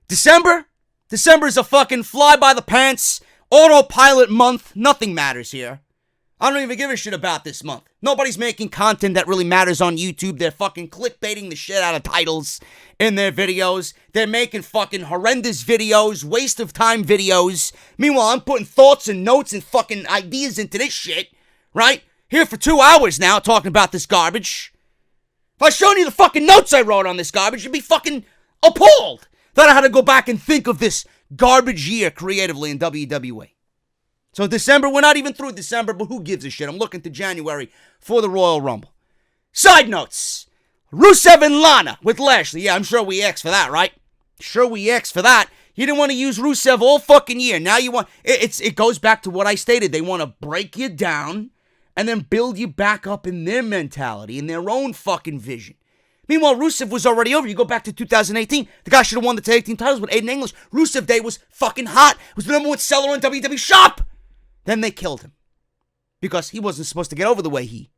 December is a fucking fly-by-the-pants, autopilot month. Nothing matters here. I don't even give a shit about this month. Nobody's making content that really matters on YouTube. They're fucking clickbaiting the shit out of titles in their videos. They're making fucking horrendous videos, waste of time videos. Meanwhile, I'm putting thoughts and notes and fucking ideas into this shit, right? Here for 2 hours now talking about this garbage. If I showed you the fucking notes I wrote on this garbage, you'd be fucking appalled that I had to go back and think of this garbage year creatively in WWE. So December, we're not even through December, but who gives a shit? I'm looking to January for the Royal Rumble. Side notes. Rusev and Lana with Lashley. Yeah, I'm sure we X for that, right? Sure we X for that. You didn't want to use Rusev all fucking year. Now you want... It goes back to what I stated. They want to break you down and then build you back up in their mentality, in their own fucking vision. Meanwhile, Rusev was already over. You go back to 2018. The guy should have won the tag team titles with Aiden English. Rusev Day was fucking hot. It was the number one seller on WWE Shop. Then they killed him because he wasn't supposed to get over the way he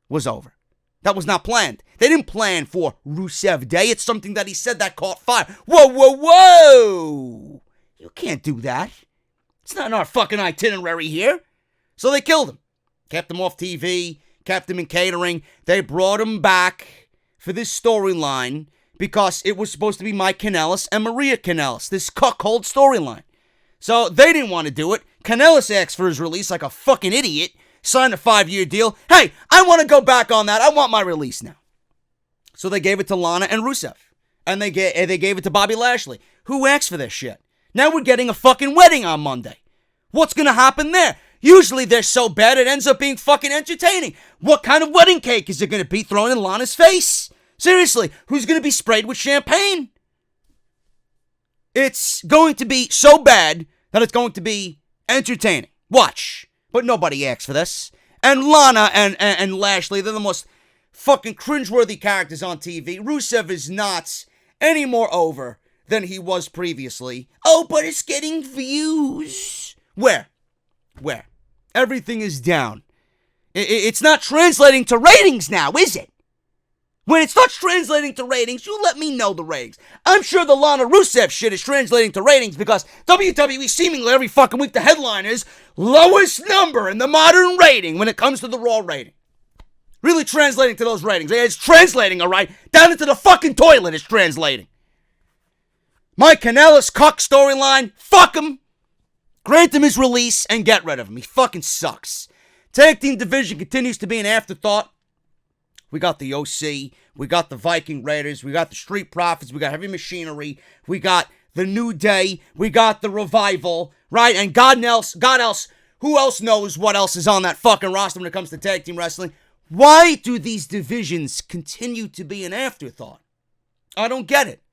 was over. That was not planned. They didn't plan for Rusev Day. It's something that he said that caught fire. Whoa. You can't do that. It's not in our fucking itinerary here. So they killed him. Kept him off TV. Kept him in catering. They brought him back for this storyline because it was supposed to be Mike Kanellis and Maria Kanellis. This cuckold storyline. So they didn't want to do it. Kanellis asked for his release like a fucking idiot. Signed a 5-year deal. Hey, I want to go back on that. I want my release now. So they gave it to Lana and Rusev. And they gave it to Bobby Lashley. Who asked for this shit? Now we're getting a fucking wedding on Monday. What's gonna happen there? Usually they're so bad it ends up being fucking entertaining. What kind of wedding cake is it gonna be thrown in Lana's face? Seriously, who's gonna be sprayed with champagne? It's going to be so bad that it's going to be entertaining. Watch. But nobody asked for this. And Lana and Lashley, they're the most fucking cringeworthy characters on TV. Rusev is not any more over than he was previously. Oh, but it's getting views. Where? Everything is down. It's not translating to ratings now, is it? When it starts translating to ratings, you let me know the ratings. I'm sure the Lana Rusev shit is translating to ratings because WWE seemingly every fucking week the headline is lowest number in the modern rating when it comes to the Raw rating. Really translating to those ratings. It's translating, alright? Down into the fucking toilet it's translating. Mike Kanellis cuck storyline, fuck him. Grant him his release and get rid of him. He fucking sucks. Tag team division continues to be an afterthought. We got the OC, we got the Viking Raiders, we got the Street Profits, we got Heavy Machinery, we got the New Day, we got the Revival, right? And God else, who else knows what else is on that fucking roster when it comes to tag team wrestling? Why do these divisions continue to be an afterthought? I don't get it.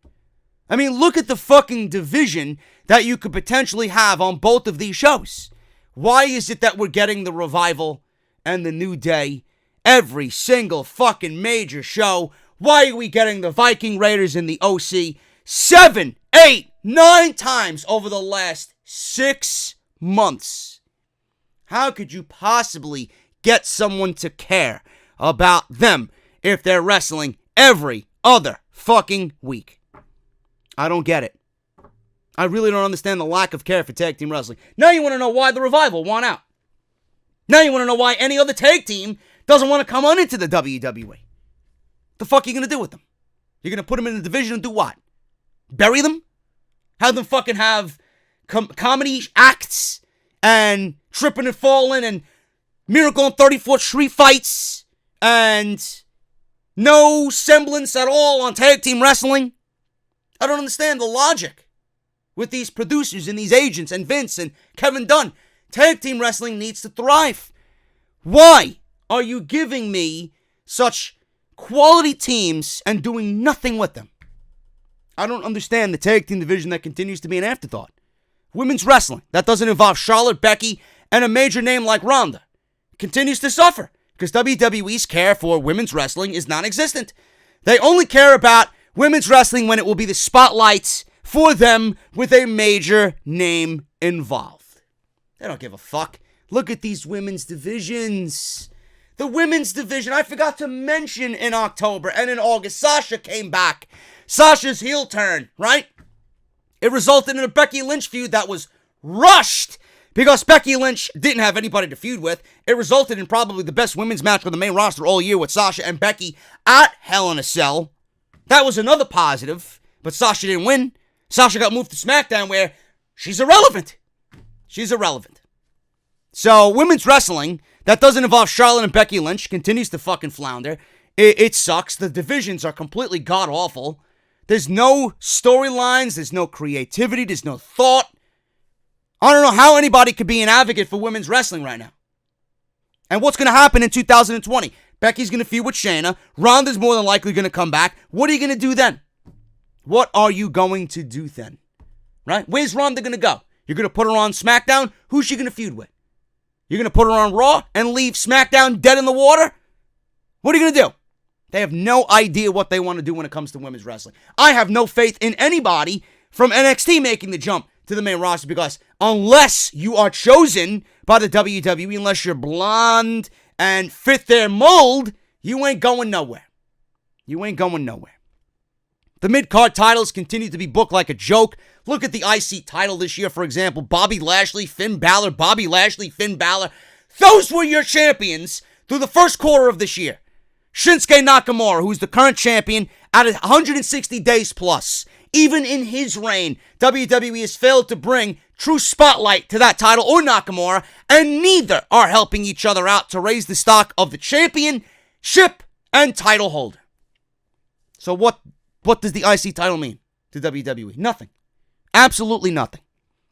I mean, look at the fucking division that you could potentially have on both of these shows. Why is it that we're getting the Revival and the New Day every single fucking major show? Why are we getting the Viking Raiders and the OC 7, 8, 9 times over the last 6 months? How could you possibly get someone to care about them if they're wrestling every other fucking week? I don't get it. I really don't understand the lack of care for tag team wrestling. Now you want to know why the Revival won out. Now you want to know why any other tag team doesn't want to come on into the WWE. The fuck are you going to do with them? You're going to put them in the division and do what? Bury them? Have them fucking have comedy acts and tripping and falling and Miracle on 34th Street fights and no semblance at all on tag team wrestling? I don't understand the logic with these producers and these agents and Vince and Kevin Dunn. Tag team wrestling needs to thrive. Why are you giving me such quality teams and doing nothing with them? I don't understand the tag team division that continues to be an afterthought. Women's wrestling, that doesn't involve Charlotte, Becky, and a major name like Ronda, continues to suffer because WWE's care for women's wrestling is non-existent. They only care about women's wrestling when it will be the spotlights for them with a major name involved. They don't give a fuck. Look at these women's divisions. The women's division, I forgot to mention in October and in August, Sasha came back. Sasha's heel turn, right? It resulted in a Becky Lynch feud that was rushed because Becky Lynch didn't have anybody to feud with. It resulted in probably the best women's match on the main roster all year with Sasha and Becky at Hell in a Cell. That was another positive, but Sasha didn't win. Sasha got moved to SmackDown where she's irrelevant. She's irrelevant. So, women's wrestling, that doesn't involve Charlotte and Becky Lynch, continues to fucking flounder. It sucks. The divisions are completely god-awful. There's no storylines. There's no creativity. There's no thought. I don't know how anybody could be an advocate for women's wrestling right now. And what's going to happen in 2020? Becky's going to feud with Shayna. Ronda's more than likely going to come back. What are you going to do then? What are you going to do then? Right? Where's Ronda going to go? You're going to put her on SmackDown? Who's she going to feud with? You're going to put her on Raw and leave SmackDown dead in the water? What are you going to do? They have no idea what they want to do when it comes to women's wrestling. I have no faith in anybody from NXT making the jump to the main roster because unless you are chosen by the WWE, unless you're blonde and fit their mold, you ain't going nowhere. You ain't going nowhere. The mid-card titles continue to be booked like a joke. Look at the IC title this year, for example. Bobby Lashley, Finn Balor, Bobby Lashley, Finn Balor. Those were your champions through the first quarter of this year. Shinsuke Nakamura, who's the current champion, at 160 days plus. Even in his reign, WWE has failed to bring true spotlight to that title or Nakamura, and neither are helping each other out to raise the stock of the championship and title holder. So what does the IC title mean to WWE? Nothing. Absolutely nothing.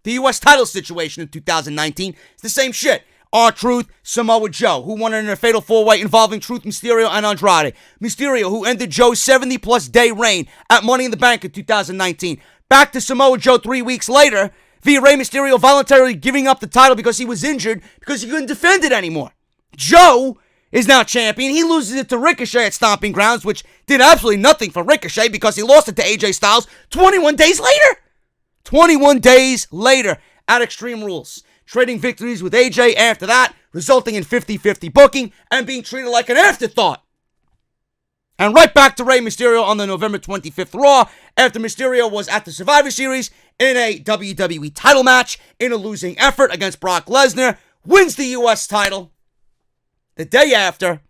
The U.S. title situation in 2019 is the same shit. R-Truth, Samoa Joe, who won in a fatal four-way involving Truth, Mysterio, and Andrade. Mysterio, who ended Joe's 70-plus day reign at Money in the Bank in 2019. Back to Samoa Joe 3 weeks later, via Rey Mysterio voluntarily giving up the title because he was injured, because he couldn't defend it anymore. Joe is now champion. He loses it to Ricochet at Stomping Grounds, which did absolutely nothing for Ricochet because he lost it to AJ Styles 21 days later. 21 days later at Extreme Rules. Trading victories with AJ after that, resulting in 50-50 booking and being treated like an afterthought. And right back to Rey Mysterio on the November 25th Raw after Mysterio was at the Survivor Series in a WWE title match in a losing effort against Brock Lesnar, wins the U.S. title the day after,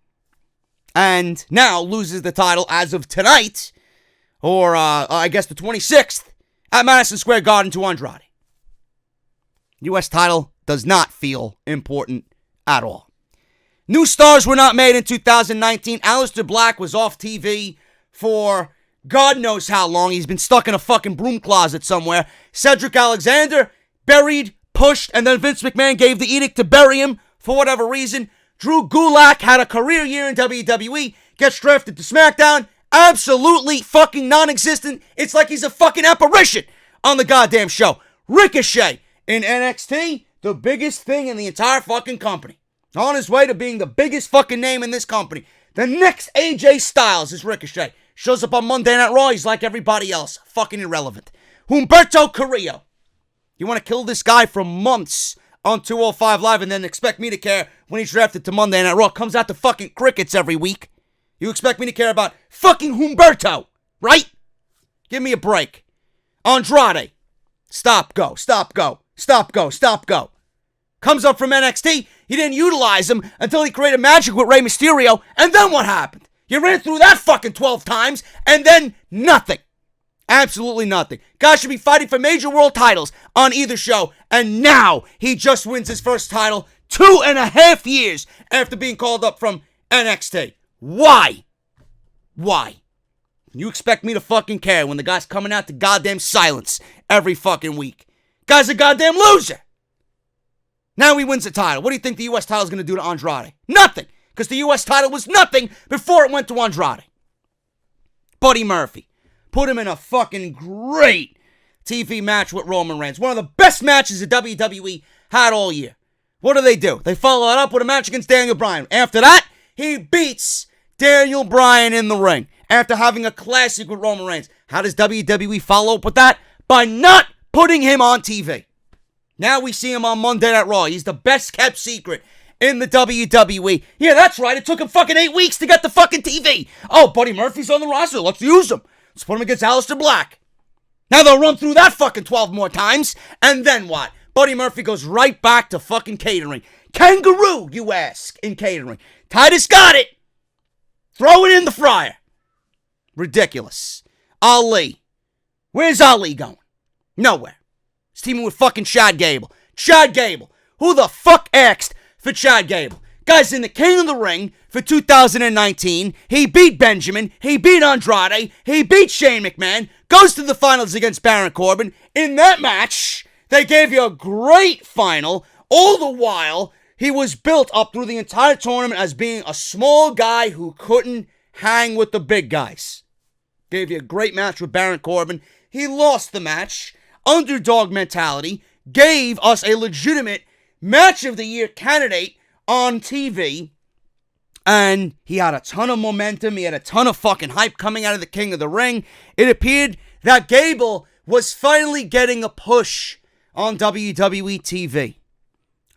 and now loses the title as of tonight, or I guess the 26th, at Madison Square Garden to Andrade. U.S. title does not feel important at all. New stars were not made in 2019. Aleister Black was off TV for God knows how long. He's been stuck in a fucking broom closet somewhere. Cedric Alexander, buried, pushed, and then Vince McMahon gave the edict to bury him for whatever reason. Drew Gulak had a career year in WWE, gets drafted to SmackDown, absolutely fucking non-existent. It's like he's a fucking apparition on the goddamn show. Ricochet in NXT, the biggest thing in the entire fucking company. On his way to being the biggest fucking name in this company. The next AJ Styles is Ricochet. Shows up on Monday Night Raw, he's like everybody else. Fucking irrelevant. Humberto Carrillo. You want to kill this guy for months on 205 Live and then expect me to care when he's drafted to Monday Night Raw. Comes out to fucking crickets every week. You expect me to care about fucking Humberto, right? Give me a break. Andrade. Stop, go, stop, go. Stop, go, stop, go. Comes up from NXT. He didn't utilize him until he created magic with Rey Mysterio. And then what happened? You ran through that fucking 12 times and then nothing. Absolutely nothing. Guy should be fighting for major world titles on either show. And now he just wins his first title 2.5 years after being called up from NXT. Why? Why? You expect me to fucking care when the guy's coming out to goddamn silence every fucking week? Guy's a goddamn loser. Now he wins the title. What do you think the U.S. title is going to do to Andrade? Nothing. Because the U.S. title was nothing before it went to Andrade. Buddy Murphy. Put him in a fucking great TV match with Roman Reigns. One of the best matches the WWE had all year. What do? They follow it up with a match against Daniel Bryan. After that, he beats Daniel Bryan in the ring. After having a classic with Roman Reigns. How does WWE follow up with that? By not putting him on TV. Now we see him on Monday Night Raw. He's the best kept secret in the WWE. Yeah, that's right. It took him fucking 8 weeks to get the fucking TV. Oh, Buddy Murphy's on the roster. Let's use him. Let's put him against Aleister Black. Now they'll run through that fucking 12 more times. And then what? Buddy Murphy goes right back to fucking catering. Kangaroo, you ask, in catering. Titus got it. Throw it in the fryer. Ridiculous. Ali. Where's Ali going? Nowhere. He's teaming with fucking Chad Gable. Chad Gable. Who the fuck asked for Chad Gable? Guy's in the King of the Ring for 2019. He beat Benjamin. He beat Andrade. He beat Shane McMahon. Goes to the finals against Baron Corbin. In that match, they gave you a great final. All the while, he was built up through the entire tournament as being a small guy who couldn't hang with the big guys. Gave you a great match with Baron Corbin. He lost the match. Underdog mentality. Gave us a legitimate match of the year candidate on TV. And he had a ton of momentum. He had a ton of fucking hype coming out of the King of the Ring. It appeared that Gable was finally getting a push on WWE TV.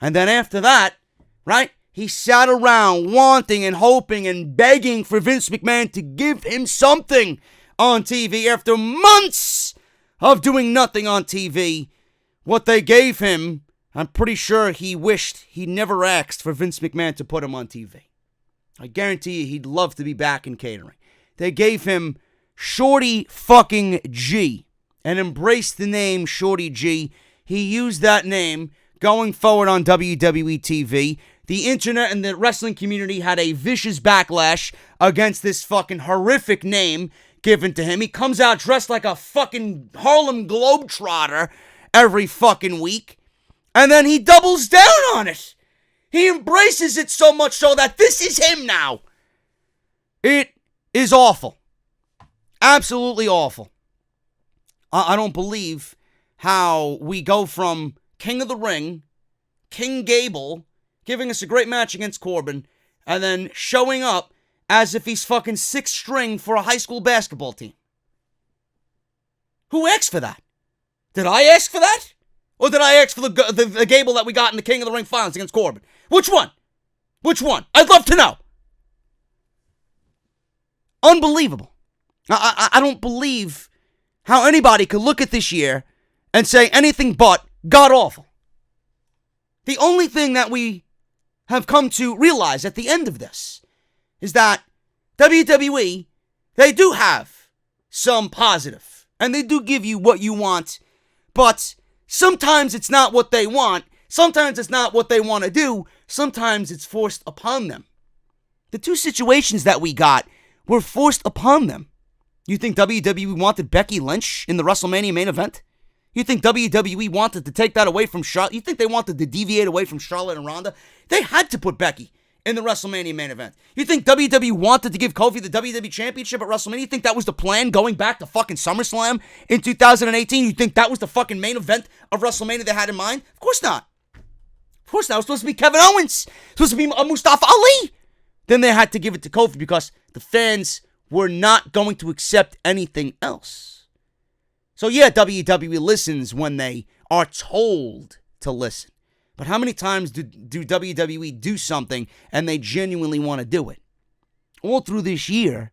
And then after that, right, he sat around wanting and hoping and begging for Vince McMahon to give him something on TV. After months of doing nothing on TV, what they gave him, I'm pretty sure he wished he never asked for Vince McMahon to put him on TV. I guarantee you he'd love to be back in catering. They gave him Shorty fucking G and embraced the name Shorty G. He used that name going forward on WWE TV. The internet and the wrestling community had a vicious backlash against this fucking horrific name given to him. He comes out dressed like a fucking Harlem Globetrotter every fucking week. And then he doubles down on it. He embraces it so much so that this is him now. It is awful. Absolutely awful. I don't believe how we go from King of the Ring, King Gable, giving us a great match against Corbin, and then showing up as if he's fucking sixth string for a high school basketball team. Who asked for that? Did I ask for that? Or did I ask for the Gable that we got in the King of the Ring finals against Corbin? Which one? Which one? I'd love to know. Unbelievable. I don't believe how anybody could look at this year and say anything but god-awful. The only thing that we have come to realize at the end of this is that WWE, they do have some positive, and they do give you what you want, but sometimes it's not what they want, sometimes it's not what they want to do, sometimes it's forced upon them. The two situations that we got were forced upon them. You think WWE wanted Becky Lynch in the WrestleMania main event? You think WWE wanted to take that away from Charlotte? You think they wanted to deviate away from Charlotte and Ronda? They had to put Becky in the WrestleMania main event. You think WWE wanted to give Kofi the WWE Championship at WrestleMania? You think that was the plan going back to fucking SummerSlam in 2018? You think that was the fucking main event of WrestleMania they had in mind? Of course not. Of course not. It was supposed to be Kevin Owens. It was supposed to be Mustafa Ali. Then they had to give it to Kofi because the fans were not going to accept anything else. So yeah, WWE listens when they are told to listen. But how many times do WWE do something and they genuinely want to do it? All through this year,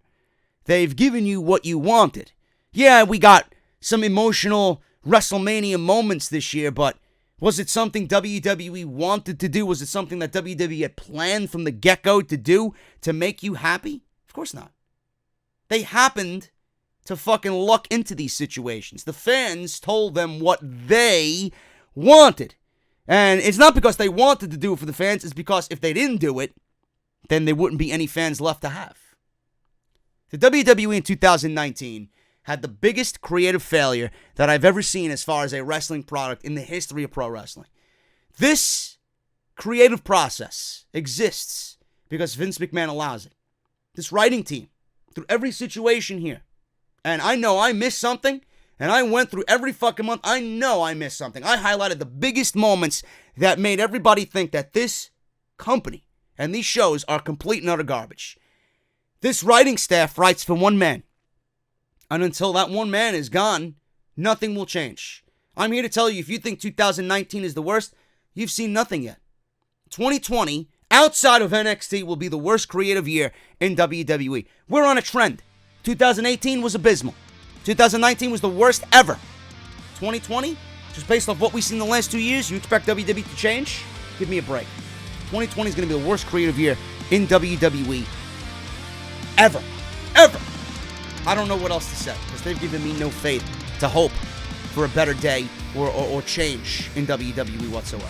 they've given you what you wanted. Yeah, we got some emotional WrestleMania moments this year, but was it something WWE wanted to do? Was it something that WWE had planned from the get-go to do to make you happy? Of course not. They happened to fucking luck into these situations. The fans told them what they wanted. And it's not because they wanted to do it for the fans. It's because if they didn't do it, then there wouldn't be any fans left to have. The WWE in 2019 had the biggest creative failure that I've ever seen as far as a wrestling product in the history of pro wrestling. This creative process exists because Vince McMahon allows it. This writing team, through every situation here, and I know I missed something, and I went through every fucking month, I know I missed something. I highlighted the biggest moments that made everybody think that this company and these shows are complete and utter garbage. This writing staff writes for one man. And until that one man is gone, nothing will change. I'm here to tell you, if you think 2019 is the worst, you've seen nothing yet. 2020, outside of NXT, will be the worst creative year in WWE. We're on a trend. 2018 was abysmal. 2019 was the worst ever. 2020, just based off what we've seen in the last 2 years, you expect WWE to change? Give me a break. 2020 is going to be the worst creative year in WWE ever. Ever. I don't know what else to say, because they've given me no faith to hope for a better day or change in WWE whatsoever.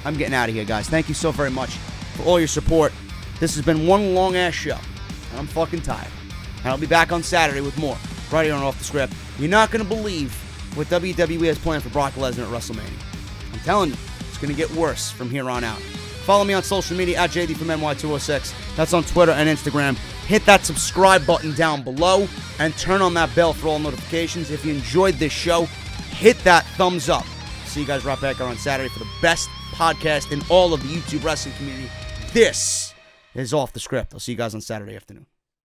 I'm getting out of here, guys. Thank you so very much for all your support. This has been one long-ass show, and I'm fucking tired. And I'll be back on Saturday with more, right here on Off the Script. You're not going to believe what WWE has planned for Brock Lesnar at WrestleMania. I'm telling you, it's going to get worse from here on out. Follow me on social media at JD from NY206. That's on Twitter and Instagram. Hit that subscribe button down below and turn on that bell for all notifications. If you enjoyed this show, hit that thumbs up. See you guys right back here on Saturday for the best podcast in all of the YouTube wrestling community. This is Off the Script. I'll see you guys on Saturday afternoon.